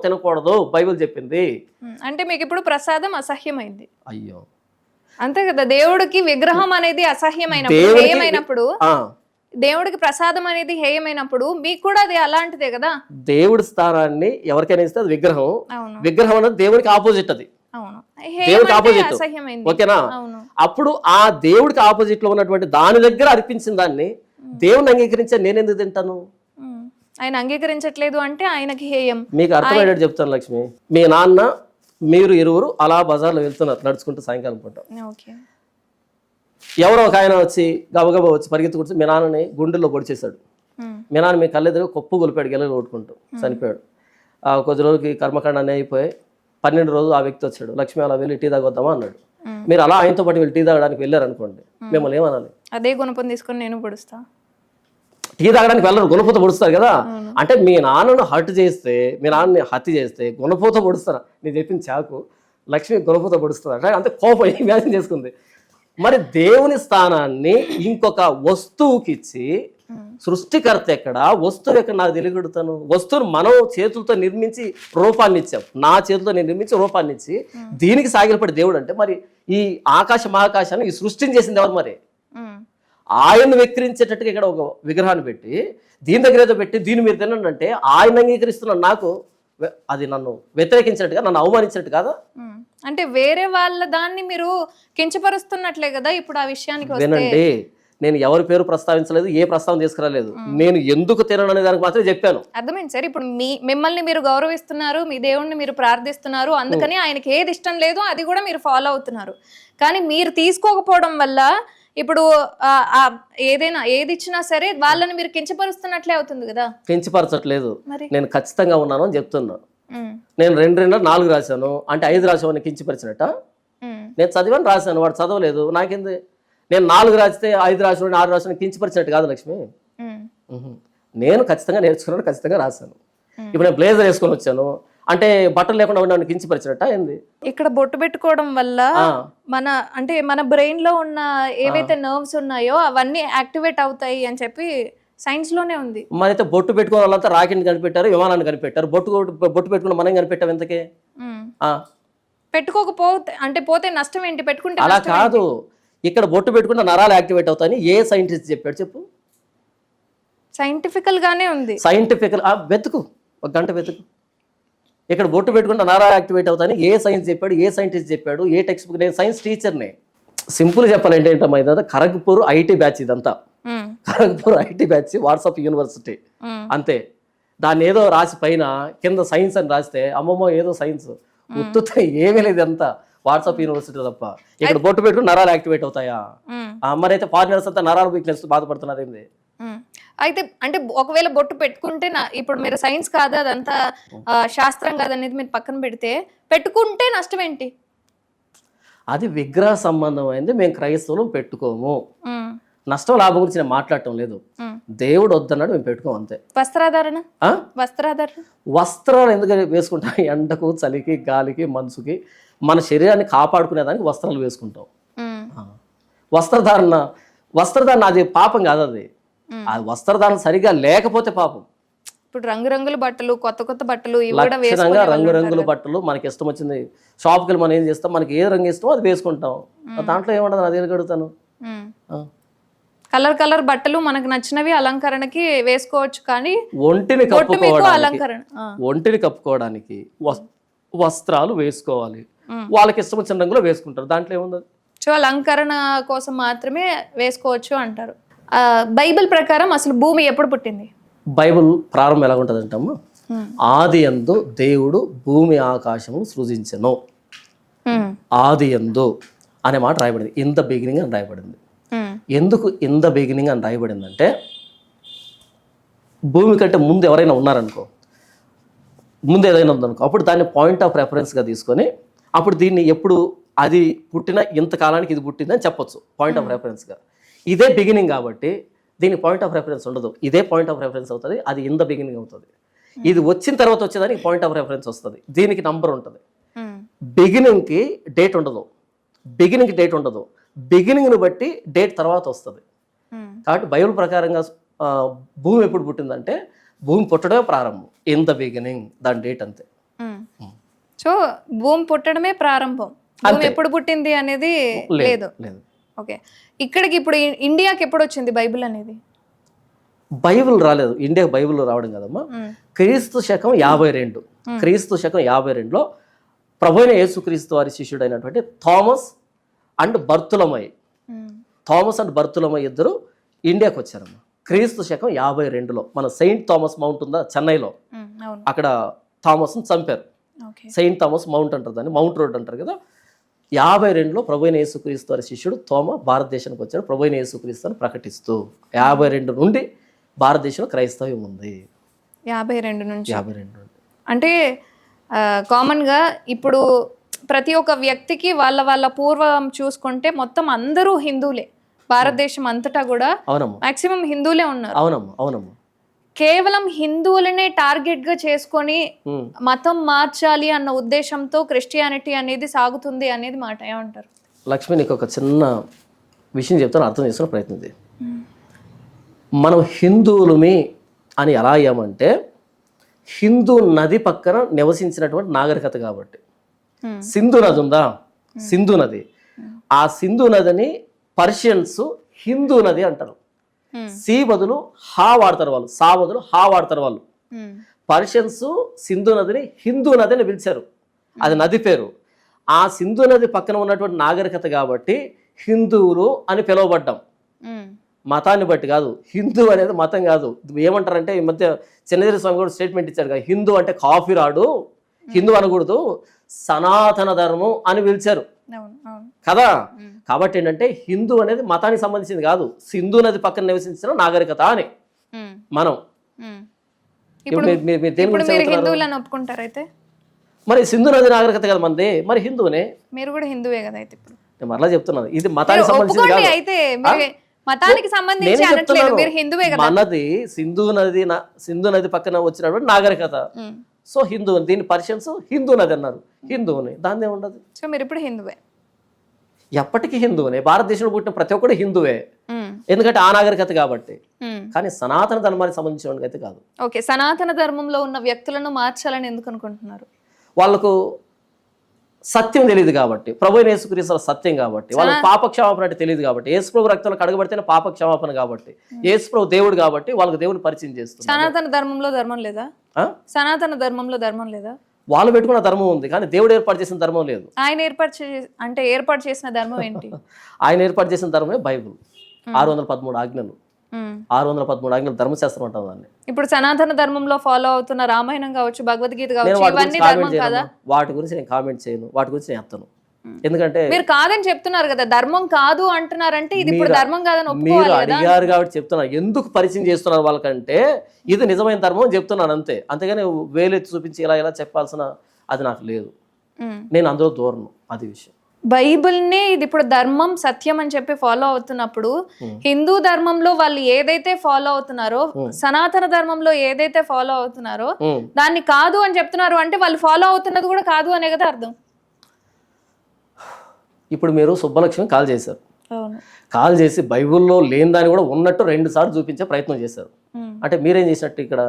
తినకూడదు, బైబిల్ చెప్పింది. అంటే మీకు ఇప్పుడు ప్రసాదం అసహ్యమైంది. అయ్యో, అంతే కదా. దేవుడికి విగ్రహం అనేది హేయమైనప్పుడు, దేవుడికి ప్రసాదం అనేది హేయమైనప్పుడు మీకు కూడా అది అలాంటిదే కదా. దేవుడి స్థానాన్ని ఎవరికైనా ఇస్తే అది విగ్రహం. విగ్రహం అనేది దేవుడికి ఆపోజిట్. అది దేవుడికి ఆపోజిట్, ఓకేనా? అప్పుడు ఆ దేవుడికి ఆపోజిట్ లో ఉన్నటువంటి దాని దగ్గర అర్పించిన దాన్ని దేవుని అంగీకరించే నేను ఎందుకు తింటాను? ఆయన అంగీకరించట్లేదు అంటే ఆయనకి హేయం. మీకు అర్థమయ్యేటట్టు చెప్తాను లక్ష్మి. మీ నాన్న మీరు ఇరువురు అలా బజార్లో వెళ్తున్నారు నడుచుకుంటూ సాయంకాలం పూట. ఎవరో ఒక ఆయన వచ్చి గబగబా వచ్చి పరిగెత్తు కూర్చొని మీ నాన్నని గుండెల్లో పొడిచేశాడు. మీ నాన్న మీ కళ్ళెదురు కొప్పు గొలిపాడు, గెలలు కొట్టుకుంటూ చనిపోయాడు. కొద్ది రోజులకి కర్మకాండాన్ని అయిపోయి 12 రోజులు ఆ వ్యక్తి వచ్చాడు. లక్ష్మి అలా వెళ్ళి టీ తాగొద్దామా అన్నాడు. మీరు అలా ఆయనతో పాటు వెళ్ళి టీ తాగడానికి వెళ్ళారు అనుకోండి, మిమ్మల్ని ఏమనాలి? అదే గుణపం తీసుకొని నేను పొడుస్తా. టీ తాగడానికి వెళ్ళరు, గుణపూత పొడుస్తారు కదా. అంటే మీ నాన్నను హత్య చేస్తే గుణపూత పొడుస్తారా? నేను చెప్పింది చాకు, లక్ష్మి గుణపూత పొడుస్తుంది అంటే అంతే కోపం వ్యాసం చేసుకుంది. మరి దేవుని స్థానాన్ని ఇంకొక వస్తువుకి ఇచ్చి సృష్టికర్త ఎక్కడ, వస్తువు ఎక్కడ నాకు తెలియగలుగుతాను? వస్తువును మనం చేతులతో నిర్మించి రూపాన్ని ఇచ్చాం. నా చేతులతో నేను నిర్మించి రూపాన్ని ఇచ్చి దీనికి సాగిలపడి దేవుడు అంటే మరి ఈ ఆకాశ మహాకాశాన్ని ఈ సృష్టిని చేసింది ఎవరు? మరి ఆయన్ని వెక్కిరించేటట్టుగా ఇక్కడ ఒక విగ్రహాన్ని పెట్టి దీని దగ్గర ఏదో పెట్టి దీన్ని మీరు తినండి అంటే ఆయన అంగీకరిస్తున్నాను. నాకు అది నన్ను వ్యతిరేకించినట్టుగా, నన్ను అవమానించినట్టు కాదా? అంటే వేరే వాళ్ళ దాన్ని మీరు కించపరుస్తున్నట్లే కదా ఇప్పుడు ఆ విషయానికి వస్తే. వినండి, నేను ఎవరి పేరు ప్రస్తావించలేదు, ఏ ప్రస్తావన తీసుకురాలేదు. నేను ఎందుకు తినను అనే దానికి మాత్రం చెప్పాను. అర్థమైంది సార్. ఇప్పుడు మిమ్మల్ని మీరు గౌరవిస్తున్నారు, మీ దేవుణ్ణి మీరు ప్రార్థిస్తున్నారు, అందుకని ఆయనకి ఏది ఇష్టం లేదు అది కూడా మీరు ఫాలో అవుతున్నారు. కానీ మీరు తీసుకోకపోవడం వల్ల ఇప్పుడు ఏదైనా ఏది ఇచ్చినా సరే వాళ్ళని మీరు కించపరుస్తున్నట్లే అవుతుంది కదా. కించపరచట్లేదు, మరి నేను ఖచ్చితంగా ఉన్నాను అని చెప్తున్నా. ఉమ్, నేను 2 4 రాశాను అంటే 5 రాసామని కించపరిచినట్ట? ఉమ్, నేను చదివాను రాశాను, వాడు చదవలేదు, నాకేంది? నేను 4 రాస్తే 5 రాసిన 6 రాసిన కించపరిచినట్టు కాదు లక్ష్మి. ఉమ్, నేను ఖచ్చితంగా నేర్చుకున్నాను, ఖచ్చితంగా రాశాను. ఇప్పుడు నేను బ్లేజర్ వేసుకొని వచ్చాను అంటే బట్టలు లేకుండా నన్ను కించపరిచినట్ట ఏంది? ఇక్కడ బొట్టు పెట్టుకోవడం వల్ల మన బ్రెయిన్ లో ఉన్న ఏవైతే నర్వ్స్ ఉన్నాయో అవన్నీ యాక్టివేట్ అవుతాయి అని చెప్పి సైన్స్ లోనే ఉంది. మరి అయితే బొట్టు పెట్టుకున్న వాళ్ళంతా రాకెట్ కనిపెట్టారు, విమానాన్ని కనిపెట్టారు. బొట్టు పెట్టుకున్న మనం కనిపెట్టాం ఎంతకే? పెట్టుకోకపోతే అంటే పోతే నష్టం ఏంటి? పెట్టుకుంటే అలా కాదు, ఇక్కడ బొట్టు పెట్టుకుంటే నరాలు యాక్టివేట్ అవుతాయని ఏ సైంటిస్ట్ చెప్పాడు చెప్పు? సైంటిఫికల్ గానే ఉంది. సైంటిఫికల్ వెతుకు, 1 గంట వెతుకు. ఇక్కడ బొట్టు పెట్టుకుంటే నరాలు యాక్టివేట్ అవుతాయని ఏ సైన్స్ చెప్పాడు, ఏ సైంటిస్ట్ చెప్పాడు, ఏ టెక్స్ట్ బుక్? నేను సైన్స్ టీచర్ని. సింపుల్ చెప్పాలంటే ఏంటమ్మా, ఇదంతా ఖరగ్పూర్ ఐటీ బ్యాచ్, ఇదంతా Kharagpur IT batch, WhatsApp university అంతే. దాన్ని ఏదో రాసి పైన కింద సైన్స్ అని రాస్తే అమ్మమ్మో ఏదో సైన్స్, ఉత్తుత ఏమీ లేదు, అంతా వాట్సాప్ యూనివర్సిటీ తప్ప. ఇక్కడ బొట్టు పెట్టుకుని నరాలు యాక్టివేట్ అవుతాయా? మరి అయితే ఫారినర్స్ అంతా నరాలు వీక్నెస్ బాధపడుతున్నారు ఏంది? అయితే అంటే ఒకవేళ బొట్టు పెట్టుకుంటే ఇప్పుడు మీరు సైన్స్ కాదు అదంతా శాస్త్రం కాదనేది మీరు పక్కన పెడితే పెట్టుకుంటే నష్టం ఏంటి? అది విగ్రహ సంబంధమైంది, మేము క్రైస్తవులు పెట్టుకోము. నష్టం లాభం గురించి నేను మాట్లాడటం లేదు. దేవుడు వద్దన్నాడు, మేము పెట్టుకోము అంతే. వస్త్రాధారణ వస్త్రాలు ఎందుకు వేసుకుంటాం? ఎండకు, చలికి, గాలికి, మనసుకి మన శరీరాన్ని కాపాడుకునేదానికి వస్త్రాలు వేసుకుంటాం. వస్త్రధారణ అది పాపం కాదు, అది వస్త్రధారణ సరిగా లేకపోతే పాపం. ఇప్పుడు రంగురంగుల బట్టలు, కొత్త బట్టలు, ఖచ్చితంగా రంగురంగుల బట్టలు మనకి ఇష్టం వచ్చింది షాప్కి వెళ్ళి మనం ఏం చేస్తాం, మనకి ఏ రంగు ఇష్టమో అది వేసుకుంటాం. దాంట్లో ఏమంటది? అది అడుగుతాను. కలర్ బట్టలు మనకు నచ్చినవి అలంకరణకి వేసుకోవచ్చు, కానీ ఒంటిని కప్పుకోవడానికి వస్త్రాలు వేసుకోవాలి. వాళ్ళకి ఇష్టం వచ్చిన రంగులో వేసుకుంటారు, దాంట్లో ఏముంది? సో అలంకరణ కోసం మాత్రమే వేసుకోవచ్చు అంటారు. బైబిల్ ప్రకారం అసలు భూమి ఎప్పుడు పుట్టింది? బైబిల్ ప్రారంభం ఎలా ఉంటుంది అంటమ్మా, ఆదియందు దేవుడు భూమి ఆకాశము సృజించెను. ఆదియందు అనే మాట రాయబడింది, ఇన్ ద బిగినింగ్ అని రాయబడింది. ఎందుకు ఇన్ ద బిగినింగ్ అని రాయబడింది అంటే, భూమి కంటే ముందు ఎవరైనా ఉన్నారనుకో, ముందు ఏదైనా ఉందనుకో, అప్పుడు దాన్ని పాయింట్ ఆఫ్ రెఫరెన్స్గా తీసుకొని అప్పుడు దీన్ని ఎప్పుడు అది పుట్టిన ఇంతకాలానికి ఇది పుట్టిందని చెప్పొచ్చు పాయింట్ ఆఫ్ రెఫరెన్స్గా. ఇదే బిగినింగ్ కాబట్టి దీని పాయింట్ ఆఫ్ రెఫరెన్స్ ఉండదు, ఇదే పాయింట్ ఆఫ్ రెఫరెన్స్ అవుతుంది, అది ఇన్ ద బిగినింగ్ అవుతుంది. ఇది వచ్చిన తర్వాత వచ్చేదానికి పాయింట్ ఆఫ్ రెఫరెన్స్ వస్తుంది, దీనికి నంబర్ ఉంటుంది. బిగినింగ్కి డేట్ ఉండదు, బిగినింగ్ని బట్టి డేట్ తర్వాత వస్తుంది. కాబట్టి బైబిల్ ప్రకారంగా భూమి ఎప్పుడు పుట్టిందంటే, భూమి పుట్టడమే ప్రారంభం, ఇన్ ద బిగినింగ్, దాని డేట్ అంతే. సో భూమి పుట్టడమే ప్రారంభం, భూమి ఎప్పుడు పుట్టింది అనేది లేదు. ఓకే, ఇక్కడికి ఇప్పుడు ఇండియాకి ఎప్పుడు వచ్చింది బైబిల్ అనేది? బైబిల్ రాలేదు ఇండియాకి, బైబిల్ రావడం కదమ్మా. క్రీస్తు శకం 52లో ప్రభువైన యేసుక్రీస్తు వారి శిష్యుడు అయినటువంటి థామస్ అండ్ బర్తులమై ఇద్దరు ఇండియాకి వచ్చారమ్మా. క్రీస్తు శకం 52లో మన సెయింట్ థామస్ మౌంట్ ఉందా చెన్నైలో, అక్కడ థామస్ని చంపారు. సెయింట్ థామస్ మౌంట్ అంటారు దాన్ని, మౌంట్ రోడ్ అంటారు కదా. 52లో ప్రభువైన యేసుక్రీస్తు వారి శిష్యుడు తోమ భారతదేశానికి వచ్చాడు, ప్రభువైన యేసుక్రీస్తుని ప్రకటిస్తూ. 52 నుండి భారతదేశంలో క్రైస్తవ్యం ఉంది. 52 నుంచి అంటే కామన్గా ఇప్పుడు ప్రతి ఒక్క వ్యక్తికి వాళ్ళ పూర్వం చూసుకుంటే మొత్తం అందరూ హిందువులే, భారతదేశం అంతటా కూడా మాక్సిమం హిందువులే ఉన్నారు. అవునమ్మా. కేవలం హిందువులనే టార్గెట్ గా చేసుకొని మతం మార్చాలి అన్న ఉద్దేశంతో క్రిస్టియానిటీ అనేది సాగుతుంది అనేది మాట, ఏమంటారు? లక్ష్మి, నీకు ఒక చిన్న విషయం చెప్తాను, అర్థం చేసుకునే ప్రయత్నం చేయి. మనం హిందువులమి అని ఎలా అయ్యామంటే, హిందూ నది పక్కన నివసించినటువంటి నాగరికత కాబట్టి. సింధు నది ఉందా, సింధు నది, ఆ సింధు నదిని పర్షియన్స్ హిందూ నది అంటారు. సి బదులు హా వాడతారు వాళ్ళు, సా బదులు హా వాడతారు వాళ్ళు. పర్షియన్స్ సింధు నదిని హిందూ నది అని పిలిచారు, అది నది పేరు. ఆ సింధు నది పక్కన ఉన్నటువంటి నాగరికత కాబట్టి హిందువులు అని పిలువబడ్డాం. మతాన్ని బట్టి కాదు, హిందూ అనేది మతం కాదు. ఏమంటారంటే ఈ మధ్య చిన్నజీర స్వామి కూడా స్టేట్మెంట్ ఇచ్చాడు కదా, హిందూ అంటే కాఫీ రాడు, హిందూ అనకూడదు, సనాతన ధర్మం అని పిలిచారు కదా. కాబట్టి ఏంటంటే హిందూ అనేది మతానికి సంబంధించింది కాదు, సింధు నది పక్కన నివసించిన నాగరికత అని మనం. ఒప్పుకుంటారైతే మరి సింధు నది నాగరికత కదా మనది, మరి హిందూనే. మీరు కూడా హిందువే కదా అయితే ఇప్పుడు. నేను మరలా చెప్తున్నాను, ఇది మతానికి సంబంధించింది కాదు. అయితే మతానికి సంబంధించి అనట్లేదు, మీరు హిందువే కదా. మనది సింధు నది పక్కన వచ్చినటువంటి నాగరికత. సో హిందూ, దీన్ని పర్షియన్స్ హిందూ నది అన్నారు, హిందువుని, దాన్ని ఉండదు. సో మీరు ఇప్పుడు హిందువే, ఎప్పటికీ హిందువునే. భారతదేశంలో పుట్టిన ప్రతి ఒక్కరు హిందువే, ఎందుకంటే ఆ నాగరికత కాబట్టి. కానీ సనాతన ధర్మానికి సంబంధించిన అయితే కాదు. ఓకే, సనాతన ధర్మంలో ఉన్న వ్యక్తులను మార్చాలని ఎందుకు అనుకుంటున్నారు? వాళ్ళకు సత్యం తెలియదు కాబట్టి, ప్రభు యేసుక్రీస్తు సత్యం కాబట్టి, వాళ్ళకి పాప క్షమాపణ అంటే తెలియదు కాబట్టి, యేసుప్రభు రక్తంలో కడగబడితేనే పాప క్షమాపణ కాబట్టి, యేసుప్రభు దేవుడు కాబట్టి వాళ్ళకి దేవుని పరిచయం చేస్తుంది. సనాతన ధర్మంలో ధర్మం లేదా? సనాతన ధర్మంలో ధర్మం లేదా? వాళ్ళు పెట్టుకున్న ధర్మం ఉంది, కానీ దేవుడు ఏర్పాటు చేసిన ధర్మం లేదు. ఆయన ఏర్పాటు చేసిన ధర్మం ఏంటి? ఆయన ఏర్పాటు చేసిన ధర్మమే బైబుల్. 613 ఆజ్ఞలు, 613 ఆజ్ఞలు ధర్మశాస్త్రం అంటాం దాన్ని. ఇప్పుడు సనాతన ధర్మంలో ఫాలో అవుతున్న రామాయణం కావచ్చు, భగవద్గీత కావచ్చు, ఇవన్నీ ధర్మం కదా? వాటి గురించి నేను కామెంట్ చేయను, వాటి గురించి నేను ఎత్తను. ఎందుకంటే మీరు కాదని చెప్తున్నారు కదా, ధర్మం కాదు అంటున్నారంటే ఇది ఇప్పుడు ధర్మం కాదని మీరు అడిగారు కాబట్టి చెప్తున్నారు. ఎందుకు పరిచయం చేస్తున్నారు వాళ్ళకంటే ఇది నిజమైన ధర్మం అని చెప్తున్నాను అంతే. అంతేగాని వేలెత్తి చూపించి ఇలా చెప్పాల్సిన అది నాకు లేదు. నేను అందులో దూరను, అది విషయం. బైబిల్ని ఇది ఇప్పుడు ధర్మం సత్యం అని చెప్పి ఫాలో అవుతున్నప్పుడు, హిందూ ధర్మంలో వాళ్ళు ఏదైతే ఫాలో అవుతున్నారో, సనాతన ధర్మంలో ఏదైతే ఫాలో అవుతున్నారో దాన్ని కాదు అని చెప్తున్నారు అంటే వాళ్ళు ఫాలో అవుతున్నది కూడా కాదు అనే కదా అర్థం. ఇప్పుడు మీరు సుబ్బలక్ష్మి కాల్ చేశారు, కాల్ చేసి బైబిల్లో లేని దాన్ని కూడా ఉన్నట్టు 2 సార్లు చూపించే ప్రయత్నం చేశారు. అంటే మీరేం చేసినట్టు ఇక్కడ?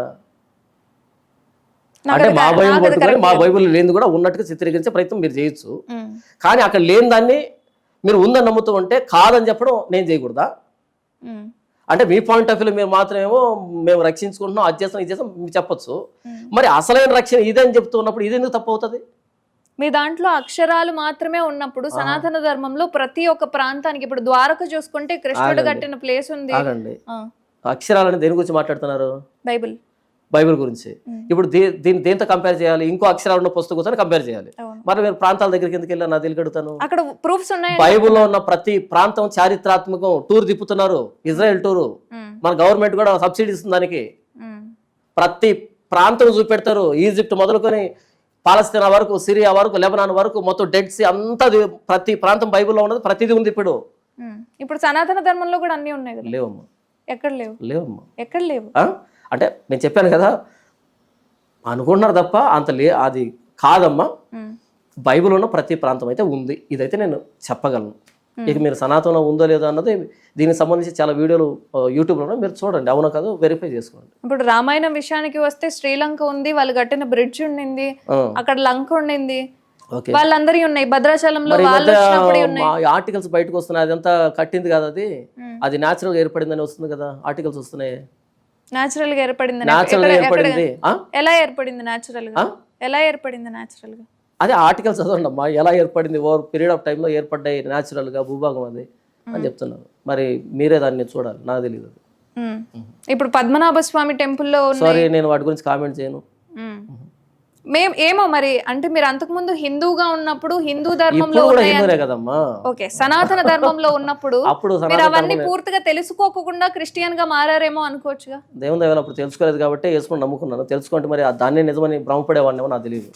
అంటే మా బైబిల్ పట్టుకొని మా బైబిల్ లేని కూడా ఉన్నట్టుగా చిత్రీకరించే ప్రయత్నం మీరు చేయొచ్చు. కానీ అక్కడ లేని దాన్ని మీరు ఉందని నమ్ముతూ ఉంటే కాదని చెప్పడం నేను చేయకూడదా? అంటే మీ పాయింట్ ఆఫ్ వ్యూలో మీరు మాత్రమేమో మేము రక్షించుకుంటున్నాం, అది చేస్తాం, ఇది చేస్తాం మీరు చెప్పొచ్చు. మరి అసలైన రక్షణ ఇదే అని చెప్తూ ఉన్నప్పుడు ఇది ఎందుకు తప్పు అవుతుంది? మీ దాంట్లో అక్షరాలు మాత్రమే ఉన్నప్పుడు సనాతన ధర్మంలో ప్రతి ఒక్క ప్రాంతానికి, ఇప్పుడు ద్వారక చూసుకుంటే కృష్ణుడు కట్టిన ప్లేస్ ఉంది. అక్షరాలని దేని గురించి మాట్లాడుతున్నారు? బైబిల్ గురించి. ఇప్పుడు దీన్ని దేంతో కంపేర్ చేయాలి? ఇంకో అక్షరాలు ఉన్న పుస్తకంతో కంపేర్ చేయాలి. మరి మీరు ప్రాంతాల దగ్గరికి ఎందుకు వెళ్ళారు? నా తెలియగడుగుతాను. అక్కడ ప్రూఫ్స్ ఉన్నాయి. బైబిల్లో ఉన్న ప్రతి ప్రాంతం చారిత్రాత్మకం. టూర్ తిప్పుతున్నారు, ఇజ్రాయెల్ టూరు, మన గవర్నమెంట్ కూడా సబ్సిడీ ఇస్తుంది దానికి. ప్రతి ప్రాంతం చూపెడతారు, ఈజిప్ట్ మొదలుకొని పాలస్తీనా వరకు, సిరియా వరకు, లెబనాన్ వరకు, మొత్తం డెడ్ సీ అంతా ప్రతి ప్రాంతం బైబిల్లో ఉన్నది, ప్రతిదీ ఉంది. ఇప్పుడు సనాతన ధర్మంలో కూడా అన్ని ఉన్నాయి కదా? లేవమ్మా. ఎక్కడ లేవు? లేవమ్మా. ఎక్కడ లేవు అంటే నేను చెప్పాను కదా, అనుకుంటున్నారు తప్ప అది కాదమ్మా. బైబిల్ ఉన్న ప్రతి ప్రాంతం అయితే ఉంది, ఇదైతే నేను చెప్పగలను. ఇక మీరు సనాతనం ఉందో లేదో అన్నది దీనికి సంబంధించి చాలా వీడియోలు యూట్యూబ్లో మీరు చూడండి, అవునా కాదు వెరిఫై చేసుకోండి. ఇప్పుడు రామాయణం విషయానికి వస్తే శ్రీలంక ఉంది, వాళ్ళు కట్టిన బ్రిడ్జ్ ఉండింది, అక్కడ లంక ఉండింది, వాళ్ళందరి ఉన్నాయి. భద్రాచలంలో ఆర్టికల్స్ బయటకు వస్తున్నాయి, అదంతా కట్టింది కదా, అది న్యాచురల్ గా ఏర్పడిందని వస్తుంది కదా, ఆర్టికల్స్ వస్తున్నాయి. న్యాచురల్ గా ఏర్పడింది. ఎలా ఏర్పడింది న్యాచురల్ గా? ఎలా ఏర్పడింది న్యాచురల్ గా? అదే ఆర్టికల్స్ చదవండి అమ్మా, ఎలా ఏర్పడింది, ఓవర్ పీరియడ్ ఆఫ్ టైంలో ఏర్పడ్డాయి న్యాచురల్ గా భూభాగం అది అని చెప్తున్నారు. మరి మీరే దాన్ని చూడాలి, నాకు తెలియదు. ఇప్పుడు పద్మనాభ స్వామి టెంపుల్లో సారీ, నేను వాటి గురించి కామెంట్ చేయను. ఏమో మరి, అంటే మీరు అంతకుముందు హిందూగా ఉన్నప్పుడు హిందూ ధర్మంలో కదమ్మా, ఓకే, సనాతన ధర్మంలో ఉన్నప్పుడు మీరు అవన్నీ పూర్తిగా తెలుసుకోకుండా క్రిస్టియన్ గా మారారేమో అనుకోవచ్చుగా. దేవుని దయవల్ల అప్పుడు తెలుసుకోలేదు కాబట్టి వేసుకుని నమ్ముకున్నాను. తెలుసుకుంటే మరి దాన్ని నిజమని భ్రమపడేవాడినేమో నాకు తెలియదు.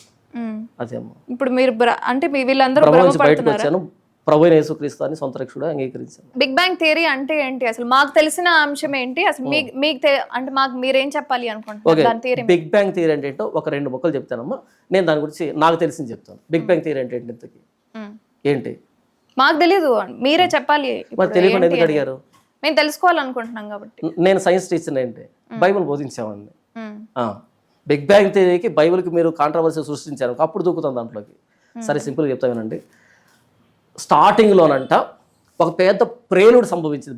అదేమ్మా, ఇప్పుడు మీరు అంటే వీళ్ళందరూ బయటకు వచ్చాను, ప్రభువైన యేసుక్రీస్తు అని సొంత రక్షకుడుగా అంగీకరించాను. బిగ్ బ్యాంగ్ థియరీ అంటే ఏంటి అసలు? మాకు తెలిసిన అంశం ఏంటి అసలు? మీకు అంటే మాకు మీరేం చెప్పాలి అనుకుంటున్నారు? బిగ్ బ్యాంగ్ థియరీ అంటే ఏంటో ఒక 2 ముక్కలు చెప్తానమ్మా. నేను దాని గురించి నాకు తెలిసింది చెప్తాను. బిగ్ బ్యాంగ్ థియరీ అంటే ఇంతకీ ఏంటి? మాకు తెలీదు, మీరే చెప్పాలి. మరి తెలియకుండా ఎందుకు అడిగారు? మేము తెలుసుకోవాలనుకుంటున్నాం కాబట్టి. నేను సైన్స్ టీచర్ ఏంటి, బైబిల్ బోధించామండి. బిగ్ బ్యాంగ్ థియరీకి బైబిల్కి మీరు కాంట్రవర్సీ సృష్టించారు, అప్పుడు దూకుతాం దాంట్లోకి. సరే, సింపుల్గా చెప్తా వినండి. స్టార్టింగ్లోనంట ఒక పెద్ద ప్రేలుడు సంభవించింది,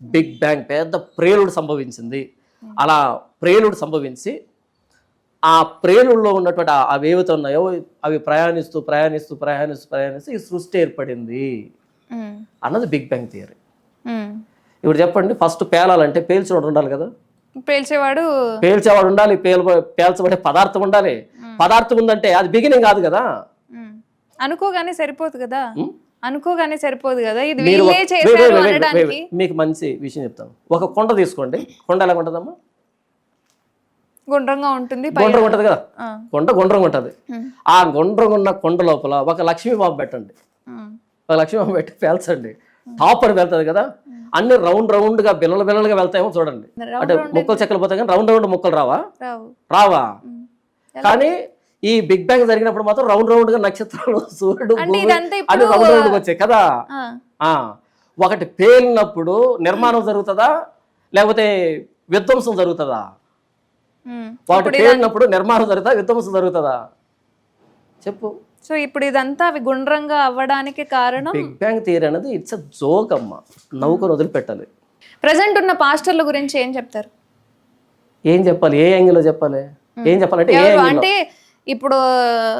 బిగ్ బ్యాంగ్ పెద్ద ప్రేలుడు సంభవించింది. అలా ప్రేలుడు సంభవించి ఆ ప్రేలుల్లో ఉన్నటువంటి అవి ఏవైతే ఉన్నాయో అవి ప్రయాణిస్తూ ప్రయాణిస్తూ ప్రయాణిస్తూ ప్రయాణిస్తూ ఈ సృష్టి ఏర్పడింది అన్నది బిగ్ బ్యాంగ్ థియరీ. ఇప్పుడు చెప్పండి, ఫస్ట్ పేలాలంటే పేల్చినోడు ఉండాలి కదా, పేల్చేవాడు ఉండాలి, పేల్చబడే పదార్థం ఉండాలి. పదార్థం ఉందంటే అది బిగినింగ్ కాదు కదా. అనుకోగానే సరిపోదు కదా, ఇది మీరు వీళ్ళే చేశారు అనడానికి. మీకు మంచి విషయం చెప్తాను. ఒక కొండ తీసుకోండి, కొండ ఎలా ఉంటదమ్మా? గుండ్రంగా ఉంటుంది, గుండ్రంగా ఉంటది కదా, కొండ గుండ్రంగా ఉంటది. ఆ గుండ్రంగా ఉన్న కొండ లోపల ఒక లక్ష్మీ బాంబు పెట్టండి, ఒక లక్ష్మీ బాంబు పెట్టి పేల్చండి, టాప్ అని వెళ్తుంది కదా. అన్ని రౌండ్ రౌండ్ గా బిల్లలుగా వెళ్తాయేమో చూడండి, అంటే ముక్కలు చెక్కలు పోతాయి కానీ రౌండ్ ముక్కలు రావా. కానీ ఈ బిగ్ బ్యాంగ్ జరిగినప్పుడు మాత్రం రౌండ్ గా నక్షత్రాలు, సూర్యుడు, అన్ని రౌండ్ వచ్చాయి కదా. ఒకటి పేలినప్పుడు నిర్మాణం జరుగుతుందా లేకపోతే విధ్వంసం జరుగుతుందా? ఒకటి పేలినప్పుడు నిర్మాణం జరుగుతుందా విధ్వంసం జరుగుతుందా చెప్పు. సో ఇప్పుడు ఇదంతా అవి గుండ్రంగా అవ్వడానికి కారణం బిగ్ బ్యాంగ్ థియరీ అనేది ఇట్స్ అ జోక్ అమ్మ, నవ్వుకొని వదిలిపెట్టాలి. ప్రెసెంట్ ఉన్న పాస్టర్ల గురించి ఏం చెప్తారు? ఏం చెప్పాలి, ఏ యాంగిల్లో చెప్పాలి, ఏం చెప్పాలంటే అంటే ఇప్పుడు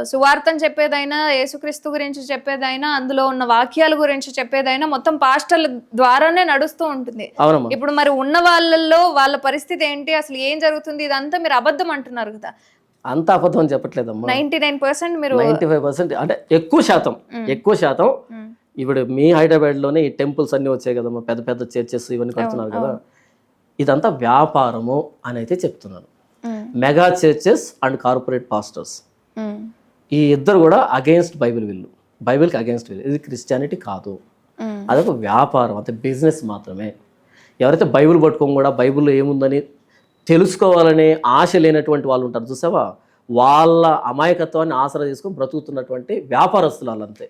సువార్తను చెప్పేదైనా, యేసుక్రీస్తు గురించి చెప్పేదైనా, అందులో ఉన్న వాక్యాల గురించి చెప్పేదైనా మొత్తం పాస్టర్ల ద్వారానే నడుస్తూ ఉంటుంది. ఇప్పుడు మరి ఉన్న వాళ్ళల్లో వాళ్ళ పరిస్థితి ఏంటి, అసలు ఏం జరుగుతుంది, ఇదంతా మీరు అబద్ధం అంటున్నారు కదా. అంత అబద్ధం అని చెప్పట్లేదమ్మా, 99% మీరు 95% అంటే ఎక్కువ శాతం. ఇప్పుడు మీ హైదరాబాద్ లోనే ఈ టెంపుల్స్ అన్ని వచ్చాయి కదమ్మా, పెద్ద పెద్ద చర్చెస్ ఇవన్నీ కడుతున్నారు కదా, ఇదంతా వ్యాపారము అని అయితే చెప్తున్నాను. Mega churches and corporate pastors ఈ ఇద్దరు కూడా అగెయిన్స్ట్ బైబిల్, బైబిల్కి అగెయిన్స్ట్ వీళ్ళు. ఇది క్రిస్టియానిటీ కాదు, అదొక వ్యాపారం, అంతే, బిజినెస్ మాత్రమే. ఎవరైతే బైబిల్ పట్టుకోం కూడా బైబిల్లో ఏముందని తెలుసుకోవాలనే ఆశ లేనటువంటి వాళ్ళు ఉంటారు చూసావా, వాళ్ళ అమాయకత్వాన్ని ఆసరా చేసుకొని బ్రతుకుతున్నటువంటి వ్యాపారస్తులు వాళ్ళంతే.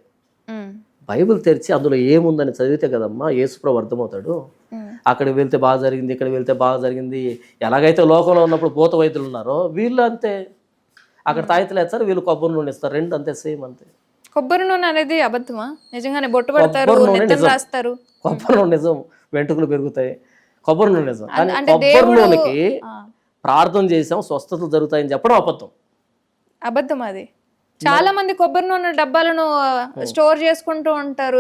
బైబిల్ తెరిచి అందులో ఏముందని చదివితే కదమ్మా యేసుప్రభు అర్థమవుతాడు. అక్కడికి వెళ్తే బాగా జరిగింది, ఇక్కడ వెళ్తే బాగా జరిగింది. ఎలాగైతే లోకంలో ఉన్నప్పుడు భూత వైద్యులు ఉన్నారో వీళ్ళు అంతే, అక్కడ తాయితలు వేస్తారు, వీళ్ళు కొబ్బరి నూనె ఇస్తారు, రెండు అంతే, సేమ్ అంతే. కొబ్బరి నూనె అనేది అబద్ధమా? నిజంగానే బొట్టు పడతారు, రాస్తారు. కొబ్బరి నూనె నిజం, వెంట్రుకలు పెరుగుతాయి, కొబ్బరి నూనె నిజం. కానీ కొబ్బరి నూనెకి ప్రార్థన చేసాం స్వస్థతలు జరుగుతాయని చెప్పడం అబద్ధం. అది చాలా మంది కొబ్బరి నూనె డబ్బాలను స్టోర్ చేసుకుంటూ ఉంటారు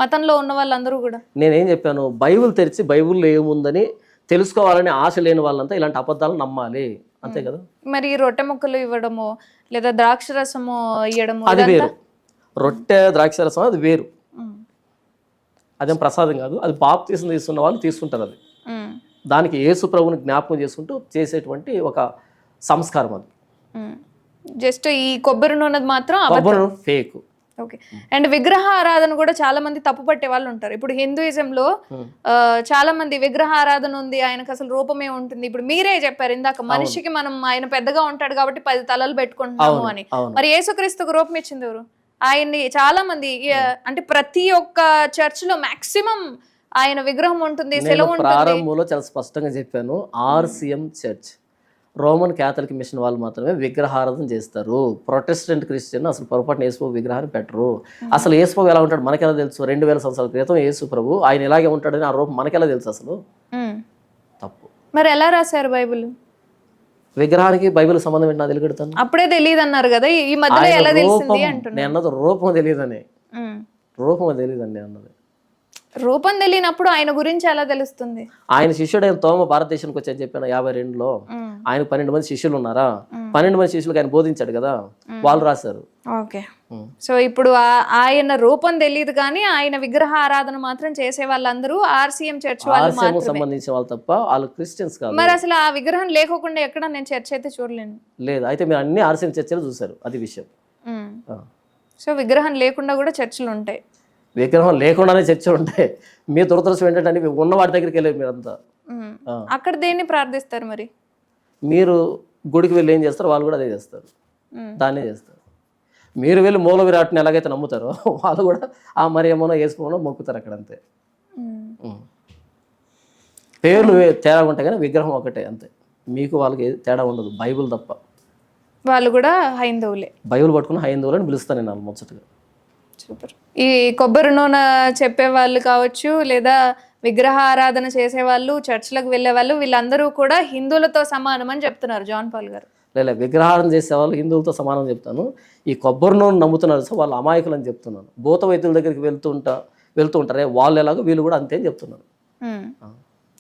మతంలో ఉన్న వాళ్ళందరూ కూడా. నేనేం చెప్పాను, బైబిల్ తెరిచి బైబిల్లో ఏముందని తెలుసుకోవాలని ఆశ లేని వాళ్ళంతా ఇలాంటి అబద్ధాలు నమ్మాలి, అంతే కదా. మరి రొట్టె ముక్కలు ఇవ్వడము లేదా ద్రాక్ష రసము ఇవ్వడము అది వేరు. రొట్టె ద్రాక్ష రసం అది వేరు, అదేం ప్రసాదం కాదు, అది బాప్తీసం తీసుకున్న వాళ్ళు తీసుకుంటారు. అది దానికి యేసు ప్రభువుని జ్ఞాపకం చేసుకుంటూ చేసేటువంటి ఒక సంస్కారం. అది జస్ట్ ఈ కొబ్బరి నూనె మాత్రం ఫేక్. ఓకే. అండ్ విగ్రహ ఆరాధన కూడా చాలా మంది తప్పు పట్టే వాళ్ళు ఉంటారు. ఇప్పుడు హిందూయిజంలో చాలా మంది విగ్రహ ఆరాధన ఉంది, ఆయనకు అసలు రూపమే ఉంటుంది. ఇప్పుడు మీరే చెప్పారు ఇందాక, మనిషికి మనం ఆయన పెద్దగా ఉంటాడు కాబట్టి 10 తలలు పెట్టుకుంటున్నాము అని. మరి యేసుక్రీస్తుకు రూపం ఇచ్చింది ఎవరు? ఆయన్ని చాలా మంది అంటే ప్రతి ఒక్క చర్చ్ లో మాక్సిమం ఆయన విగ్రహం ఉంటుంది, సెలవు ఉంటుంది. ప్రారంభంలో చాలా స్పష్టంగా చెప్పాను, RCM church, Roman Catholic machine వాళ్ళు మాత్రమే విగ్రహారాధన చేస్తారు. ప్రొటెస్టెంట్ క్రిస్టియన్ అసలు పొరపాటున యేసుప్రభు విగ్రహాన్ని పెట్టరు. అసలు యేసుప్రభు ఎలా ఉంటాడు మనకెలా తెలుసు? 2000 సంవత్సరాల క్రితం యేసుప్రభు ఆయన ఇలాగే ఉంటాడని ఆ రూపం మనకెలా తెలుసు? అసలు తప్పు. మరి ఎలా రాశారు బైబిల్? విగ్రహానికి బైబిల్ సంబంధం ఏంటి నాకు తెలియగలుగుతాను. అప్పుడే తెలియదు అన్నారు కదా, ఈ మధ్యలో ఎలా తెలిసింది అంటున్నా. నేను అన్నది రూపం తెలియదని, రూపం తెలియదండి అన్నది. రూపం తెలియనప్పుడు ఆయన గురించి ఎలా తెలుస్తుంది? ఆయన శిష్యుడైన తోమ భారతదేశానికి వచ్చి చెప్పాను 52లో, ఆయన 12 మంది శిష్యులు ఉన్నారా, 12 మంది శిష్యులకు ఆయన బోధించాడు కదా, వాళ్ళు రాశారు. ఓకే. సో ఇప్పుడు ఆయన రూపం తెలియదు కానీ ఆయన విగ్రహ ఆరాధన మాత్రం చేసే వాళ్ళందరూ RCM చర్చ్ వాళ్ళు సంబంధించిన వాళ్ళు తప్ప వాళ్ళు క్రిస్టియన్స్ కాదు. మరి అసలు ఆ విగ్రహం లేకోకుండా ఎక్కడ నేను చర్చ్ అయితే చూడలేను. లేదు, అయితే మీరు అన్ని RCM చర్చలు చూసారు, అది విషయం. సో విగ్రహం లేకుండా కూడా చర్చిలు ఉంటాయి. విగ్రహం లేకుండానే చర్చలు ఉంటాయి. మీ దురదృష్టం ఏంటంటే ఉన్న వాటి దగ్గరికి వెళ్ళారు మీరంతా. అక్కడ దేన్ని ప్రార్థిస్తారు? మరి మీరు గుడికి వెళ్ళి ఏం చేస్తారు, వాళ్ళు కూడా అదే చేస్తారు, దాన్నే చేస్తారు. మీరు వెళ్ళి మూల విరాట్ని ఎలాగైతే నమ్ముతారో వాళ్ళు కూడా ఆ మరి ఏమో వేసుకోమో మొక్కుతారు అక్కడ, అంతే. పేర్లు తేడా ఉంటాయి కానీ విగ్రహం ఒకటే, అంతే. మీకు వాళ్ళకి తేడా ఉండదు, బైబిల్ తప్ప. వాళ్ళు కూడా హైందవులే, బైబిల్ పట్టుకుని హైందవులని పిలుస్తాను నేను ముచ్చటగా. సూపర్. ఈ కొబ్బరి నూనె చెప్పే వాళ్ళు కావచ్చు, లేదా విగ్రహ ఆరాధన చేసే వాళ్ళు, చర్చ్లకు వెళ్ళే వాళ్ళు, వీళ్ళందరూ కూడా హిందువులతో సమానం అని చెప్తున్నారు జాన్ పాల్ గారు. లేదా విగ్రహారం చేసే వాళ్ళు హిందువులతో సమానం చెప్తాను. ఈ కొబ్బరి నూనె నమ్ముతున్నారు సో వాళ్ళు అమాయకులు అని చెప్తున్నాను. భూత వైద్యుల దగ్గరికి వెళ్తూ ఉంటారే వాళ్ళు ఎలాగో వీళ్ళు కూడా అంతే అని చెప్తున్నాను.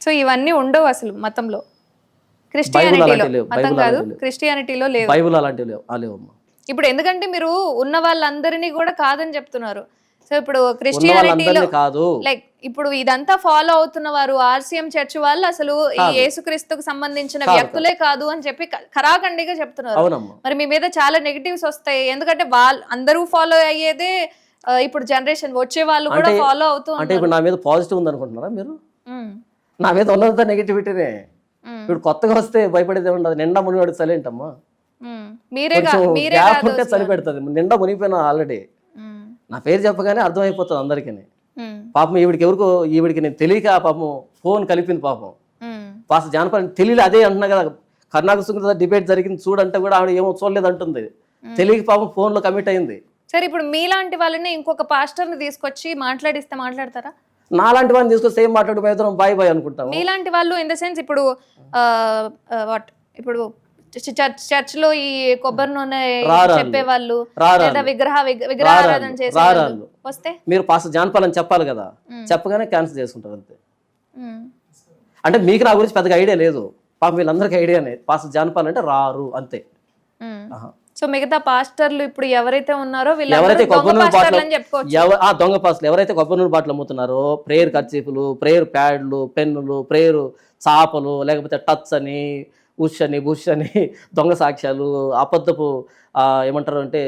సో ఇవన్నీ ఉండవు అసలు మతంలో, బైబిల్ క్రిస్టియానిటీలో. అలాంటివి లేవు, మతం బైబిల్ కాదు, అలాంటివి లేవు, క్రిస్టియానిటీలో లేవు. బైబిల్ అలాంటివి లేవమ్మా. ఇప్పుడు ఎందుకంటే మీరు ఉన్న వాళ్ళందరినీ కూడా కాదని చెప్తున్నారు. సో ఇప్పుడు ఉన్న క్రిస్టియానిటీలో వాళ్ళందరినీ కాదు, లైక్ ఇప్పుడు ఇదంతా ఫాలో అవుతున్న వారు ఆర్సీఎం చర్చ్ వాళ్ళు అసలు ఈ యేసుక్రీస్తుకు సంబంధించిన వ్యక్తులే కాదు అని చెప్పి ఖరాఖండిగా చెప్తున్నారు. అవునమ్మా. మరి మీ మీద చాలా నెగిటివ్స్ వస్తాయి, ఎందుకంటే వాళ్ళు అందరూ ఫాలో అయ్యేదే ఇప్పుడు జనరేషన్ వచ్చే వాళ్ళు కూడా ఫాలో అవుతూ అంటే ఇప్పుడు నా మీద పాజిటివ్ ఉంది అనుకుంటున్నారా మీరు? నా మీద ఉన్నదంతా నెగిటివిటీనే. ఇప్పుడు కొత్తగా వస్తే భయపడేది ఉండదు, నిండా మునివాడు సైలెంట్ అమ్మా. మీరే గ్యాప్ ఉంటే చనిపెడుతుంది, నిండా మునిగిపోయినా ఆల్రెడీ. నా పేరు చెప్పగానే అర్థమైపోతుంది అందరికీ. పాపం ఈవిడికి నేను తెలియక పాపం ఫోన్ కలిపింది పాపం. పాస్ జానపద తెలియదు అదే అంటున్నా కదా, కర్ణాటక సుందర డిబేట్ జరిగింది చూడంటే కూడా ఆవిడ ఏమో చూడలేదు అంటుంది. తెలియక పాపం ఫోన్ లో కమిట్ అయింది. సరే ఇప్పుడు మీలాంటి వాళ్ళని ఇంకొక పాస్టర్ని తీసుకొచ్చి మాట్లాడిస్తే మాట్లాడతారా? నాలాంటి వాళ్ళని తీసుకొస్తే ఏం మాట్లాడుకు బాయ్ బాయ్ అనుకుంటాం. మీలాంటి వాళ్ళు ఇన్ ద సెన్స్ ఇప్పుడు ఇప్పుడు చర్చ్ లో ఈ కొబ్బరి నూనె చెప్పేవాళ్ళు లేదా విగ్రహారాధన చేసేవాళ్ళు వస్తే మీరు పాస్టర్ జానపాలని చెప్పాలి కదా, చెప్పగానే క్యాన్సిల్ చేసుకుంటారు అంతే. అంటే మీకు నా గురించి పెద్దగా ఐడియా లేదు, పాపం వీళ్ళందరికీ ఐడియానే. పాస్టర్ జానపాలంటే రారు అంతే. సో మిగతా పాస్టర్లు ఇప్పుడు ఎవరైతే ఉన్నారో ఎవరైతే కొబ్బరి నూనె బాటిల్ దొంగ పాస్టర్లు ఎవరైతే కొబ్బరి నూనె బాటిల్ అమ్ముతున్నారో, ప్రేయర్ కర్చీఫ్లు, ప్రేయర్ ప్యాడ్లు, పెన్నులు, ప్రేయర్ చాపలు, లేకపోతే టచ్ అని ఉష్ అని బుష్ అని దొంగ సాక్ష్యాలు, అబద్ధపు ఏమంటారు అంటే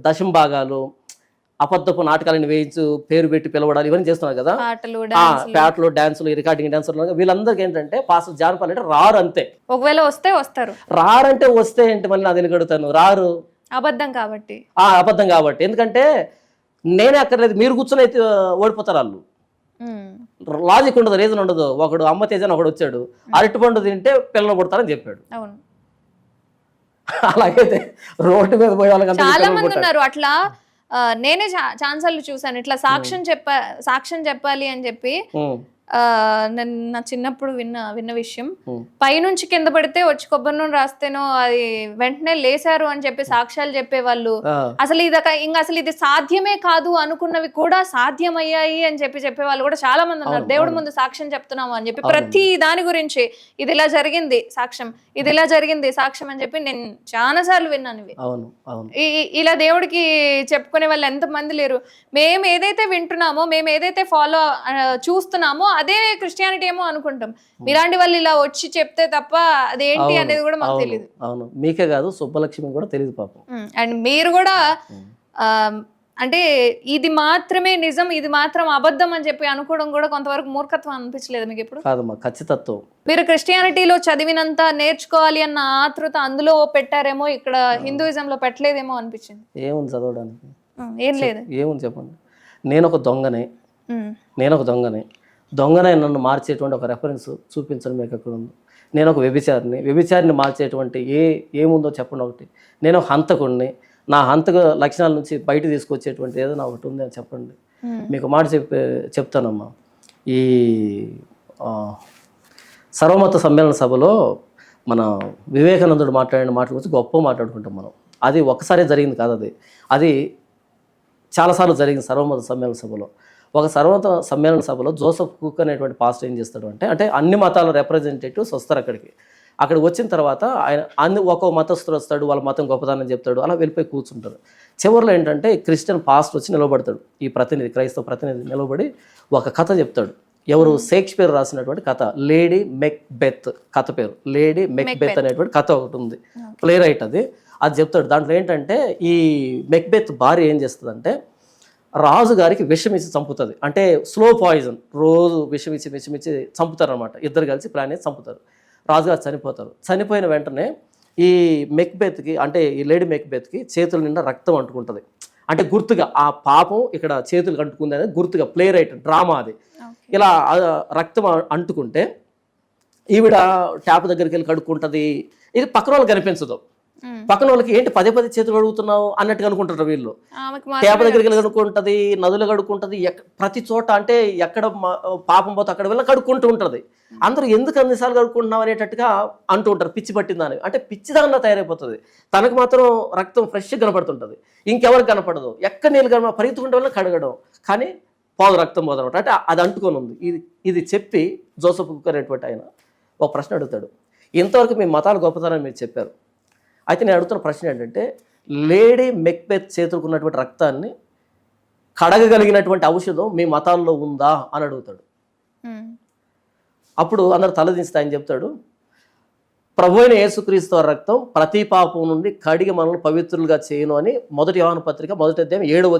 దశం భాగాలు, అబద్ధపు నాటకాలను వేయించు పేరు పెట్టి పిలవడాలు, ఇవన్నీ చేస్తున్నారు కదా. పాటలు డాన్సులు రికార్డింగ్ డాన్సులు, వీళ్ళందరికీ ఏంటంటే పాస్టర్ జానపాల్ అంటే రారు అంతే. ఒకవేళ వస్తే వస్తారు, రారంటే వస్తే ఏంటి మళ్ళీ అది అడుగుతాను. రారు, అబద్ధం కాబట్టి. అబద్ధం కాబట్టి. ఎందుకంటే నేనే అక్కర్లేదు, మీరు కూర్చొని అయితే ఓడిపోతారు వాళ్ళు. లాజిక్ ఉండదు, రీజన్ ఉండదు. ఒకడు అమ్మ తేజని ఒకడు వచ్చాడు, అరటిపండు తింటే పిల్లలు పుడతారని చెప్పాడు. అలాగైతే రోడ్డు మీద పోయే వాళ్ళకి చాలా మంది ఉన్నారు అట్లా. నేనే ఛాన్సర్లు చూసాను ఇట్లా సాక్ష్యం చెప్పాలి అని చెప్పి. నా చిన్నప్పుడు విన్న విషయం, పైనుంచి కింద పడితే వచ్చి కొబ్బరి నూనె రాస్తేనో అది వెంటనే లేసారు అని చెప్పి సాక్ష్యాలు చెప్పేవాళ్ళు. అసలు ఇది సాధ్యమే కాదు అనుకున్నవి కూడా సాధ్యమయ్యాయి అని చెప్పేవాళ్ళు కూడా చాలా మంది ఉన్నారు. దేవుడి ముందు సాక్ష్యం చెప్తున్నాము అని చెప్పి ప్రతి దాని గురించి ఇది ఇలా జరిగింది సాక్ష్యం, ఇది ఇలా జరిగింది సాక్ష్యం అని చెప్పి నేను చాలా సార్లు విన్నాను ఇవి. ఇలా దేవుడికి చెప్పుకునే వాళ్ళు ఎంత మంది లేరు. మేము ఏదైతే వింటున్నామో, మేము ఏదైతే ఫాలో చూస్తున్నామో అదే క్రిస్టియానిటీ ఏమో అనుకుంటాం. మీలాంటి వాళ్ళు ఇలా వచ్చి చెప్తే తప్ప అదేంటి అనేది కూడా మాకు తెలియదు. అవును, మీకే కాదు సుబ్బలక్ష్మి కూడా తెలియదు పాపం. అండ్ మీరు కూడా అంటే ఇది మాత్రమే నిజం, ఇది మాత్రం అబద్ధం అని చెప్పి అనుకోవడం కూడా కొంతవరకు మూర్ఖత్వం అనిపించలేదు మీకు ఎప్పుడు? కాదమ్మా, ఖచ్చితత్వం. మీరు క్రిస్టియానిటీలో చదివినంత నేర్చుకోవాలి అన్న ఆతృత అందులో పెట్టారేమో, ఇక్కడ హిందూయిజంలో పెట్టలేదేమో అనిపించింది. ఏముంది చదవడానికి? ఏం లేదు. ఏముంది చెప్పండి. నేను ఒక దొంగనే నన్ను మార్చేటువంటి ఒక రెఫరెన్స్ చూపించడం మీకు ఎక్కడ ఉంది? నేను ఒక వ్యభిచారిని మార్చేటువంటి ఏముందో చెప్పండి ఒకటి. నేను ఒక హంతకుడిని, నా హంతక లక్షణాల నుంచి బయట తీసుకొచ్చేటువంటి ఏదైనా ఒకటి ఉంది అని చెప్పండి. మీకు మాట చెప్తానమ్మా. ఈ సర్వమత సమ్మేళన సభలో మన వివేకానందుడు మాట్లాడిన మాటల గురించి గొప్ప మాట్లాడుకుంటాం మనం. అది ఒక్కసారే జరిగింది కాదు, అది చాలాసార్లు జరిగింది సర్వమత సమ్మేళన సభలో. ఒక సర్వమత సమ్మేళన సభలో జోసెఫ్ కుక్ అనేటువంటి పాస్టర్ ఏం చేస్తాడు అంటే అన్ని మతాల రిప్రజెంటేటివ్స్ వస్తారు అక్కడికి వచ్చిన తర్వాత ఆయన ఒక్కో మతస్థుడు వస్తాడు, వాళ్ళ మతం గొప్పదానం చెప్తాడు, అలా వెళ్ళిపోయి కూర్చుంటారు. చివరిలో ఏంటంటే క్రిస్టియన్ పాస్టర్ వచ్చి నిలబడతాడు, ఈ క్రైస్తవ ప్రతినిధి నిలబడి ఒక కథ చెప్తాడు. ఎవరు? షేక్స్పియర్ రాసినటువంటి కథ, లేడీ మెక్బెత్ కథ పేరు. లేడీ మెక్బెత్ అనేటువంటి కథ ఒకటి ఉంది, ప్లే రైట్ అది చెప్తాడు. దాంట్లో ఏంటంటే ఈ మెక్బెత్ భార్య ఏం చేస్తుందంటే రాజుగారికి విషం ఇచ్చి చంపుతుంది. అంటే స్లో పాయిజన్, రోజు విషం ఇచ్చి చంపుతారు అనమాట. ఇద్దరు కలిసి ప్లాన్ చేసి చంపుతారు. రాజుగారు చనిపోతారు. చనిపోయిన వెంటనే ఈ మెక్బెత్కి, అంటే ఈ లేడీ మెక్బెత్కి చేతుల నిండా రక్తం అంటుకుంటుంది. అంటే గుర్తుగా ఆ పాపం ఇక్కడ చేతులు అంటుకుంది అనేది గుర్తుగా, ప్లే రైట్ డ్రామా అది. ఇలా రక్తం అంటుకుంటే ఈవిడ ట్యాప్ దగ్గరికి వెళ్ళి కడుక్కుంటుంది. ఇది పక్కన వాళ్ళు కనిపించదు. పక్కన వాళ్ళకి ఏంటి పదే పదే చేతులు కడుగుతున్నావు అన్నట్టుగా అనుకుంటారు వీళ్ళు. ఆమెకు ట్యాప్ మాత్రమే దగ్గరికి వెళ్ళి కడుక్కుంటది, నదులు కడుక్కుంటది, ప్రతి చోట అంటే ఎక్కడ పాపం పోతే అక్కడ వెళ్ళి కడుక్కుంటూ ఉంటుంది. అందరూ ఎందుకు అన్నిసార్లు కడుక్కుంటున్నావు అనేటట్టుగా అంటూ ఉంటారు, పిచ్చి పట్టిందని. అంటే పిచ్చి దానిలో తయారైపోతుంది. తనకు మాత్రం రక్తం ఫ్రెష్గా కనపడుతుంటుంది, ఇంకెవరికి కనపడదు. ఎక్కడ నీళ్ళు కనపడ పరిగెత్తుకుంటే వల్ల కడగడం, కానీ పోదు, రక్తం పోదనమాట. అంటే అది అంటుకొని ఉంది. ఇది చెప్పి జోసెఫ్ కుక్ అనేటువంటి ఆయన ఒక ప్రశ్న అడుగుతాడు, ఇంతవరకు మీ మతాలు గొప్పతనం మీరు చెప్పారు, అయితే నేను అడుగుతున్న ప్రశ్న ఏంటంటే లేడీ మెక్బెత్ చేతులకు ఉన్నటువంటి రక్తాన్ని కడగగలిగినటువంటి ఔషధం మీ మతాల్లో ఉందా అని అడుగుతాడు. అప్పుడు అందరు తలదించుతా ఆయన చెప్తాడు, ప్రభు అయిన యేసుక్రీస్తు వారి రక్తం ప్రతి పాపం నుండి కడిగి మనల్ని పవిత్రులుగా చేయను అని 1 యోహాను పత్రిక 1వ అధ్యాయం 7వ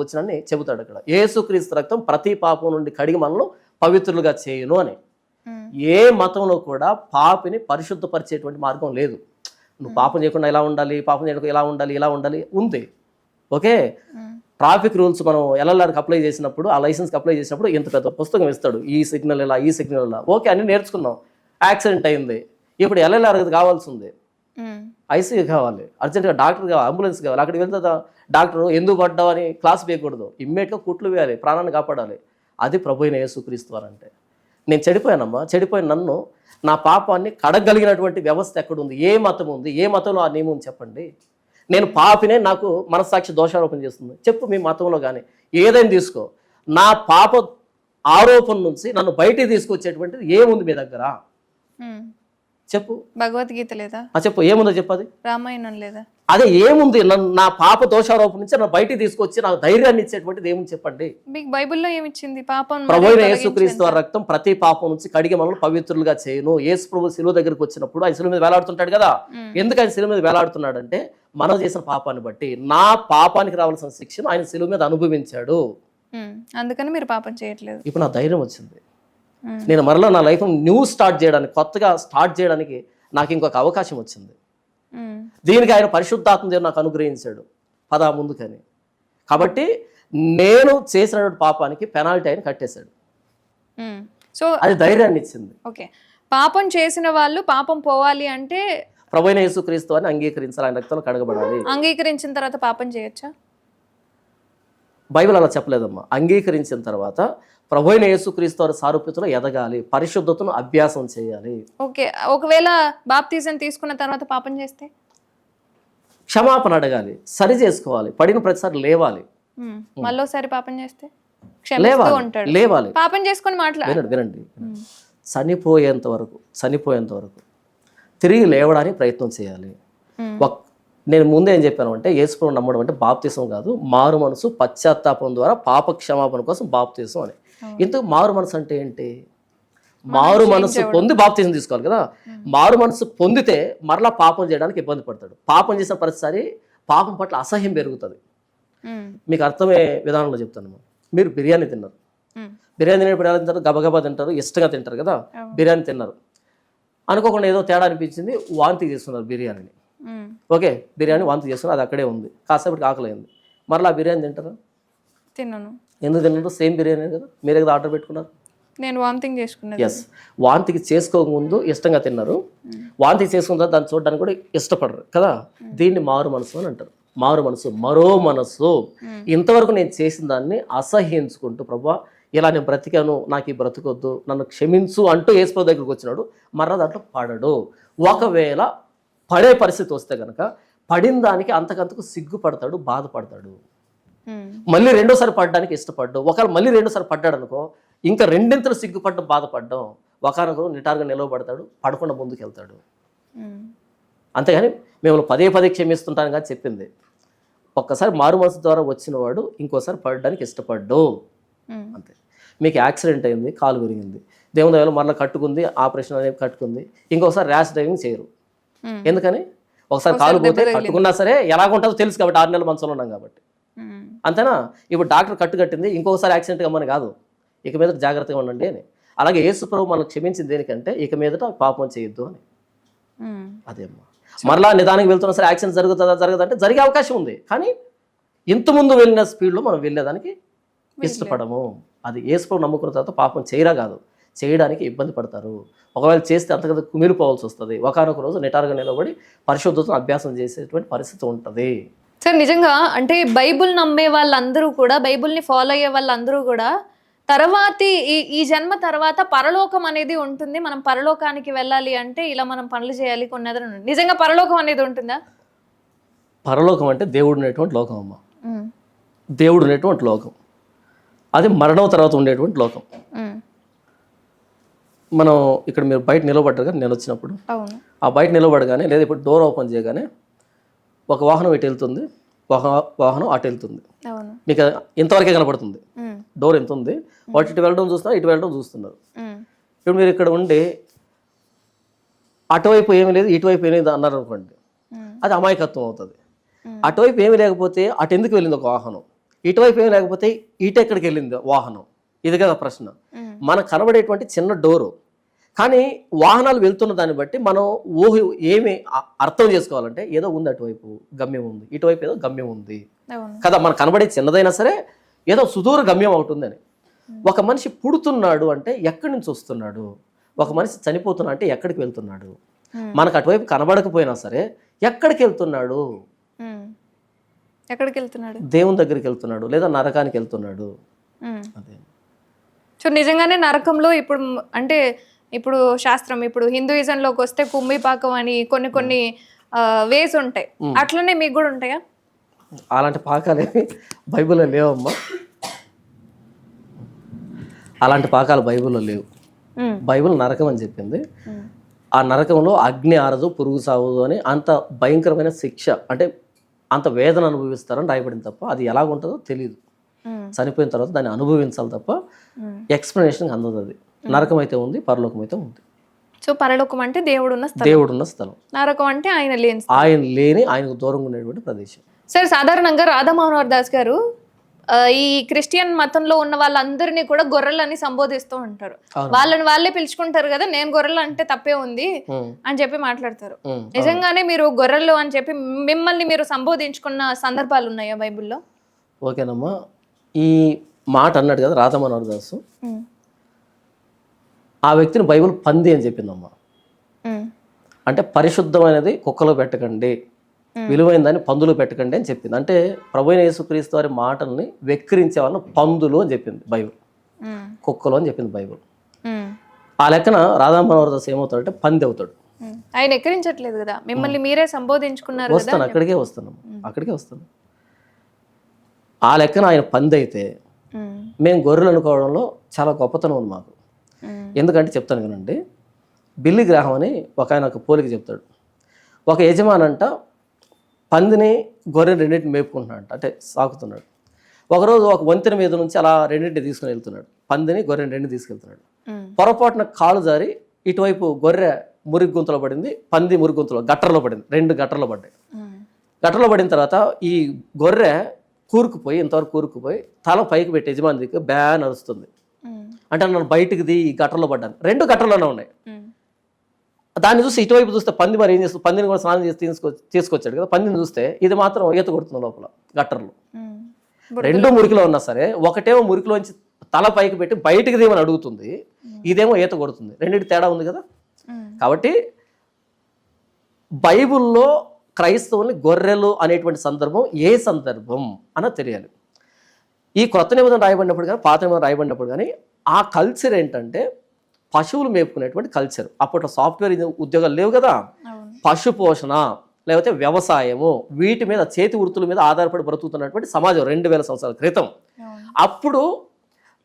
వచనాన్ని చెబుతాడు. అక్కడ యేసుక్రీస్తు రక్తం ప్రతి పాపం నుండి కడిగి మనల్ని పవిత్రులుగా చేయను అని. ఏ మతంలో కూడా పాపిని పరిశుద్ధపరిచేటువంటి మార్గం లేదు. నువ్వు పాపం చేయకుండా ఇలా ఉండాలి, పాపం చేయకుండా ఇలా ఉండాలి ఉంది. ఓకే, ట్రాఫిక్ రూల్స్ మనం ఎల్ఎల్ఆర్కి అప్లై చేసినప్పుడు, ఆ లైసెన్స్కి అప్లై చేసినప్పుడు ఇంత పెద్ద పుస్తకం ఇస్తాడు, ఈ సిగ్నల్ ఇలా, ఈ సిగ్నల్ ఇలా. ఓకే, అన్ని నేర్చుకున్నాం. యాక్సిడెంట్ అయింది, ఇప్పుడు ఎల్ఎల్ఆర్ కావాల్సి ఉంది, ఐసీయూ కావాలి, అర్జెంట్గా డాక్టర్ కావాలి, అంబులెన్స్ కావాలి. అక్కడికి వెళ్తే డాక్టర్ ఎందుకు పడ్డావు అని క్లాస్ వేయకూడదు, ఇమ్మీడియట్గా కుట్లు వేయాలి, ప్రాణాన్ని కాపాడాలి. అది ప్రభు అయిన యేసుక్రీస్తు వారంటే. నేను చెడిపోయానమ్మా, చెడిపోయిన నన్ను, నా పాపాన్ని కడగలిగినటువంటి వ్యవస్థ ఎక్కడుంది? ఏ మతం ఉంది? ఏ మతంలో ఆ నియమం చెప్పండి. నేను పాపినే, నాకు మనస్సాక్షి దోషారోపణ చేస్తుంది, చెప్పు మీ మతంలో. కానీ ఏదైనా తీసుకో, నా పాప ఆరోపణ నుంచి నన్ను బయటికి తీసుకొచ్చేటువంటిది ఏముంది మీ దగ్గర? చెప్పు. భగవద్గీత లేదా? చెప్పు, ఏముందో చెప్పది. రామాయణం లేదా? అదే ఏముంది? నా పాప దోషారోపణ నుంచి నన్ను బయటికి తీసుకొచ్చి నాకు ధైర్యాన్ని ఇచ్చేటువంటిది ఏముంది చెప్పండి. మీకు బైబిల్లో ఏమిచ్చింది? పాపం ప్రభు అయిన యేసుక్రీస్తు వారి రక్తం ప్రతి పాపం నుంచి కడిగి మనల్ని పవిత్రులుగా చేయను. యేసు ప్రభు శిలువ దగ్గరికి వచ్చినప్పుడు ఆయన శిలువ మీద వేలాడుతుంటాడు కదా. ఎందుకు ఆయన శిలువ మీద వేలాడుతున్నాడు అంటే, మనం చేసిన పాపాన్ని బట్టి నా పాపానికి రావాల్సిన శిక్షను ఆయన శిలువ మీద అనుభవించాడు. అందుకని మీరు పాపం చేయట్లేదు. ఇప్పుడు నా ధైర్యం వచ్చింది, నేను మరలా నా లైఫ్ న్యూ స్టార్ట్ చేయడానికి, కొత్తగా స్టార్ట్ చేయడానికి నాకు ఇంకొక అవకాశం వచ్చింది. దీనికి ఆయన పరిశుద్ధాత్మ దేవుడు నాకు అనుగ్రహించాడు, పదా ముందుకని. కాబట్టి నేను చేసినటువంటి పాపానికి పెనాల్టీ ఆయన కట్టేశాడు. సో అది ధైర్యాన్ని ఇచ్చింది. ఓకే, పాపం చేసిన వాళ్ళు పాపం పోవాలి అంటే ప్రభు అయిన యేసుక్రీస్తు అని అంగీకరించాలి, ఆయన రక్తంలో కడగబడాలి. అంగీకరించిన తర్వాత పాపం చేయొచ్చా? బైబిల్ అలా చెప్పలేదమ్మా. అంగీకరించిన తర్వాత ప్రభు అయిన యేసుక్రీస్తు వారి సారూప్యతలో ఎదగాలి, పరిశుద్ధతను అభ్యాసం చేయాలి. ఓకే, ఒకవేళ బాప్తిజం తీసుకున్న తర్వాత పాపం చేస్తే క్షమాపణ అడగాలి, సరి చేసుకోవాలి, పడిన ప్రతిసారి లేవాలి. మళ్ళోసారి పాపం చేస్తే లేవాలి. పాపం చేసుకొని వినండి, చనిపోయేంత వరకు తిరిగి లేవడానికి ప్రయత్నం చేయాలి. నేను ముందే ఏం చెప్పాను అంటే, యేసుప్రభువుని నమ్మడం అంటే బాప్తిసం కాదు, మారు మనసు పశ్చాత్తాపం ద్వారా పాప క్షమాపణ కోసం బాప్తిసం అని. ఇంతకు మారు మనసు అంటే ఏంటి? మారు మనసు పొంది బాప్తిసం తీసుకోవాలి కదా. మారు మనసు పొందితే మరలా పాపం చేయడానికి ఇబ్బంది పడతాడు. పాపం చేసిన ప్రతిసారి పాపం పట్ల అసహ్యం పెరుగుతుంది. మీకు అర్థమయ్యే విధానంలో చెప్తాను. మీరు బిర్యానీ తిన్నారు, బిర్యానీ తినేప్పుడు ఎలా తింటారు? గబగబా తింటారు, ఇష్టంగా తింటారు కదా. బిర్యానీ తిన్నారు, అనుకోకుండా ఏదో తేడా అనిపించింది, వాంతి చేస్తున్నారు బిర్యానీని. ఓకే, బిర్యానీ వాంతి చేస్తున్నారు, అది అక్కడే ఉంది, కాసేపటికి ఆకలి అయింది, మరలా బిర్యానీ తింటారా? తిన్నాను. ఎందుకు తిన్నారు? సేమ్ బిర్యానీ కదా, మీరే కదా ఆర్డర్ పెట్టుకున్నారు. నేను వాంతింగ్ చేసుకున్నాను. ఎస్, వాంతికి చేసుకోకముందు ఇష్టంగా తిన్నారు, వాంతికి చేసుకున్న తర్వాత దాన్ని చూడడానికి కూడా ఇష్టపడరు కదా. దీన్ని మారు మనసు అని అంటారు. మారు మనసు, మరో మనసు. ఇంతవరకు నేను చేసిన దాన్ని అసహ్యించుకుంటూ, ప్రభా ఇలా నేను బ్రతికాను, నాకు ఈ బ్రతుకొద్దు, నన్ను క్షమించు అంటూ యేసుప్రభు దగ్గరికి వచ్చినాడు. మరలా దాంట్లో పడడు. ఒకవేళ పడే పరిస్థితి వస్తే కనుక పడిన దానికి అంతకంతకు సిగ్గుపడతాడు, బాధపడతాడు. మళ్ళీ రెండోసారి పడడానికి ఇష్టపడ్డు. ఒకవేళ మళ్ళీ రెండోసారి పడ్డాడు అనుకో, ఇంకా రెండింతలు సిగ్గుపడ్డం, బాధపడ్డం. ఒకనొకరు నిటారుగా నిలవబడతాడు, పడకుండా ముందుకు వెళ్తాడు. అంతేగాని మేము పదే పదే క్షమిస్తుంటాను కానీ చెప్పింది, ఒక్కసారి మారు మనసు ద్వారా వచ్చిన వాడు ఇంకోసారి పడడానికి ఇష్టపడ్డు. అంతే. మీకు యాక్సిడెంట్ అయింది, కాలు విరిగింది, దేవుని దయలో మరలా కట్టుకుంది, ఆపరేషన్ అనేది కట్టుకుంది, ఇంకోసారి ర్యాష్ డ్రైవింగ్ చేయరు. ఎందుకని? ఒకసారి కాలు పోతే కట్టుకున్నా సరే ఎలాగుంటుందో తెలుసు కాబట్టి, 6 నెలల మంచంలో ఉన్నాం కాబట్టి. అంతేనా? ఇప్పుడు డాక్టర్ కట్టింది, ఇంకొకసారి యాక్సిడెంట్ కమ్మని కాదు, ఇక మీద జాగ్రత్తగా ఉండండి అని. అలాగే యేసు ప్రభు మనకు క్షమించింది దేనికంటే, ఇక మీదట పాపం చేయొద్దు అని. అదేమ్మా. మరలా నిదానికి వెళ్తున్నా సరే యాక్సిడెంట్ జరగదంటే జరిగే అవకాశం ఉంది, కానీ ఇంతకుముందు వెళ్ళిన స్పీడ్లో మనం వెళ్ళేదానికి ఇష్టపడము. అది యేసు ప్రభు నమ్ముకున్న తర్వాత పాపం చేయరా కాదు, చేయడానికి ఇబ్బంది పడతారు. ఒకవేళ చేస్తే అంతకంత కుమిలిపోవాల్సి వస్తుంది. ఒకనొక రోజు నిటారుగా నిలబడి పరిశుద్ధతను అభ్యాసం చేసేటువంటి పరిస్థితి ఉంటుంది. సార్ నిజంగా అంటే బైబుల్ నమ్మే వాళ్ళందరూ కూడా, బైబుల్ని ఫాలో అయ్యే వాళ్ళందరూ కూడా తర్వాతి ఈ జన్మ తర్వాత పరలోకం అనేది ఉంటుంది, మనం పరలోకానికి వెళ్ళాలి అంటే ఇలా మనం పనులు చేయాలి కొన్ని నిజంగా పరలోకం అనేది ఉంటుందా? పరలోకం అంటే దేవుడు ఉండేటువంటి లోకం అమ్మ. దేవుడు ఉండేటువంటి లోకం, అది మరణం తర్వాత ఉండేటువంటి లోకం. మనం ఇక్కడ మీరు బయట నిలబడ్డారు కదా, నేను వచ్చినప్పుడు ఆ బయట నిలబడగానే లేదా ఇప్పుడు డోర్ ఓపెన్ చేయగానే ఒక వాహనం ఇటు వెళ్తుంది, ఒక వాహనం అటు వెళ్తుంది. మీకు ఇంతవరకే కనపడుతుంది. డోర్ ఎంత ఉంది, వాటి ఇటు వెళ్ళడం చూస్తున్నారు, ఇటు వెళ్ళడం చూస్తున్నారు. ఇప్పుడు మీరు ఇక్కడ ఉండి అటువైపు ఏమీ లేదు ఇటువైపు ఏమీ లేదు అన్నారు అనుకోండి, అది అమాయకత్వం అవుతుంది. అటువైపు ఏమీ లేకపోతే అటు ఎందుకు వెళ్ళింది ఒక వాహనం, ఇటువైపు ఏమీ లేకపోతే ఇటు ఎక్కడికి వెళ్ళింది వాహనం, ఇది కదా ప్రశ్న. మనకు కనబడేటువంటి చిన్న డోరు, కానీ వాహనాలు వెళ్తున్న దాన్ని బట్టి మనం ఏమి అర్థం చేసుకోవాలంటే ఏదో ఉంది, అటువైపు గమ్యం ఉంది, ఇటువైపు ఏదో గమ్యం ఉంది కదా. మనకు కనబడే చిన్నదైనా సరే ఏదో సుదూర గమ్యం అవుతుందని. ఒక మనిషి పుడుతున్నాడు అంటే ఎక్కడి నుంచి వస్తున్నాడు, ఒక మనిషి చనిపోతున్నాడు అంటే ఎక్కడికి వెళ్తున్నాడు. మనకు అటువైపు కనబడకపోయినా సరే ఎక్కడికి వెళ్తున్నాడు, ఎక్కడికి వెళ్తున్నాడు, దేవుని దగ్గరికి వెళ్తున్నాడు లేదా నరకానికి వెళ్తున్నాడు. అదే. సో నిజంగానే నరకంలో ఇప్పుడు అంటే ఇప్పుడు శాస్త్రం, ఇప్పుడు హిందూయిజంలోకి వస్తే కుమ్మిపాకం అని కొన్ని వేస్ ఉంటాయి, అట్లనే మీకు కూడా ఉంటాయా? అలాంటి పాకాలేవి బైబిల్లో లేవమ్మా. అలాంటి పాకాలు బైబిల్లో లేవు. బైబిల్ నరకం అని చెప్పింది. ఆ నరకంలో అగ్ని ఆరదు, పురుగు సావదు అని అంత భయంకరమైన శిక్ష, అంటే అంత వేదన అనుభవిస్తారని రాయబడింది తప్ప అది ఎలాగుంటుందో తెలియదు. చనిపోయిన తర్వాత దాన్ని అనుభవించాలి తప్ప ఎక్స్ప్లెనేషన్ అందదు. అది నరకం అయితే ఉంది, పరలోకం అయితే ఉంది. సో పరలోకం అంటే దేవుడున్న స్థలం, నరకం అంటే ఆయన లేని ఆయనకు దూరంగా ఉండేటువంటి ప్రదేశం. సార్ సాధారణంగా రాధా మనోహర్ దాస్ గారు ఈ క్రిస్టియన్ మతంలో ఉన్న వాళ్ళందరినీ కూడా గొర్రెలని సంబోధిస్తూ ఉంటారు. వాళ్ళని వాళ్ళే పిలుచుకుంటారు కదా, నేను గొర్రెలు అంటే తప్పే ఉంది అని చెప్పి మాట్లాడతారు. నిజంగానే మీరు గొర్రెలు అని చెప్పి మిమ్మల్ని మీరు సంబోధించుకున్న సందర్భాలు ఉన్నాయా బైబిల్లో? ఓకేనమ్మా, ఈ మాట అన్నాడు కదా రాధా మనోహర్ దాసు, ఆ వ్యక్తిని బైబిల్ పంది అని చెప్పిందమ్మా. అంటే పరిశుద్ధమైనది కుక్కలో పెట్టకండి, విలువైన దాన్ని పందులు పెట్టకండి అని చెప్పింది. అంటే ప్రభువైన యేసుక్రీస్తు వారి మాటల్ని వెక్కిరించే వాళ్ళని పందులు అని చెప్పింది బైబిల్, కుక్కలు అని చెప్పింది బైబిల్. ఆ లెక్కన రాధా మనోహర్ దాస్ ఏమవుతాడంటే పంది అవుతాడు. ఆయన ఎక్కిరించట్లేదు కదా, మిమ్మల్ని మీరే సంబోధించుకున్నారు. వస్తాను, అక్కడికే వస్తాను. ఆ లెక్కన ఆయన పంది అయితే మేము గొర్రెలు అనుకోవడంలో చాలా గొప్పతనం ఉంది మాకు. ఎందుకంటే చెప్తాను వినండి. బిల్లీ గ్రాహం అని ఆయన ఒక పోలిక చెప్తాడు. ఒక యజమానంట పందిని గొర్రెని రెండింటిని మేపుకుంటున్నాడు, అంటే సాకుతున్నాడు. ఒకరోజు ఒక వంతెన మీద నుంచి అలా రెండింటిని తీసుకుని వెళ్తున్నాడు, పందిని గొర్రెని రెండు తీసుకెళ్తున్నాడు. పొరపాటున కాలు జారి ఇటువైపు గొర్రె మురికి గుంతలో పడింది, పంది మురికి గుంతలో గట్టర్లో పడింది, రెండు గట్టర్లో పడ్డాయి. గట్టర్లో పడిన తర్వాత ఈ గొర్రె ఇంతవరకు కూరుకుపోయి తల పైకి పెట్టి యజమాని దగ్గర బ్యాన్ అరుస్తుంది. అంటే నన్ను బయటికి ఈ గట్టర్లో పడ్డాను, రెండు గట్టర్లోనే ఉన్నాయి. దాన్ని చూసి ఇటువైపు చూస్తే పంది మరి ఏం చేస్తుంది, పందిని కూడా స్నానం చేసి తీసుకొచ్చాడు కదా, పందిని చూస్తే ఇది మాత్రం ఈత కొడుతుంది లోపల గట్టర్లో. రెండు మురికిలో ఉన్నా సరే ఒకటేమో మురికిలోంచి తల పైకి పెట్టి బయటికి దేమని అడుగుతుంది, ఇదేమో ఈత కొడుతుంది. రెండింటి తేడా ఉంది కదా. కాబట్టి బైబిల్లో క్రైస్తవుల్ని గొర్రెలు అనేటువంటి సందర్భం ఏ సందర్భం అన్నది తెలియాలి. ఈ కొత్త నిబంధన రాయబడినప్పుడు కానీ పాత నిబంధన రాయబడినప్పుడు కానీ ఆ కల్చర్ ఏంటంటే పశువులు మేపుకునేటువంటి కల్చర్. అప్పట్లో సాఫ్ట్వేర్ ఉద్యోగాలు లేవు కదా, పశు పోషణ లేకపోతే వ్యవసాయము, వీటి మీద చేతి వృత్తుల మీద ఆధారపడి బ్రతుకుతున్నటువంటి సమాజం 2000 సంవత్సరాల క్రితం. అప్పుడు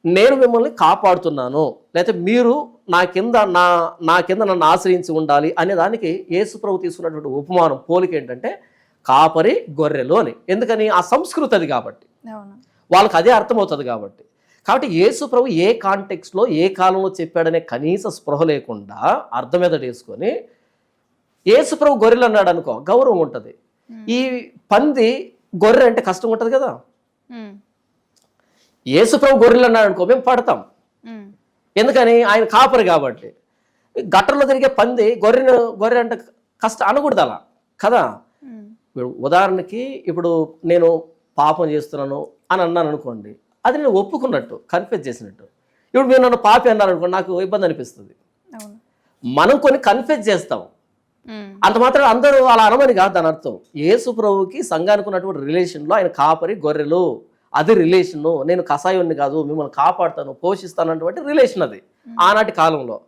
నేను మిమ్మల్ని కాపాడుతున్నాను, లేకపోతే మీరు నా కింద నన్ను ఆశ్రయించి ఉండాలి అనే దానికి యేసు ప్రభు తీసుకున్నటువంటి ఉపమానం పోలిక ఏంటంటే కాపరి గొర్రెలు అని. ఎందుకని ఆ సంస్కృతి అది కాబట్టి, వాళ్ళకి అదే అర్థమవుతుంది కాబట్టి. కాబట్టి యేసు ప్రభు ఏ కాంటెక్స్ట్లో ఏ కాలంలో చెప్పాడనే కనీస స్పృహ లేకుండా అర్థం మీద వేసుకొని యేసు ప్రభు గొర్రెలు అన్నాడు అనుకో, గౌరవం ఉంటుంది. ఈ పంది గొర్రె అంటే కష్టం ఉంటుంది కదా. యేసు ప్రభు గొర్రెలు అన్నాడు అనుకో, మేము పడతాం. ఎందుకని ఆయన కాపరి కాబట్టి. గట్టర్లో తిరిగే పంది గొర్రె అంటే కష్టం అనకూడదు అలా కదా. ఇప్పుడు ఉదాహరణకి ఇప్పుడు నేను పాపం చేస్తున్నాను అని అన్నాను అనుకోండి, అది నేను ఒప్పుకున్నట్టు, కన్ఫెస్ చేసినట్టు. ఇప్పుడు మీరు నన్ను పాపి అన్నారు అనుకో, నాకు ఇబ్బంది అనిపిస్తుంది. అవును. మనం కొన్ని కన్ఫ్యూజ్ చేస్తాం, అంత మాత్రం అందరూ అలా అనమని కాదు దాని అర్థం. యేసు ప్రభువుకి సంఘానికి ఉన్నటువంటి రిలేషన్లో ఆయన కాపరి, గొర్రెలు, అది రిలేషను. నేను కషాయుణ్ణి కాదు, మిమ్మల్ని కాపాడుతాను, పోషిస్తాను అన్నటువంటి రిలేషన్ అది ఆనాటి కాలంలో.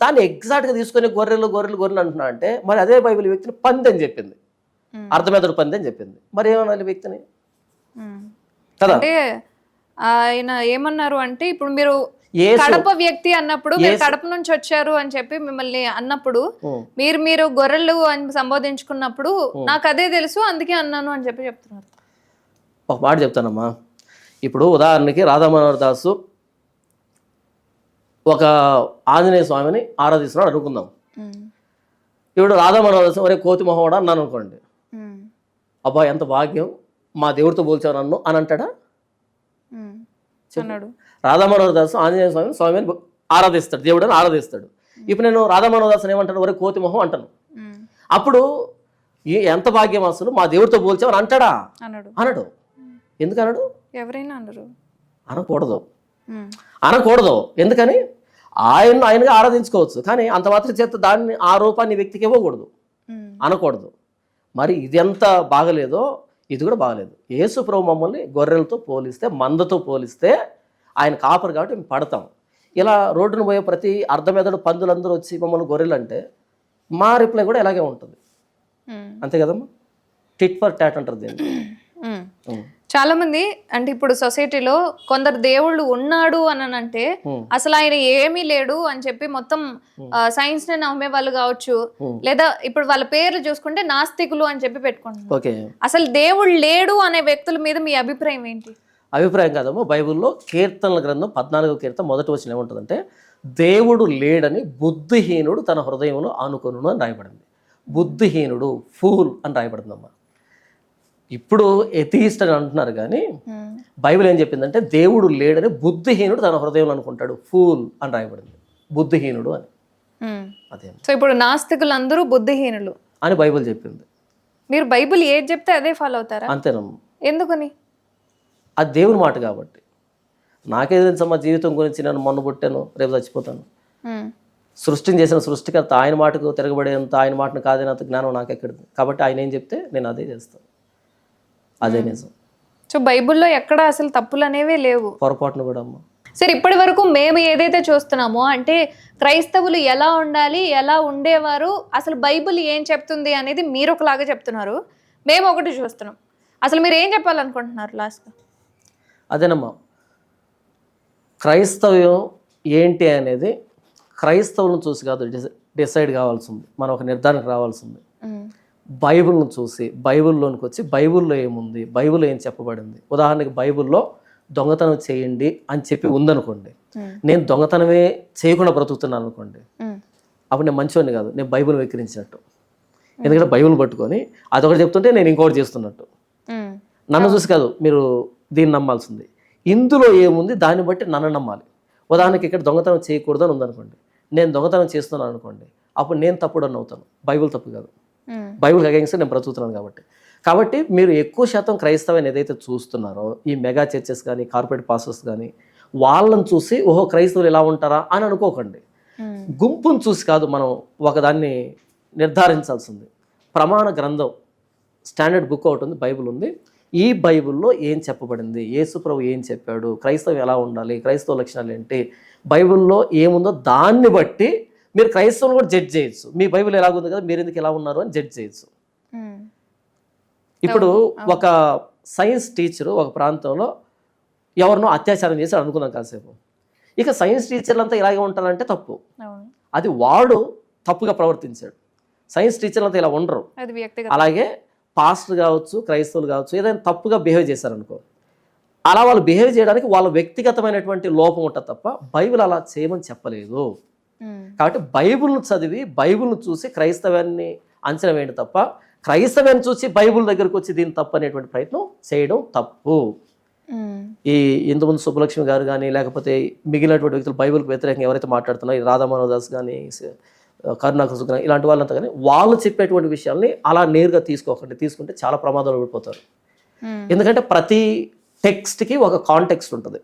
దాన్ని ఎగ్జాక్ట్గా తీసుకొని గొర్రెలు గొర్రెలు గొర్రెలు అంటున్నా అంటే, మరి అదే బైబిల్ వ్యక్తిని పంది అని చెప్పింది, అర్ధమెదడు పంది అని చెప్పింది. మరి ఏమనాలి వ్యక్తిని కదా? అంటే ఆయన ఏమన్నారు అంటే, ఇప్పుడు మీరు కడప వ్యక్తి అన్నప్పుడు, మీరు కడప నుంచి వచ్చారు అని చెప్పి మిమ్మల్ని అన్నప్పుడు, మీరు గొర్రెలు అని సంబోధించుకున్నప్పుడు నాకు అదే తెలుసు అందుకే అన్నాను అని చెప్పి చెప్తున్నారు. ఒక మాట చెప్తానమ్మా. ఇప్పుడు ఉదాహరణకి రాధా మనోహర్ దాసు ఒక ఆంజనేయ స్వామిని ఆరాధిస్తున్నాడు అనుకుందాం. ఇప్పుడు రాధా మనోహర్ దాసు ఒరే కోతి మొహోడా అన్నాను అనుకోండి, అబ్బా ఎంత భాగ్యం, మా దేవుడితో పోల్చావు నన్ను అని అంటాడా? అన్నాడు. రాధా మనోహర్ దాసు ఆంజనేయ స్వామిని ఆరాధిస్తాడు, దేవుడని ఆరాధిస్తాడు. ఇప్పుడు నేను రాధా మనోహర్ దాసుని ఏమంటాను, ఒరే కోతి మొహం అంటాను. అప్పుడు ఎంత భాగ్యం అసలు, మా దేవుడితో పోల్చావు అని అంటాడా? అనడు. ఎందుకు అనడు? ఎవరైనా అనరు. అనకూడదు. ఎందుకని? ఆయనగా ఆరాధించుకోవచ్చు, కానీ అంత మాత్రం చేత దాన్ని ఆ రూపాన్ని వ్యక్తికి ఇవ్వకూడదు, అనకూడదు. మరి ఇది ఎంత బాగలేదో ఇది కూడా బాగలేదు. యేసు ప్రభు మమ్మల్ని గొర్రెలతో పోలిస్తే, మందతో పోలిస్తే ఆయన కాపరు కాబట్టి మేము పడతాం. ఇలా రోడ్డును పోయే ప్రతి అర్ధమెదడు పందులందరూ వచ్చి మమ్మల్ని గొర్రెలు అంటే మా రిప్లై కూడా ఇలాగే ఉంటుంది. అంతే కదమ్మా, టిట్ ఫర్ టాట్ అంటారు దీన్ని. చాలా మంది అంటే ఇప్పుడు సొసైటీలో కొందరు దేవుళ్ళు ఉన్నాడు అని అంటే అసలు ఆయన ఏమీ లేడు అని చెప్పి మొత్తం సైన్స్ ని నమ్మే వాళ్ళు కావచ్చు, లేదా ఇప్పుడు వాళ్ళ పేర్లు చూసుకుంటే నాస్తికులు అని చెప్పి పెట్టుకుంటున్నారు. అసలు దేవుడు లేడు అనే వ్యక్తుల మీద మీ అభిప్రాయం ఏంటి? అభిప్రాయం కాదమ్మా, బైబిల్లో కీర్తనల గ్రంథం 14వ కీర్తన మొదటి వచనం ఏముంటుందంటే, దేవుడు లేడని బుద్ధిహీనుడు తన హృదయంలో ఆనుకొనును అని రాయబడింది. బుద్ధిహీనుడు, ఫూల్ అని రాయబడిందమ్మా. ఇప్పుడు ఎథీస్ట్ అని అంటున్నారు, కానీ బైబిల్ ఏం చెప్పిందంటే దేవుడు లేడని బుద్ధిహీనుడు తన హృదయంలో అనుకుంటాడు, ఫూల్ అని రాయబడింది, బుద్ధిహీనుడు అని. అదే. సో ఇప్పుడు నాస్తికులు అందరూ బుద్ధిహీనులు అని బైబిల్ చెప్పింది. మీరు బైబిల్ ఏది చెప్తే అదే ఫాలో అవుతారా? అంతేనమ్మా. ఎందుకని? అది దేవుని మాట కాబట్టి. నాకేదో తెలుసమ్మా, జీవితం గురించి నేను మొన్న పుట్టాను, రేపు చచ్చిపోతాను. సృష్టిని చేసిన సృష్టికర్త ఆయన మాటకు తిరగబడేంత, ఆయన మాటను కాదేనంత జ్ఞానం నాకెక్కడిది. కాబట్టి ఆయన ఏం చెప్తే నేను అదే చేస్తాను, అదే నిజం. సో బైబిల్లో ఎక్కడ అసలు తప్పులు అనేవే లేవు, పొరపాటును కూడా అమ్మా. సరే, ఇప్పటి వరకు మేము ఏదైతే చూస్తున్నామో అంటే క్రైస్తవులు ఎలా ఉండాలి, ఎలా ఉండేవారు, అసలు బైబిల్ ఏం చెప్తుంది అనేది మీరు ఒకలాగా చెప్తున్నారు, మేము ఒకటి చూస్తున్నాం. అసలు మీరు ఏం చెప్పాలనుకుంటున్నారు లాస్ట్గా? అదేనమ్మా, క్రైస్తవ్యం ఏంటి అనేది క్రైస్తవులను చూసి కాదు డిసైడ్ కావాల్సింది, మనం ఒక నిర్ధారణకు రావాల్సింది. బైబిల్ను చూసి బైబిల్లోనికి వచ్చి బైబిల్లో ఏముంది, బైబిల్ ఏం చెప్పబడింది. ఉదాహరణకి బైబిల్లో దొంగతనం చేయండి అని చెప్పి ఉందనుకోండి, నేను దొంగతనమే చేయకుండా బ్రతుకుతున్నాను అనుకోండి, అప్పుడు నేను మంచివాడిని కాదు, నేను బైబిల్ వెక్కిరించినట్టు. ఎందుకంటే బైబిల్ పట్టుకొని అదొకటి చెప్తుంటే నేను ఇంకొకటి చేస్తున్నట్టు. నన్ను చూసి కాదు మీరు దీన్ని నమ్మాల్సింది, ఇందులో ఏముంది దాన్ని బట్టి నన్ను నమ్మాలి. ఉదాహరణకి ఇక్కడ దొంగతనం చేయకూడదు అని ఉందనుకోండి, నేను దొంగతనం చేస్తున్నాను అనుకోండి, అప్పుడు నేను తప్పుడు అని అవుతాను, బైబిల్ తప్పు కాదు. బైబిల్కి అగైన్స్ నేను బ్రతుకుతున్నాను కాబట్టి మీరు ఎక్కువ శాతం క్రైస్తవాన్ని ఏదైతే చూస్తున్నారో, ఈ మెగా చర్చెస్ కానీ కార్పొరేట్ పాస్టర్స్ కానీ, వాళ్ళని చూసి ఓహో క్రైస్తవులు ఎలా ఉంటారా అని అనుకోకండి. గుంపును చూసి కాదు మనం ఒకదాన్ని నిర్ధారించాల్సింది. ప్రమాణ గ్రంథం, స్టాండర్డ్ బుక్ ఒకటి ఉంది, బైబిల్ ఉంది. ఈ బైబిల్లో ఏం చెప్పబడింది, యేసు ప్రభు ఏం చెప్పాడు, క్రైస్తవం ఎలా ఉండాలి, క్రైస్తవ లక్షణాలు ఏంటి, బైబిల్లో ఏముందో దాన్ని బట్టి మీరు క్రైస్తవులు కూడా జడ్జ్ చేయొచ్చు. మీ బైబిల్ ఎలాగుంది కదా, మీరు ఎందుకు ఎలా ఉన్నారు అని జడ్జ్ చేయొచ్చు. ఇప్పుడు ఒక సైన్స్ టీచరు ఒక ప్రాంతంలో ఎవరినో అత్యాచారం చేసి అనుకున్నాం కాసేపు. ఇక సైన్స్ టీచర్లు అంతా ఇలాగే ఉంటారంటే తప్పు, అది వాడు తప్పుగా ప్రవర్తించాడు. సైన్స్ టీచర్లు అంతా ఇలా ఉండరు. అలాగే పాస్టర్ కావచ్చు, క్రైస్తవులు కావచ్చు, ఏదైనా తప్పుగా బిహేవ్ చేశారనుకో, అలా వాళ్ళు బిహేవ్ చేయడానికి వాళ్ళ వ్యక్తిగతమైనటువంటి లోపం ఉంటుంది తప్ప బైబిల్ అలా చేయమని చెప్పలేదు. కాబట్టి బైబిల్ను చదివి బైబిల్ను చూసి క్రైస్తవాన్ని అంచనా వేయండి తప్ప, క్రైస్తవాన్ని చూసి బైబిల్ దగ్గరకు వచ్చి దీన్ని తప్పు అనేటువంటి ప్రయత్నం చేయడం తప్పు. ఈ ఇంతకుముందు సుబ్బలక్ష్మి గారు కానీ, లేకపోతే మిగిలినటువంటి వ్యక్తులు బైబిల్కి వ్యతిరేకంగా ఎవరైతే మాట్లాడుతున్నారో, ఈ రాధా మనోహర్ దాస్ కానీ, కరుణాకర్ కానీ, ఇలాంటి వాళ్ళంతా కానీ వాళ్ళు చెప్పేటువంటి విషయాల్ని అలా నేరుగా తీసుకోకండి. తీసుకుంటే చాలా ప్రమాదాలు పడిపోతారు. ఎందుకంటే ప్రతి టెక్స్ట్కి ఒక కాంటెక్స్ట్ ఉంటుంది.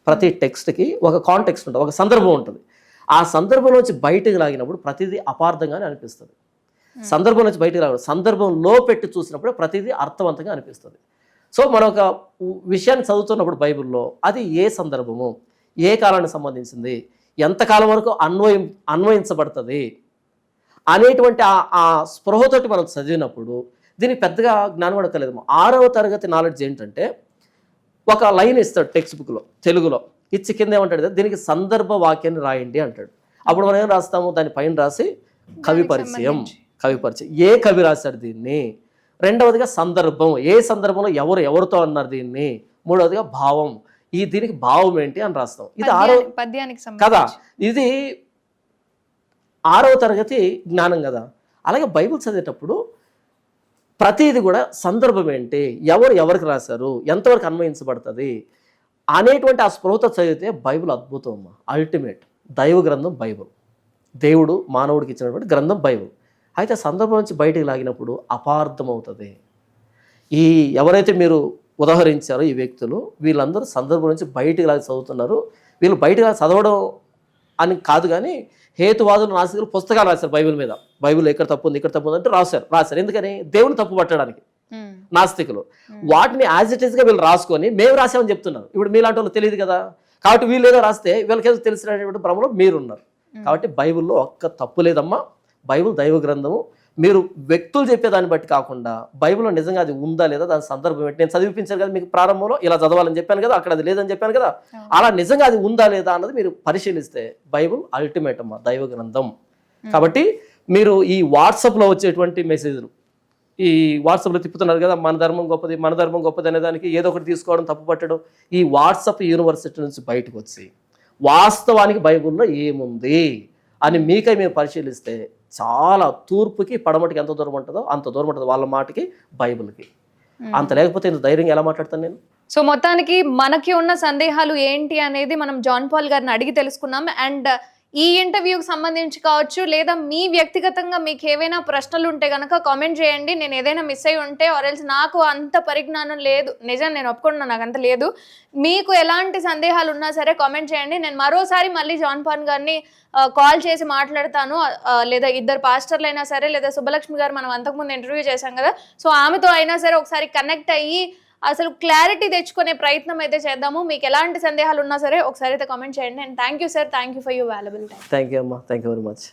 ప్రతి టెక్స్ట్కి ఒక కాంటెక్స్ట్ ఉంటుంది, ఒక సందర్భం ఉంటుంది. ఆ సందర్భంలోంచి బయటకు లాగినప్పుడు ప్రతిదీ అపార్థంగానే అనిపిస్తుంది. సందర్భం నుంచి బయటకు రావడం, సందర్భంలో పెట్టి చూసినప్పుడు ప్రతిదీ అర్థవంతంగా అనిపిస్తుంది. సో మనం ఒక విషయాన్ని చదువుతున్నప్పుడు బైబిల్లో అది ఏ సందర్భము, ఏ కాలానికి సంబంధించింది, ఎంతకాలం వరకు అన్వయించబడుతుంది అనేటువంటి ఆ స్పృహతోటి మనం చదివినప్పుడు దీనికి పెద్దగా జ్ఞానం కూడా కలదు. 6వ తరగతి నాలెడ్జ్ ఏంటంటే ఒక లైన్ ఇస్తాడు టెక్స్ట్ బుక్లో తెలుగులో ఇచ్చి కింద ఏమంటాడు, దీనికి సందర్భ వాక్యాన్ని రాయండి అంటాడు. అప్పుడు మనం ఏం రాస్తాము, దాని పైన రాసి కవి పరిచయం. ఏ కవి రాశాడు దీన్ని, రెండవదిగా సందర్భం, ఏ సందర్భంలో ఎవరితో అన్నారు దీన్ని, మూడవదిగా భావం, దీనికి భావం ఏంటి అని రాస్తాం. ఇది పద్యానికి కదా, ఇది 6వ తరగతి జ్ఞానం కదా. అలాగే బైబిల్ చదివేటప్పుడు ప్రతిది కూడా సందర్భం ఏంటి, ఎవరికి రాశారు, ఎంతవరకు అన్వయించబడుతుంది అనేటువంటి ఆ స్పృహతో చదివితే బైబిల్ అద్భుతం అమ్మా. అల్టిమేట్ దైవ గ్రంథం బైబిల్, దేవుడు మానవుడికి ఇచ్చినటువంటి గ్రంథం బైబిల్. అయితే సందర్భం నుంచి బయటికి లాగినప్పుడు అపార్థం అవుతుంది. ఎవరైతే మీరు ఉదాహరించారో ఈ వ్యక్తులు, వీళ్ళందరూ సందర్భం నుంచి బయటికి లాగి చదువుతున్నారు. వీళ్ళు బయటికి లాగి చదవడం అని కాదు, కానీ హేతువాదులు నాస్తికులు పుస్తకాలు రాశారు బైబిల్ మీద. బైబిల్ ఎక్కడ తప్పు ఉంది, ఇక్కడ తప్పు ఉంది అంటే రాశారు. ఎందుకని, దేవుని తప్పు పట్టడానికి. నాస్తికులు వాటిని యాజ్ ఇట్ ఈస్గా వీళ్ళు రాసుకొని మేము రాసామని చెప్తున్నారు. ఇప్పుడు మీలాంటి వాళ్ళు తెలియదు కదా, కాబట్టి వీళ్ళు ఏదో రాస్తే వీళ్ళకేదో తెలిసినటువంటి భ్రమలో మీరున్నారు. కాబట్టి బైబిల్లో ఒక్క తప్పు లేదమ్మా. బైబిల్ దైవ గ్రంథము. మీరు వ్యక్తులు చెప్పేదాన్ని బట్టి కాకుండా బైబిల్లో నిజంగా అది ఉందా లేదా, దాని సందర్భం ఏంటి. నేను చదివిపించాను కదా మీకు ప్రారంభంలో, ఇలా చదవాలని చెప్పాను కదా, అక్కడ అది లేదని చెప్పాను కదా. అలా నిజంగా అది ఉందా లేదా అన్నది మీరు పరిశీలిస్తే బైబిల్ అల్టిమేట్ అమ్మా, దైవ గ్రంథం. కాబట్టి మీరు ఈ వాట్సాప్లో వచ్చేటువంటి మెసేజ్లు, ఈ వాట్సాప్లో తిప్పుతున్నారు కదా, మన ధర్మం గొప్పది అనే దానికి ఏదో ఒకటి తీసుకోవడం, తప్పు పట్టడం. ఈ వాట్సాప్ యూనివర్సిటీ నుంచి బయటకు వచ్చి వాస్తవానికి బైబిల్లో ఏముంది అని మీకై మేము పరిశీలిస్తే చాలా తూర్పుకి పడమటికి ఎంత దూరం ఉంటుందో అంత దూరం ఉంటుంది వాళ్ళ మాటకి బైబిల్కి. అంత లేకపోతే ఇంత ధైర్యంగా ఎలా మాట్లాడతాను నేను. సో మొత్తానికి మనకి ఉన్న సందేహాలు ఏంటి అనేది మనం జాన్ పాల్ గారిని అడిగి తెలుసుకున్నాం. అండ్ ఈ ఇంటర్వ్యూకి సంబంధించి కావచ్చు, లేదా మీ వ్యక్తిగతంగా మీకు ఏవైనా ప్రశ్నలు ఉంటే కనుక కామెంట్ చేయండి. నేను ఏదైనా మిస్ అయి ఉంటే ఆర్ఎల్స్ నాకు అంత పరిజ్ఞానం లేదు, నిజం నేను ఒప్పుకుంటున్నాను, నాకు అంత లేదు. మీకు ఎలాంటి సందేహాలు ఉన్నా సరే కామెంట్ చేయండి. నేను మరోసారి మళ్ళీ జాన్ పాల్ గారిని కాల్ చేసి మాట్లాడతాను, లేదా ఇద్దరు పాస్టర్లు అయినా సరే, లేదా సుబ్బలక్ష్మి గారు మనం అంతకుముందు ఇంటర్వ్యూ చేశాం కదా, సో ఆమెతో అయినా సరే ఒకసారి కనెక్ట్ అయ్యి అసలు క్లారిటీ తెచ్చుకునే ప్రయత్నం అయితే చేద్దాము. మీకు ఎలాంటి సందేహాలు ఉన్నా సరే ఒకసారి అయితే కామెంట్ చేయండి. And thank you sir, thank you for your valuable time. Thank you అమ్మా, థ్యాంక్ యూ వెరీ మచ్.